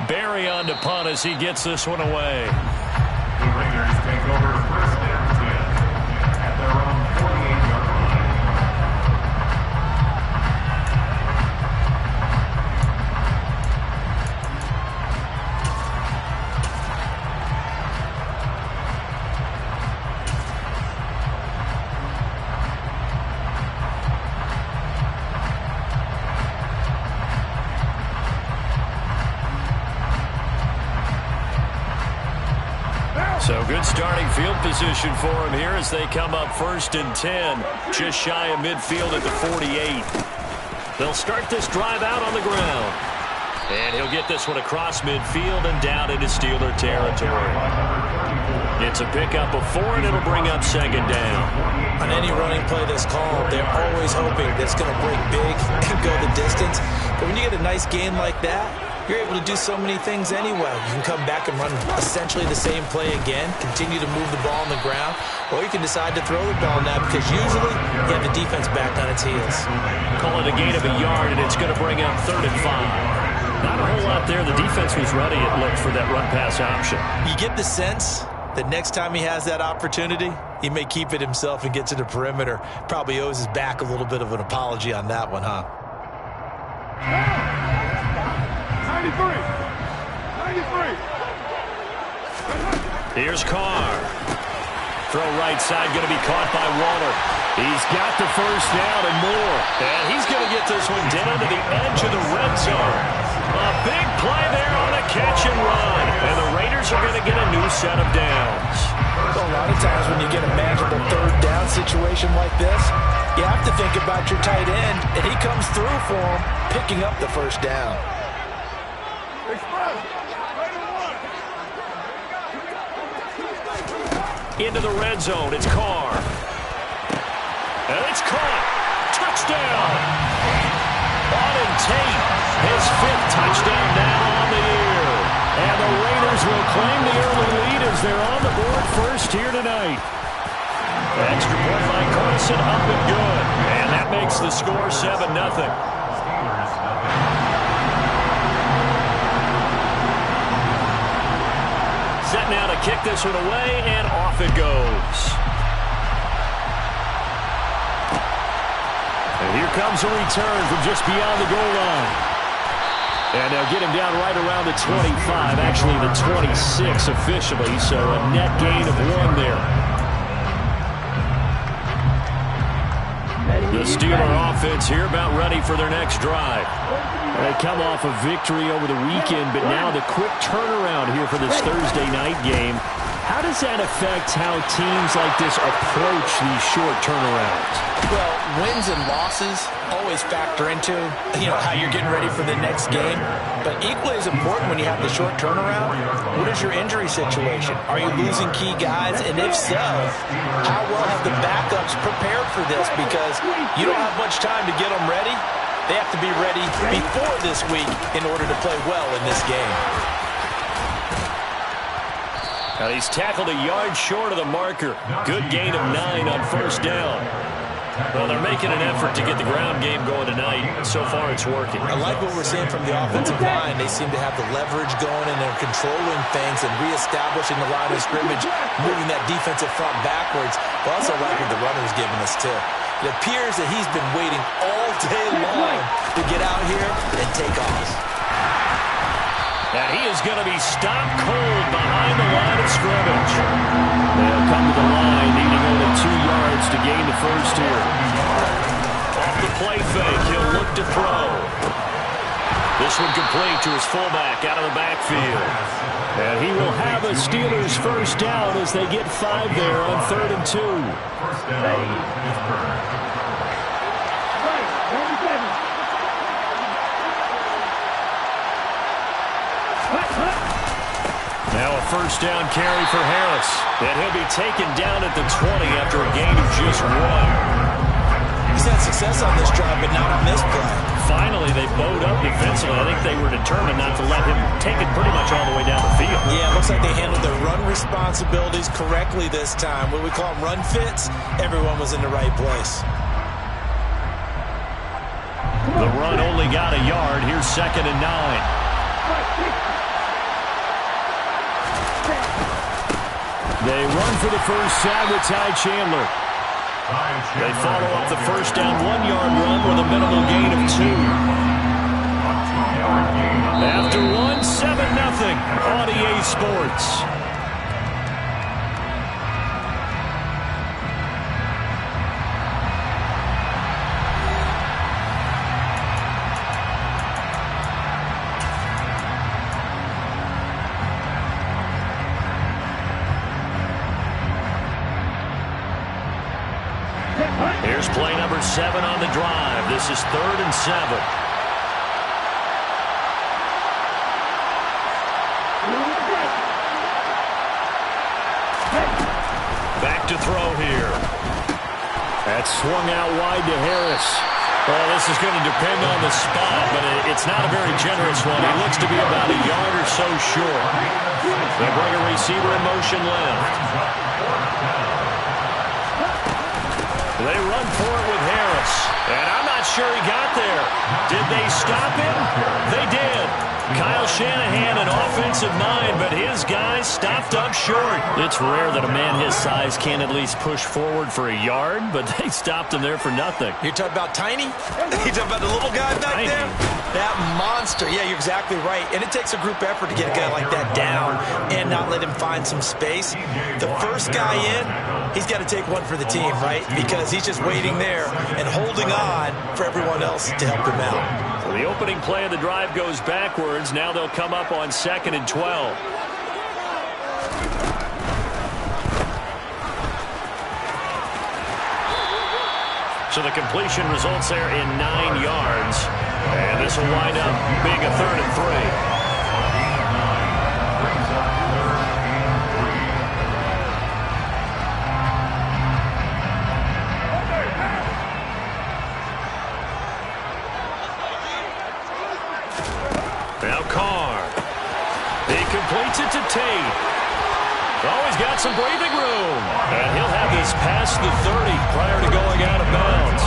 Barry on to punt as he gets this one away. The Raiders take over 1st and 10 at their own 48-yard line. So good starting field position for him here as they come up 1st and 10, just shy of midfield at the 48. They'll start this drive out on the ground. And he'll get this one across midfield and down into Steeler territory. It's a pickup of 4, and it'll bring up 2nd down. On any running play that's called, they're always hoping that it's going to break big and go the distance. But when you get a nice game like that, you're able to do so many things anyway. You can come back and run essentially the same play again, continue to move the ball on the ground, or you can decide to throw the ball now because usually you have the defense back on its heels. Call it a gain of a yard, and it's going to bring up 3rd and 5. Not a whole lot there. The defense was ready, it looked, for that run-pass option. You get the sense that next time he has that opportunity, he may keep it himself and get to the perimeter. Probably owes his back a little bit of an apology on that one, huh? 93. Here's Carr. Throw right side, going to be caught by Waller. He's got the 1st down and more. And he's going to get this one down to the edge of the red zone. A big play there on a catch and run. And the Raiders are going to get a new set of downs. So a lot of times when you get a magical 3rd down situation like this, you have to think about your tight end, and he comes through for him, picking up the 1st down. Into the red zone, it's Carr. And it's caught. Touchdown. Auden Tate, his 5th touchdown now on the year. And the Raiders will claim the early lead as they're on the board first here tonight. Extra point by Carson, up and good. And that makes the score 7-0. Set now to kick this one away, and off it goes. And here comes a return from just beyond the goal line. And they'll get him down right around the 25, actually the 26 officially, so a net gain of 1 there. The Steeler offense here about ready for their next drive. They come off a victory over the weekend, but now the quick turnaround here for this Thursday night game. How does that affect how teams like this approach these short turnarounds? Well, wins and losses always factor into, how you're getting ready for the next game. But equally as important when you have the short turnaround, what is your injury situation? Are you losing key guys? And if so, how well have the backups prepared for this? Because you don't have much time to get them ready. They have to be ready before this week in order to play well in this game. And he's tackled a yard short of the marker. Good gain of 9 on 1st down. Well, they're making an effort to get the ground game going tonight. So far, it's working. I like what we're seeing from the offensive line. They seem to have the leverage going, and they're controlling things and reestablishing the line of scrimmage, moving that defensive front backwards. But also like what the runner's giving us, too. It appears that he's been waiting all day long to get out here and take off. And he is going to be stopped cold behind the line of scrimmage. They'll come to the line, needing only 2 yards to gain the 1st here. Off the play fake, he'll look to throw. This one complete to his fullback out of the backfield. And he will have a Steelers 1st down as they get 5 there on 3rd and 2. First down, Pittsburgh. Now a 1st down carry for Harris. And he'll be taken down at the 20 after a gain of just 1. He's had success on this drive, but not on this play. Finally, they bowed up defensively. I think they were determined not to let him take it pretty much all the way down the field. Yeah, it looks like they handled their run responsibilities correctly this time. What we call them run fits, everyone was in the right place. run only got a yard. Here's 2nd and 9. They run for the first time with Ty Chandler. They follow up the first down 1-yard run with a minimal gain of 2. After 1, 7-0 on EA Sports. Here's play number 7 on the drive. This is 3rd and 7. Back to throw here. That's swung out wide to Harris. Well, this is going to depend on the spot, but it's not a very generous one. He looks to be about a yard or so short. They bring a receiver in motion left. They run for it with Harris. And I'm not sure he got there. Did they stop him? They did. Kyle Shanahan, an offensive mind, but his guys stopped up short. It's rare that a man his size can't at least push forward for a yard, but they stopped him there for nothing. You're talking about Tiny? You're talking about the little guy back there? That monster. Yeah, you're exactly right. And it takes a group effort to get a guy like that down and not let him find some space. The first guy in, he's got to take one for the team, right? Because he's just waiting there and holding on for everyone else to help him out. So the opening play of the drive goes backwards. Now they'll come up on 2nd and 12. So the completion results there in 9 yards. And this will wind up being a 3rd and 3. Now Carr. He completes it to Tate. Oh, he's got some breathing room. And he'll have this past the 30 prior to going out of bounds.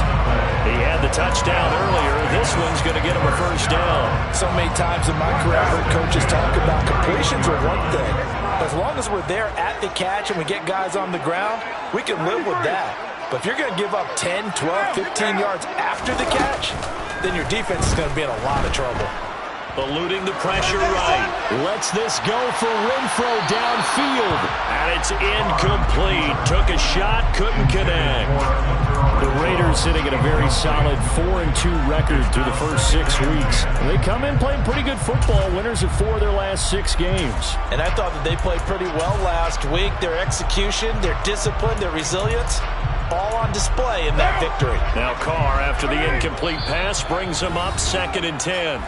He had the touchdown earlier. This one's going to get him a first down. So many times in my career, I've heard coaches talk about completions are one thing. As long as we're there at the catch and we get guys on the ground, we can live with that. But if you're going to give up 10, 12, 15 yards after the catch, then your defense is going to be in a lot of trouble. Eluding the pressure right. Lets this go for Renfro downfield. And it's incomplete. Took a shot, couldn't connect. The Raiders sitting at a very solid 4-2 record through the first 6 weeks. They come in playing pretty good football. Winners of 4 of their last 6 games. And I thought that they played pretty well last week. Their execution, their discipline, their resilience, all on display in that victory. Now Carr, after the incomplete pass, brings them up 2nd and 10.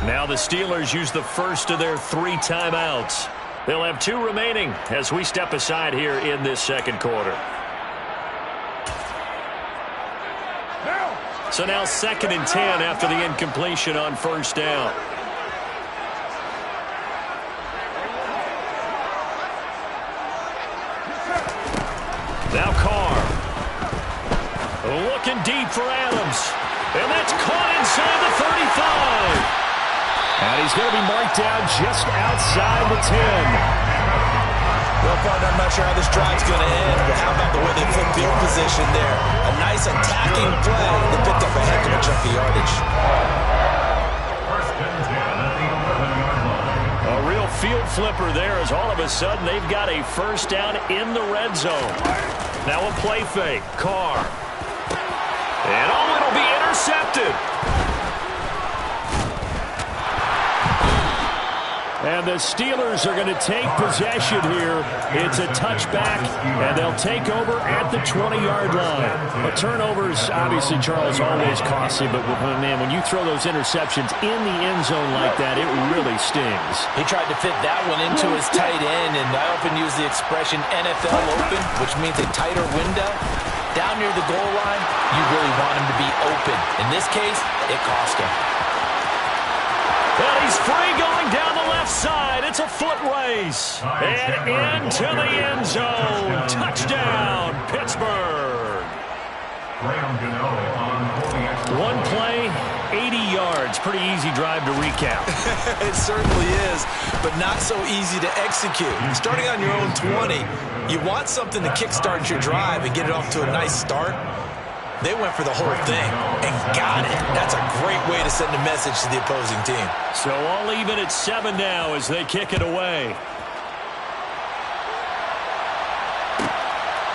Now the Steelers use the first of their 3 timeouts. They'll have 2 remaining as we step aside here in this second quarter. So now 2nd and 10 after the incompletion on first down. Now Carr. Looking deep for Adams. And that's caught inside the 35. And he's going to be marked down just outside the 10. Well, partner, I'm not sure how this drive's going to end, but how about the way they flipped field position there? A nice attacking play that picked up a heck of a chunk of yardage. A real field flipper there as all of a sudden they've got a first down in the red zone. Now a play fake. Carr. And oh, it'll be intercepted. And the Steelers are going to take possession here. It's a touchback, and they'll take over at the 20-yard line. A turnover is obviously, Charles, always costly, but man, when you throw those interceptions in the end zone like that, it really stings. He tried to fit that one into his tight end, and I often use the expression NFL open, which means a tighter window. Down near the goal line, you really want him to be open. In this case, it cost him. Well, he's free going down the left side. It's a foot race. And into the end zone. Touchdown, Pittsburgh. One play, 80 yards. Pretty easy drive to recap. It certainly is, but not so easy to execute. Starting on your own 20, you want something to kickstart your drive and get it off to a nice start. They went for the whole thing and got it. That's a great way to send a message to the opposing team. So all even at 7 now as they kick it away.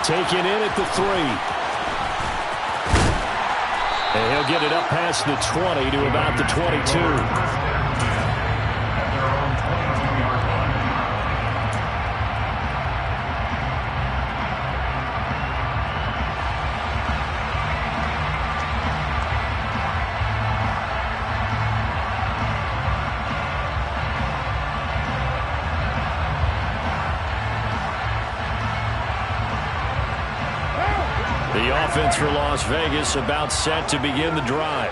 Taken in at the 3. And he'll get it up past the 20 to about the 22. The offense for Las Vegas about set to begin the drive.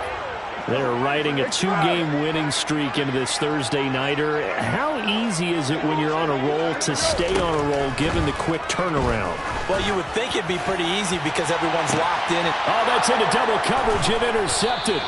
They're riding a 2-game winning streak into this Thursday nighter. How easy is it when you're on a roll to stay on a roll given the quick turnaround? Well, you would think it'd be pretty easy because everyone's locked in. Oh, that's into double coverage and intercepted.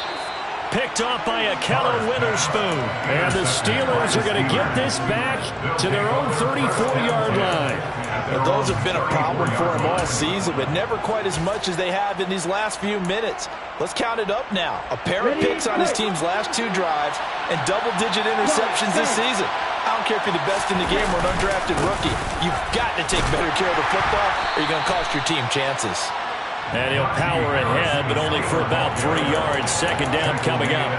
Picked off by a Kellen Witherspoon. And the Steelers are going to get this back to their own 34-yard line. Well, those have been a problem for him all season, but never quite as much as they have in these last few minutes. Let's count it up now. A pair of picks on his team's last 2 drives and double-digit interceptions this season. I don't care if you're the best in the game or an undrafted rookie. You've got to take better care of the football or you're going to cost your team chances. And he'll power ahead, but only for about 3 yards. Second down coming up.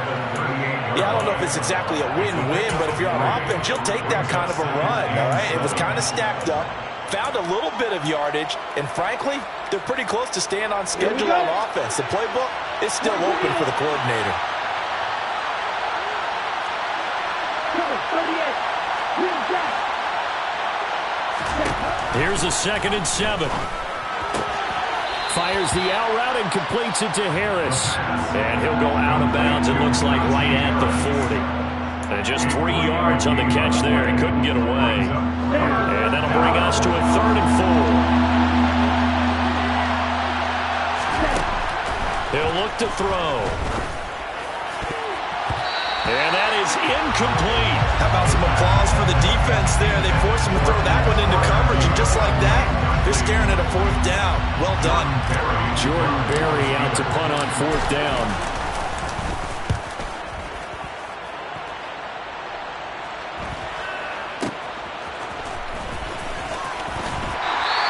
Yeah, I don't know if it's exactly a win-win, but if you're on offense, you'll take that kind of a run, all right? It was kind of stacked up, found a little bit of yardage, and frankly, they're pretty close to staying on schedule on offense. The playbook is still open for the coordinator. Here's a 2nd and 7. Fires the out route and completes it to Harris. And he'll go out of bounds, it looks like right at the 40. And just 3 yards on the catch there. He couldn't get away. And that'll bring us to a 3rd and 4. He'll look to throw. And that is incomplete. How about some applause for the defense there? They forced him to throw that one into coverage, and just like that, they're staring at a 4th down. Well done. Jordan Berry out to punt on 4th down.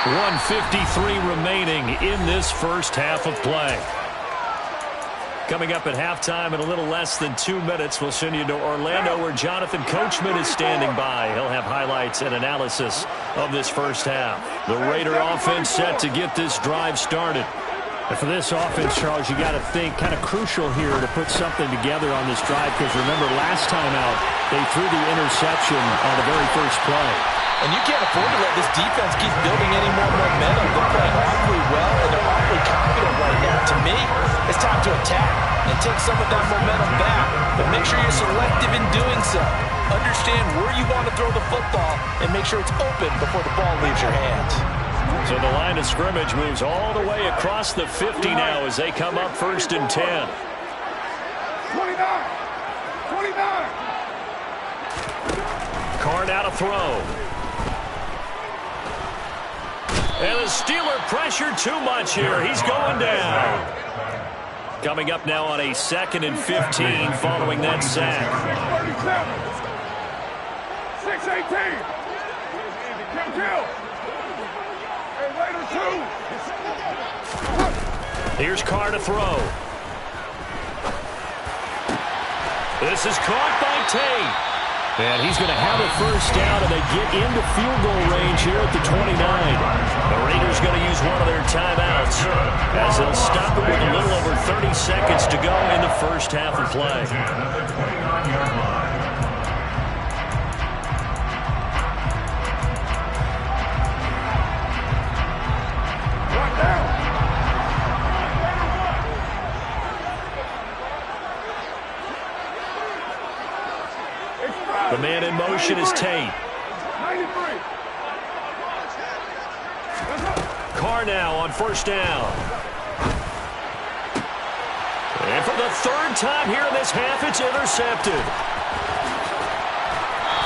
.153 remaining in this first half of play. Coming up at halftime in a little less than 2 minutes, we'll send you to Orlando where Jonathan Coachman is standing by. He'll have highlights and analysis of this first half. The Raider offense set to get this drive started. And for this offense, Charles, you got to think kind of crucial here to put something together on this drive because remember last time out, they threw the interception on the very first play. And you can't afford to let this defense keep building any more momentum. They're playing awfully well, and they're awfully confident right now. To me, it's time to attack and take some of that momentum back. But make sure you're selective in doing so. Understand where you want to throw the football and make sure it's open before the ball leaves your hands. So the line of scrimmage moves all the way across the 50 now as they come up 1st and 10. 29! Carr now to throw. And the Steeler pressure too much here. He's going down. Coming up now on a 2nd and 15 following that sack. 6-18. Kill. Hey, Raider 2. Here's Carr to throw. This is caught by Tate. And he's going to have a first down, and they get into field goal range here at the 29. The Raiders going to use one of their timeouts as they'll stop it with a little over 30 seconds to go in the first half of play. The man in motion is Tate. Carr now on 1st down. And for the third time here in this half, it's intercepted.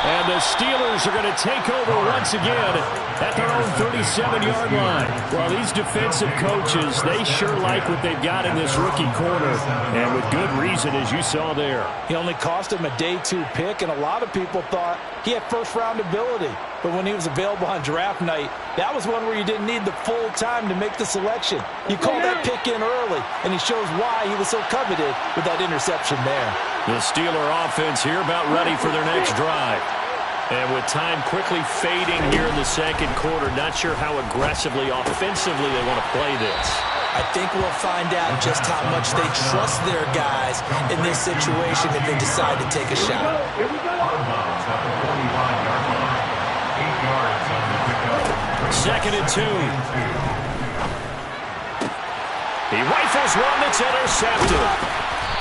And the Steelers are going to take over once again at their own 37-yard line. Well, these defensive coaches, they sure like what they've got in this rookie corner, and with good reason, as you saw there. He only cost him a day 2 pick, and a lot of people thought he had first-round ability. But when he was available on draft night, that was one where you didn't need the full time to make the selection. You call that pick in early, and he shows why he was so coveted with that interception there. The Steeler offense here about ready for their next drive. And with time quickly fading here in the second quarter, not sure how aggressively, offensively they want to play this. I think we'll find out just how much they trust their guys in this situation if they decide to take a shot. Second and 2. He rifles one that's intercepted.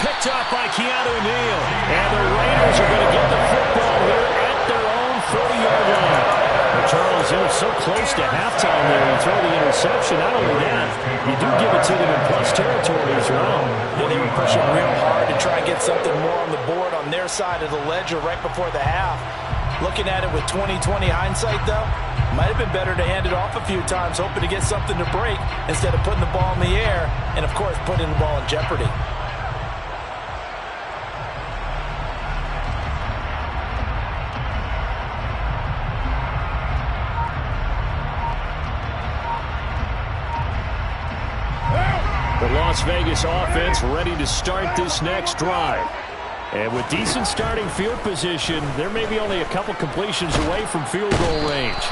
Picked up by Keanu Neal. And the Raiders are going to get the football here at their own 30-yard line. Well, Charles, they were so close to halftime there. You throw the interception. Not only that, you do give it to them in plus territory as well. Yeah, they were pushing real hard to try and get something more on the board on their side of the ledger right before the half. Looking at it with 20/20 hindsight, though, might have been better to hand it off a few times, hoping to get something to break instead of putting the ball in the air and, of course, putting the ball in jeopardy. The Las Vegas offense ready to start this next drive. And with decent starting field position, there may be only a couple completions away from field goal range.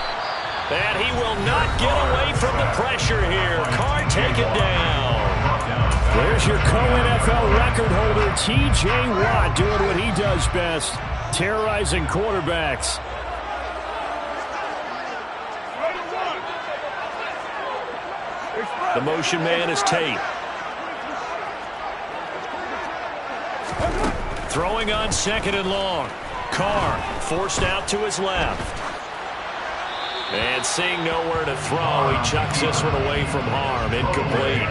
And he will not get away from the pressure here. Carr taken down. There's your co-NFL record holder, T.J. Watt, doing what he does best, terrorizing quarterbacks. The motion man is Tate. Throwing on second and long. Carr forced out to his left. And seeing nowhere to throw, he chucks this one away from harm. Incomplete.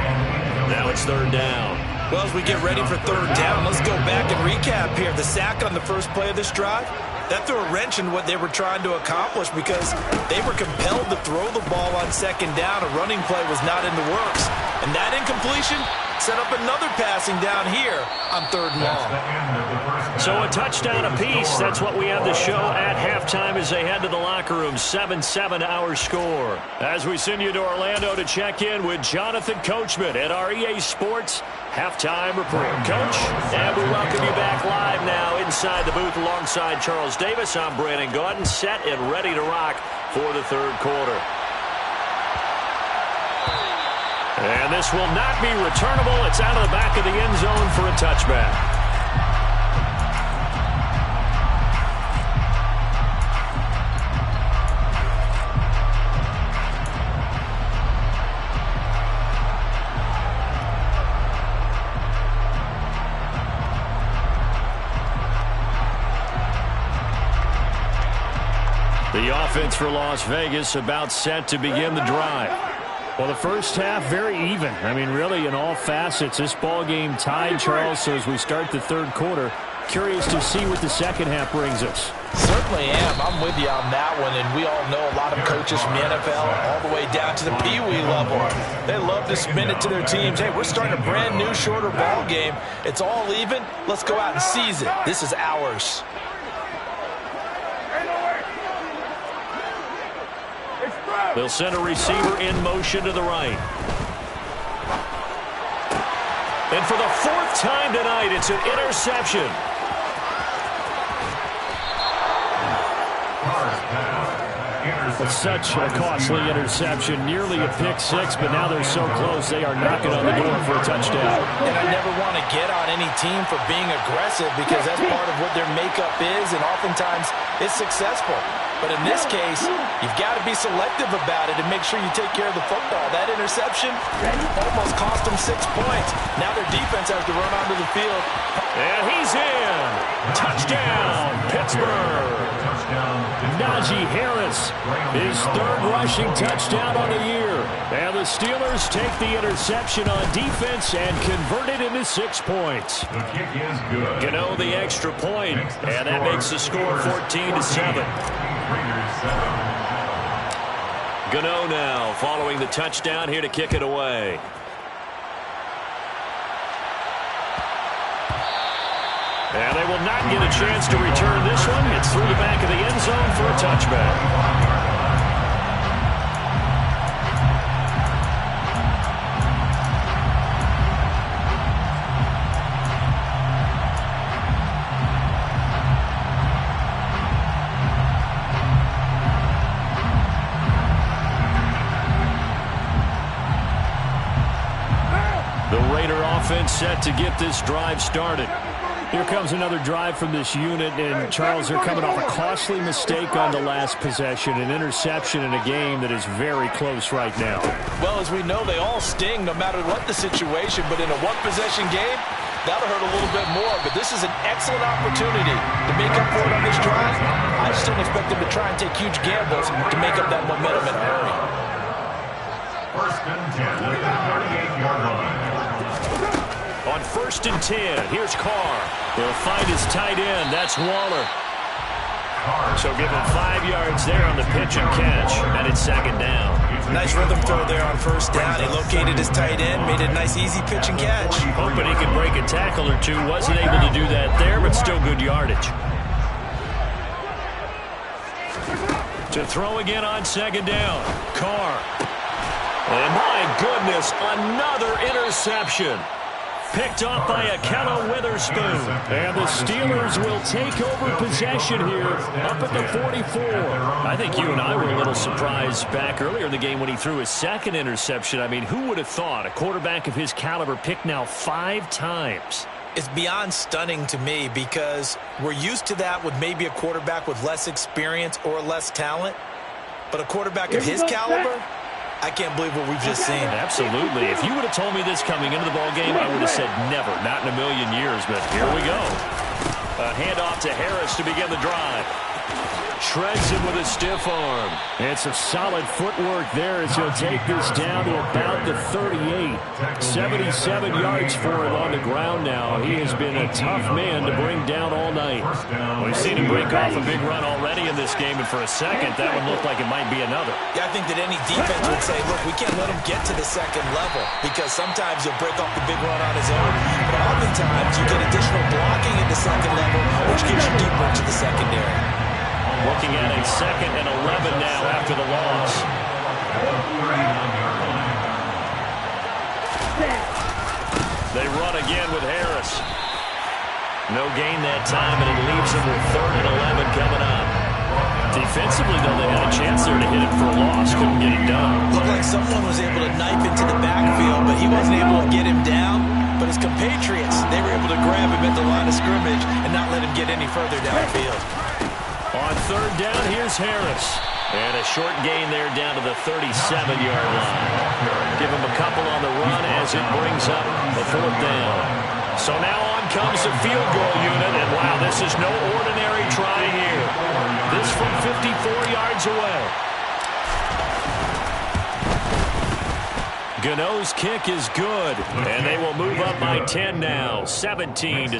Now it's third down. Well, as we get ready for third down, let's go back and recap here. The sack on the first play of this drive, that threw a wrench in what they were trying to accomplish because they were compelled to throw the ball on second down. A running play was not in the works. And that incompletion set up another passing down here on third and long. So a touchdown apiece. That's what we have to show at halftime as they head to the locker room. 7-7 our score. As we send you to Orlando to check in with Jonathan Coachman at our EA Sports Halftime Report. Coach, and we welcome you back live now inside the booth alongside Charles Davis. I'm Brandon Gaudin, set and ready to rock for the third quarter. And this will not be returnable. It's out of the back of the end zone for a touchback. The offense for Las Vegas about set to begin the drive. Well, the first half, very even. I mean, really, in all facets, this ball game tied, Charles. So as we start the third quarter, curious to see what the second half brings us. Certainly am. I'm with you on that one. And we all know a lot of coaches from the NFL all the way down to the Pee-wee level. They love to spin it to their teams. Hey, we're starting a brand new, shorter ball game. It's all even. Let's go out and seize it. This is ours. They'll send a receiver in motion to the right. And for the fourth time tonight, it's an interception. It's such a costly interception, nearly a pick six, but now they're so close they are knocking on the door for a touchdown. And I never want to get on any team for being aggressive because that's part of what their makeup is, and oftentimes it's successful. But in this case, you've got to be selective about it and make sure you take care of the football. That interception almost cost them 6 points. Now their defense has to run onto the field. And he's in. Touchdown, Pittsburgh. 9 Najee Harris, his third rushing touchdown on the year. And the Steelers take the interception on defense and convert it into 6 points. The kick is good. Gano the extra point, and that makes the score 14-7. Gano now following the touchdown here to kick it away. And they will not get a chance to return this one. It's through the back of the end zone for a touchback. The Raider offense set to get this drive started. Here comes another drive from this unit, and Charles, they're coming off a costly mistake on the last possession, an interception in a game that is very close right now. Well, as we know, they all sting no matter what the situation, but in a one-possession game, that'll hurt a little bit more, but this is an excellent opportunity to make up for it on this drive. I just don't expect them to try and take huge gambles to make up that momentum in a hurry. First and 10 at the 38-yard line. On first and 10, here's Carr. He'll find his tight end. That's Waller. So give him 5 yards there on the pitch and catch, and it's second down. Nice rhythm throw there on first down. He located his tight end, made it a nice, easy pitch and catch. Hoping he could break a tackle or two. Wasn't able to do that there, but still good yardage. To throw again on second down. Carr. And my goodness, another interception. Picked off by Akello Witherspoon. And the Steelers will take over possession here up at the 44. I think you and I were a little surprised back earlier in the game when he threw his second interception. I mean, who would have thought a quarterback of his caliber picked now 5 times? It's beyond stunning to me because we're used to that with maybe a quarterback with less experience or less talent. But a quarterback of his caliber, I can't believe what we've just seen. Absolutely. If you would have told me this coming into the ballgame, I would have said never, not in a million years, but here we go. A handoff to Harris to begin the drive. Shreds him with a stiff arm. And some solid footwork there as he'll take this down to about the 38. 77 yards for him on the ground now. He has been a tough man to bring down all night. We've seen him break off a big run already in this game, and for a second, that one looked like it might be another. Yeah, I think that any defense would say, look, we can't let him get to the second level because sometimes he'll break off the big run on his own, but oftentimes you get additional blocking at the second level, which gets you deeper into the secondary. Looking at a 2nd and 11 now after the loss. They run again with Harris. No gain that time, and it leaves them with 3rd and 11 coming up. Defensively, though, they had a chance there to hit it for a loss. Couldn't get it done. Looked like someone was able to knife into the backfield, but he wasn't able to get him down. But his compatriots, they were able to grab him at the line of scrimmage and not let him get any further downfield. On 3rd down, here's Harris. And a short gain there down to the 37-yard line. Give him a couple on the run as it brings up the 4th down. So now on comes the field goal unit, and wow, this is no ordinary try here. This from 54 yards away. Gano's kick is good, and they will move up by 10 now, 17-7.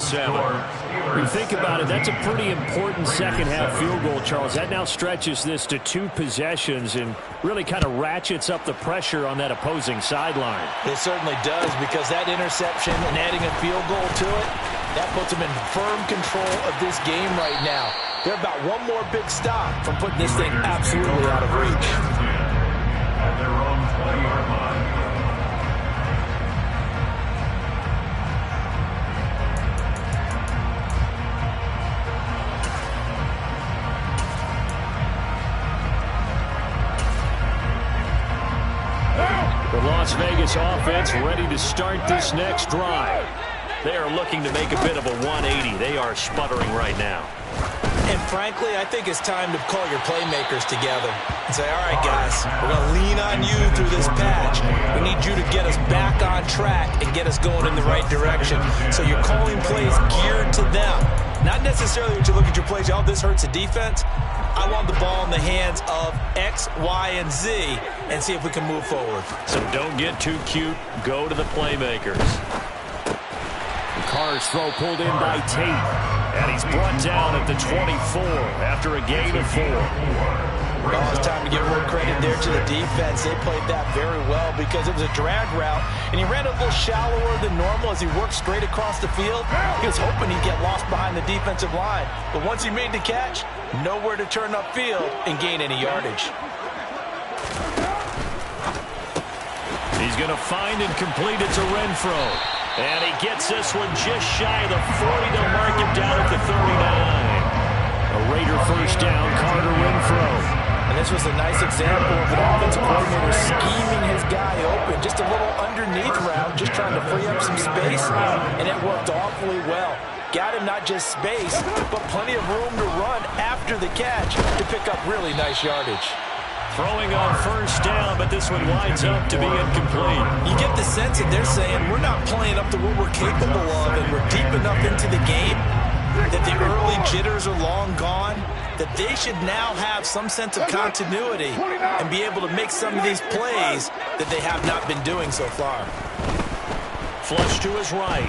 When you think about it, that's a pretty important second-half field goal, Charles. That now stretches this to 2 possessions and really kind of ratchets up the pressure on that opposing sideline. It certainly does, because that interception and adding a field goal to it, that puts them in firm control of this game right now. They're about one more big stop from putting this thing absolutely out of reach. At their own 20-yard line. The Las Vegas offense ready to start this next drive. They are looking to make a bit of a 180. They are sputtering right now. And frankly, I think it's time to call your playmakers together and say, all right, guys, we're going to lean on you through this patch. We need you to get us back on track and get us going in the right direction. So you're calling plays geared to them, not necessarily what you look at your plays, oh, this hurts the defense. I want the ball in the hands of X, Y, and Z and see if we can move forward. So don't get too cute. Go to the playmakers. Carr's throw pulled in by Tate. And he's brought down at the 24 after a gain of 4. Well, it's time to give more credit there to the defense. They played that very well because it was a drag route, and he ran a little shallower than normal as he worked straight across the field. He was hoping he'd get lost behind the defensive line. But once he made the catch, nowhere to turn upfield and gain any yardage. He's going to find and complete it to Renfro. And he gets this one just shy of the 40. They'll mark him down at the 39. A Raider first down, Carter Renfro. And this was a nice example of an offensive coordinator scheming his guy open. Just a little underneath route, just trying to free up some space. And it worked awfully well. Got him not just space, but plenty of room to run after the catch to pick up really nice yardage. Throwing on first down, but this one winds up to be incomplete. You get the sense that they're saying we're not playing up to what we're capable of, and we're deep enough into the game that the early jitters are long gone, that they should now have some sense of continuity and be able to make some of these plays that they have not been doing so far. Flush to his right.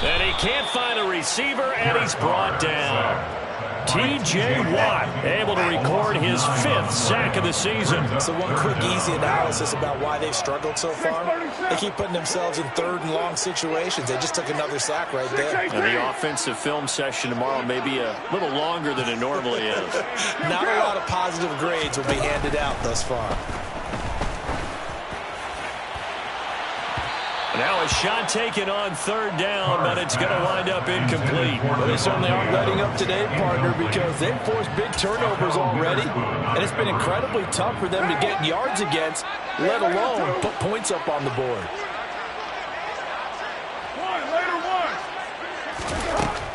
And he can't find a receiver, and he's brought down. T.J. Watt able to record his 5th sack of the season. So one quick, easy analysis about why they've struggled so far. They keep putting themselves in 3rd and long situations. They just took another sack right there. And the offensive film session tomorrow may be a little longer than it normally is. Not a lot of positive grades will be handed out thus far. Now a shot taken on 3rd down, but it's going to wind up incomplete. Well, they certainly aren't letting up today, partner, because they've forced big turnovers already, and it's been incredibly tough for them to get yards against, let alone put points up on the board.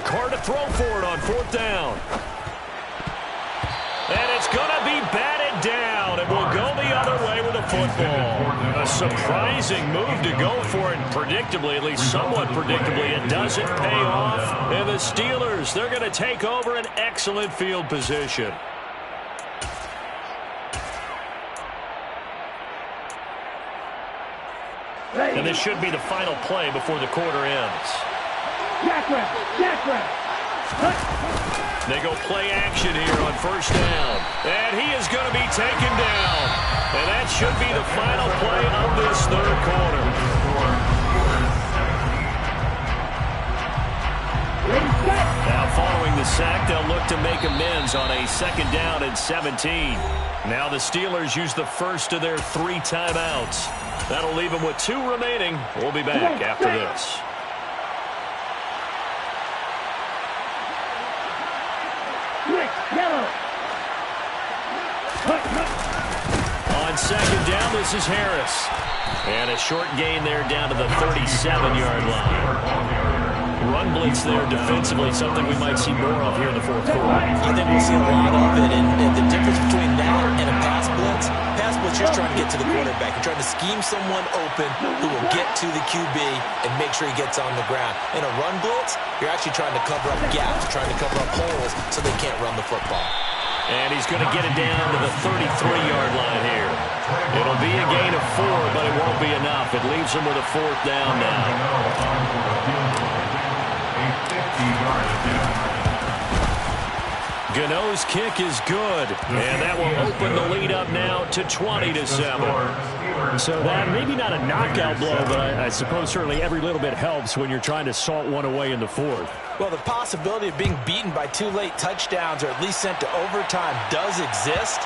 Carr to throw for it on 4th down. And it's going to be batted down. It will go the other way with the football. A surprising move to go for it. Predictably, at least somewhat predictably, it doesn't pay off. And the Steelers, they're going to take over an excellent field position. And this should be the final play before the quarter ends. They go play action here on 1st down. And he is going to be taken down. And that should be the final play of this 3rd quarter. Now following the sack, they'll look to make amends on a 2nd down and 17. Now the Steelers use the first of their 3 timeouts. That'll leave them with 2 remaining. We'll be back after this. On 2nd down, this is Harris. And a short gain there down to the 37-yard line. Run blitz there defensively, something we might see more of here in the 4th quarter. I think we'll see a lot of it, and the difference between that and a pass blitz, you're trying to get to the quarterback. You're trying to scheme someone open who will get to the QB and make sure he gets on the ground. In a run blitz, you're actually trying to cover up gaps, trying to cover up holes so they can't run the football. And he's going to get it down to the 33-yard line here. It'll be a gain of 4, but it won't be enough. It leaves him with a 4th down now. Gano's kick is good, and that will open the lead up now to 20-7. So that maybe not a knockout blow, but I suppose certainly every little bit helps when you're trying to salt one away in the 4th. Well, the possibility of being beaten by 2 late touchdowns or at least sent to overtime does exist,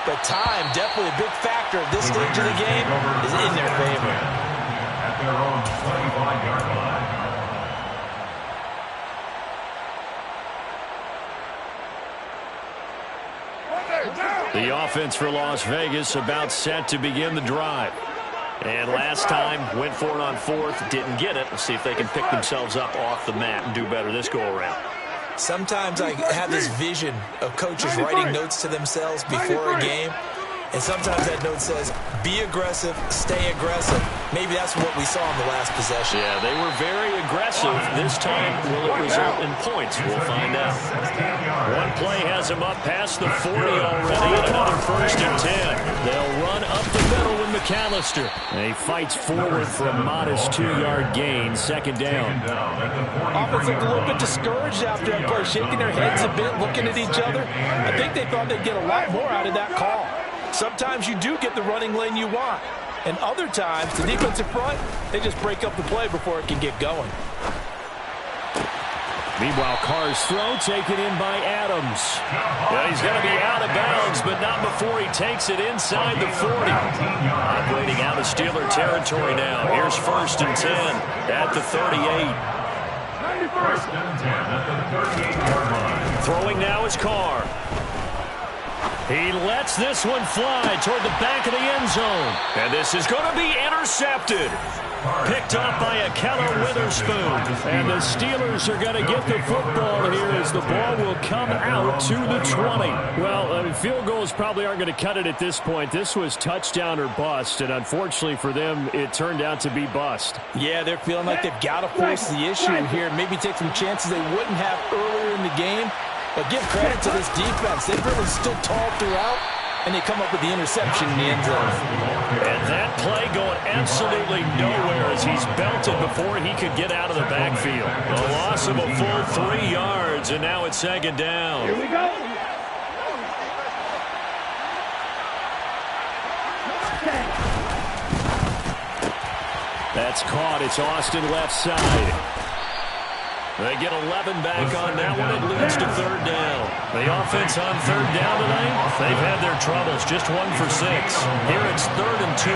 but time, definitely a big factor at this stage of the game, is in their favor. At their own 25-yard line. The offense for Las Vegas about set to begin the drive. And last time, went for it on 4th, didn't get it. Let's see if they can pick themselves up off the mat and do better this go-around. Sometimes I have this vision of coaches writing notes to themselves before a game, And sometimes that note says, be aggressive, stay aggressive. Maybe that's what we saw in the last possession. Yeah, they were very aggressive. This time, will it result in points? We'll find out. One play has him up past the 40 already, and another 1st and 10. They'll run up the middle with McAllister. And he fights forward for a modest 2-yard gain, 2nd down. Offense looked a little bit discouraged after that play, shaking their heads a bit, looking at each other. I think they thought they'd get a lot more out of that call. Sometimes you do get the running lane you want. And other times, the defensive front, they just break up the play before it can get going. Meanwhile, Carr's throw taken in by Adams. Yeah, he's going to be out of bounds, but not before he takes it inside the 40. Operating out of Steeler territory now. Here's 1st and 10 at the 38. 1st and 10 at the 38-yard line. Throwing now is Carr. He lets this one fly toward the back of the end zone. And this is going to be intercepted. Picked up by a Keller Witherspoon. And the Steelers are going to get the football here as the ball will come out to the 20. Well, field goals probably aren't going to cut it at this point. This was touchdown or bust. And unfortunately for them, it turned out to be bust. Yeah, they're feeling like they've got to force the issue here. Maybe take some chances they wouldn't have earlier in the game. But give credit to this defense. They've really stood tall throughout, and they come up with the interception in the end zone. And that play going absolutely nowhere as he's belted before he could get out of the backfield. A loss of a full 3 yards, and now it's 2nd down. Here we go. That's caught. It's Austin left side. They get 11 back on that one. It leads to 3rd down. The offense on 3rd down tonight, they've had their troubles. Just 1 for 6. Here it's 3rd and 2.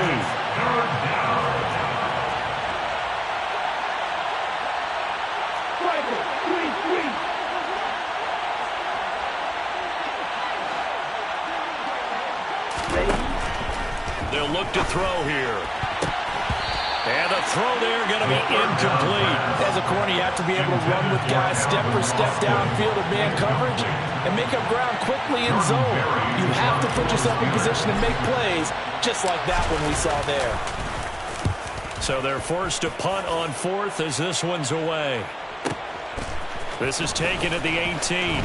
They'll look to throw here. And the throw there going to be incomplete. As a corner, you have to be able to run with guys step for step downfield of man coverage and make up ground quickly in zone. You have to put yourself in position to make plays, just like that one we saw there. So they're forced to punt on 4th as this one's away. This is taken at the 18.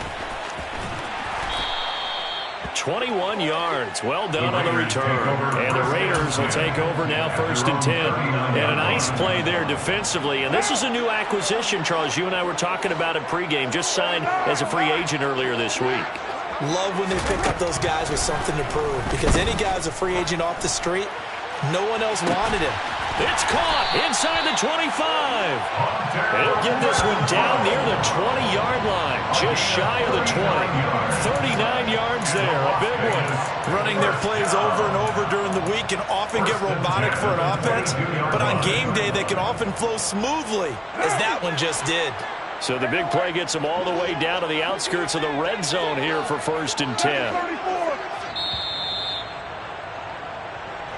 21 yards. Well done on the return. And the Raiders will take over now 1st and 10. And a nice play there defensively. And this is a new acquisition, Charles. You and I were talking about it pregame. Just signed as a free agent earlier this week. Love when they pick up those guys with something to prove. Because any guy's a free agent off the street, no one else wanted him. It's caught inside the 25. They'll get this one down near the 20-yard line, just shy of the 20. 39 yards there, a big one. Running their plays over and over during the week can often get robotic for an offense, but on game day they can often flow smoothly, as that one just did. So the big play gets them all the way down to the outskirts of the red zone here for 1st and 10.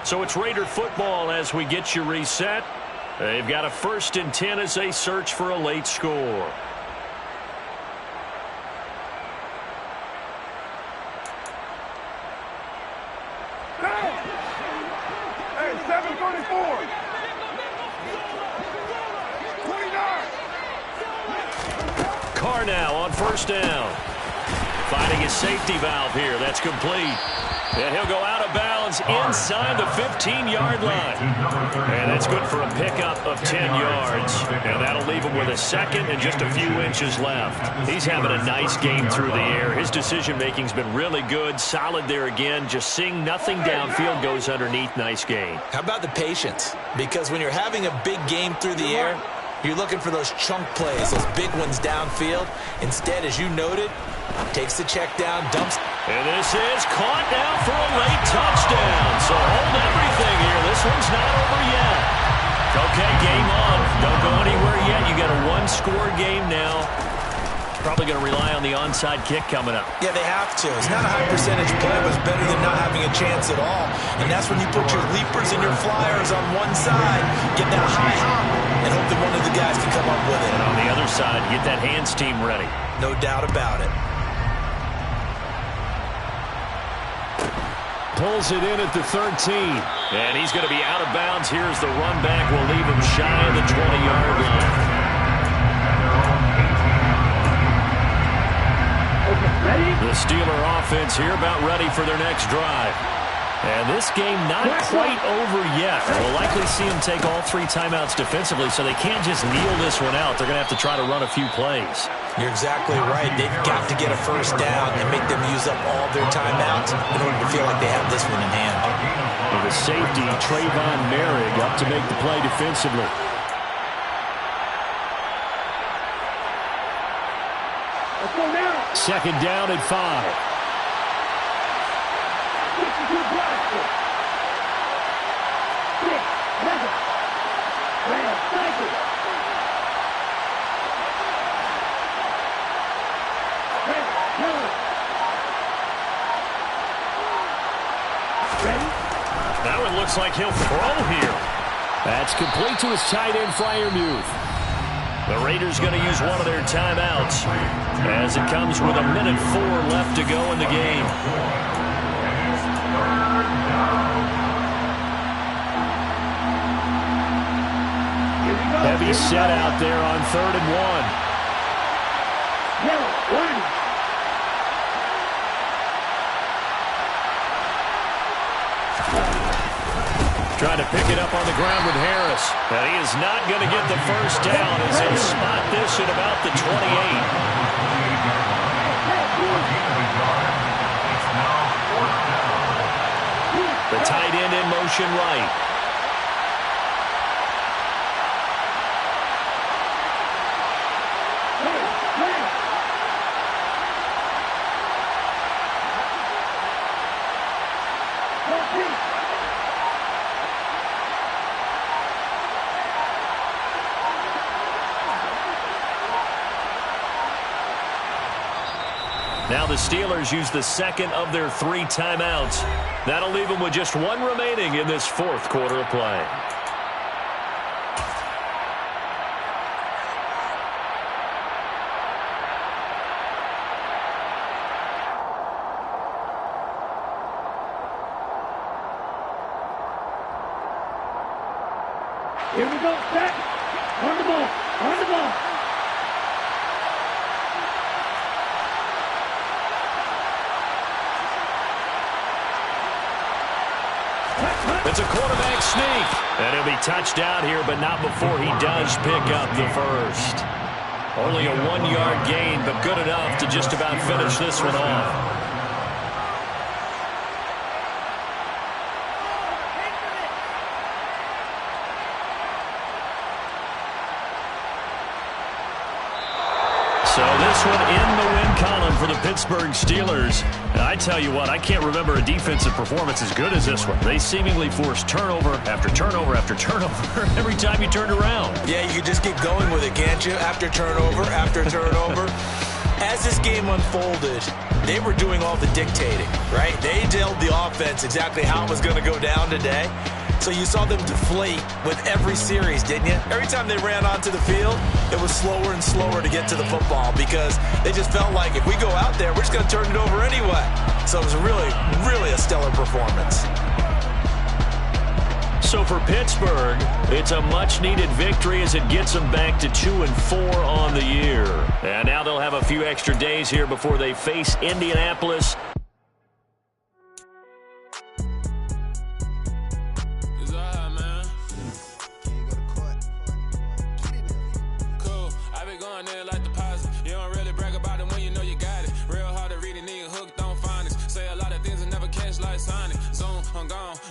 So it's Raider football as we get you reset. They've got a 1st and 10 as they search for a late score. Hey, 7:34. 29. Carr now on 1st down. Finding his safety valve here. That's complete. And he'll go out of bounds inside the 15-yard line. And that's good for a pickup of 10 yards. And that'll leave him with a 2nd and just a few inches left. He's having a nice game through the air. His decision-making's been really good. Solid there again. Just seeing nothing downfield goes underneath. Nice game. How about the patience? Because when you're having a big game through the air, you're looking for those chunk plays, those big ones downfield. Instead, as you noted, takes the check down, dumps. And this is caught now for a late touchdown. So hold everything here. This one's not over yet. Okay, game on. Don't go anywhere yet. You got a 1-score game now. Probably going to rely on the onside kick coming up. Yeah, they have to. It's not a high percentage play, but it's better than not having a chance at all. And that's when you put your leapers and your flyers on one side, get that high hop, and hope that one of the guys can come up with it. And on the other side, get that hands team ready. No doubt about it. Pulls it in at the 13. And he's going to be out of bounds. Here's the run back. Will leave him shy of the 20-yard line. The Steeler offense here about ready for their next drive. And this game not quite over yet. We'll likely see them take all 3 timeouts defensively, so they can't just kneel this one out. They're going to have to try to run a few plays. You're exactly right. They've got to get a first down and make them use up all their timeouts in order to feel like they have this one in hand. And the safety, Trayvon Merrick, up to make the play defensively. Second down at 5. Now it looks like he'll throw here. That's complete to his tight end, Freiermuth. The Raiders going to use one of their timeouts as it comes with 1:04 left to go in the game. Heavy set out there on 3rd and 1. Trying to pick it up on the ground with Harris. And he is not going to get the first down as he'll spot this at about the 28. The tight end in motion right. Now the Steelers use the second of their 3 timeouts. That'll leave them with just 1 remaining in this 4th quarter of play. Here we go, set. On the ball, on the ball. It's a quarterback sneak. And he'll be touched out here, but not before he does pick up the first. Only a 1-yard gain, but good enough to just about finish this one off. So this one in the win column for the Pittsburgh Steelers. And I tell you what, I can't remember a defensive performance as good as this one. They seemingly forced turnover after turnover after turnover every time you turned around. Yeah, you can just keep going with it, can't you? After turnover, after turnover. As this game unfolded, they were doing all the dictating, right? They told the offense exactly how it was going to go down today. So you saw them deflate with every series, didn't you? Every time they ran onto the field, it was slower and slower to get to the football because they just felt like if we go out there, we're just going to turn it over anyway. So it was really, really a stellar performance. So for Pittsburgh, it's a much-needed victory as it gets them back to 2-4 on the year. And now they'll have a few extra days here before they face Indianapolis.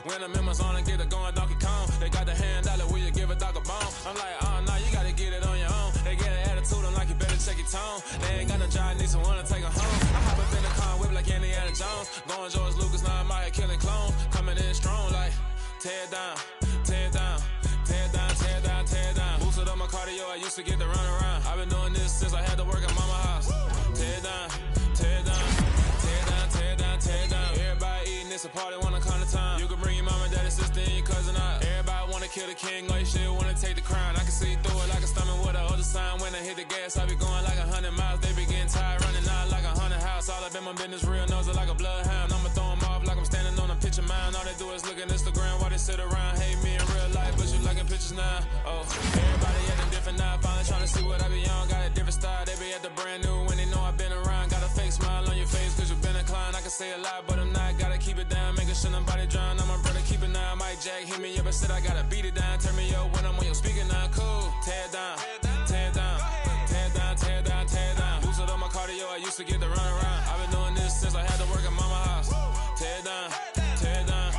When I'm in my zone and get it going Donkey Kong. They got the hand dollar, will you give a dog a bone? I'm like, oh no, you gotta get it on your own. They get an attitude, I'm like, you better check your tone. They ain't got no job, need someone to take her home. I hop up in the car, whip like Indiana Jones. Going George Lucas, now I'm out here killing clones. Coming in strong like, tear down, tear down, tear down, tear down, tear down. Boosted up my cardio, I used to get to run around. I've been doing this since I had to work at mama house. Tear down, tear down, tear down, tear down, tear down. Everybody eating, it's a party, wanna come to time. You can bring your mama, daddy, sister, and your cousin out. Everybody wanna kill the king, or you shit wanna take the crown. I can see through it like a stomach with a other sign. When I hit the gas, I be going like 100 miles. They be getting tired, running out like 100 house. All up in my business, real nose like a bloodhound. I'ma throw 'em off like I'm standing on a pitch of now. Oh, everybody acting different now. Finally trying to see what I be on. Got a different style. They be at the brand new when they know I've been around. Got a fake smile on your face cause you been inclined. I can say a lot, but I'm not. Gotta keep it down, making sure nobody drown. I'm a brother, keep it down. Mike Jack hit me up and said I gotta beat it down. Turn me up when I'm on your speaker now. Cool. Tear down, tear down, tear down, tear down, tear down. Boosted up my cardio, I used to get the run around. I've been doing this since I had to work at mama house. Tear down, tear down,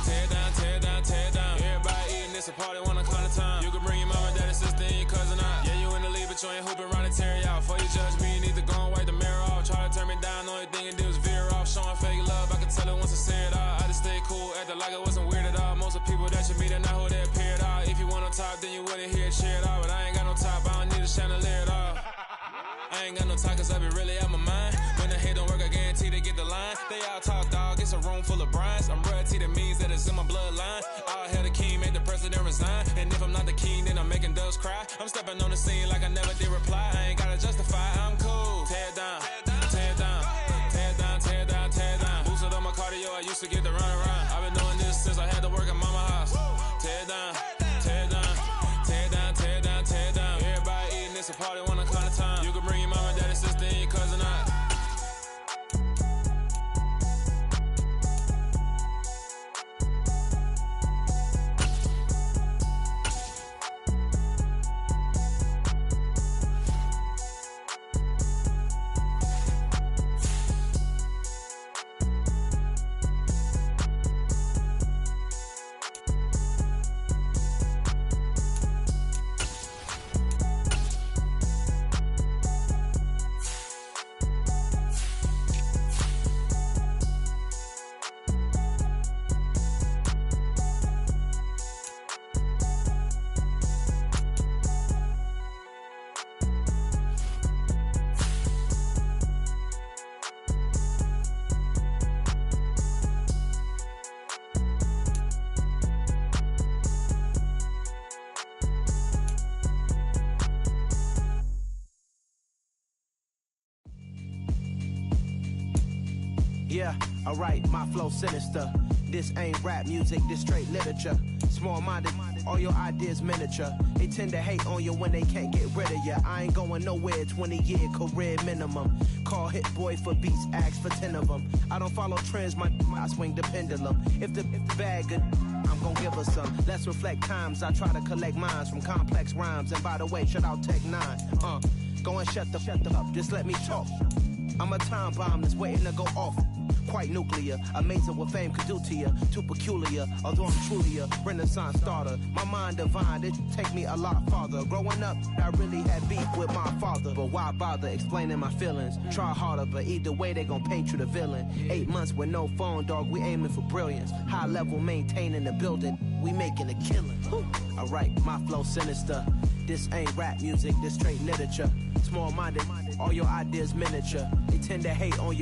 tear down, tear down, tear down. Everybody eating this a party, wanna climb the time. You can bring your mama, daddy, sister, and your cousin out. Yeah, you in the league, but you ain't hooping around and tear you out. Before you judge me, you need to go and wipe the mirror off. Try to turn me down, only thing you did was veer off. Showing fake love, I can tell it once I say it all. I just stay cool, acting like it wasn't weird at all. Most of the people that you meet are not who they appear at all. If you want on top, then you wouldn't hear it cheer at all. But I ain't got no top, I don't need a chandelier at all. I ain't got no time cause I be really out my mind. When the hate don't work, I guarantee they get the line. They all talk dog, it's a room full of brines. I'm royalty, that means that it's in my bloodline. All hell the king, made the president resign. And if I'm not the king, then I'm making doves cry. I'm stepping on the scene like I never did reply. I ain't gotta justify, I'm cool. Tear down, tear down, tear down, tear down, tear down. Boosted up my cardio, I used to get the run around. I've been doing this since I had to work at mama house. Tear down, tear down, tear down, tear down, tear down. Everybody eating this a party, wanna climb the time. You can bring your mama, daddy, sister, and your cousin out. Yeah, alright, my flow sinister. This ain't rap music, this straight literature. Small-minded, all your ideas miniature. They tend to hate on you when they can't get rid of you. I ain't going nowhere, 20-year career minimum. Call Hit Boy for beats, ask for 10 of them. I don't follow trends, I swing the pendulum. If the bag good, I'm gon' give her some. Let's reflect times, I try to collect minds from complex rhymes. And by the way, shout out Tech 9. Go and shut the up, just let me talk. I'm a time bomb that's waiting to go off. Quite nuclear, amazing what fame could do to you. Too peculiar, although I'm truly a renaissance starter. My mind divine, it take me a lot farther. Growing up, I really had beef with my father. But why bother explaining my feelings? Try harder, but either way they gon' paint you the villain. 8 months with no phone, dog, we aiming for brilliance. High level maintaining the building, we making a killing. Alright, my flow sinister. This ain't rap music, this straight literature. Small-minded, all your ideas miniature. They tend to hate on you.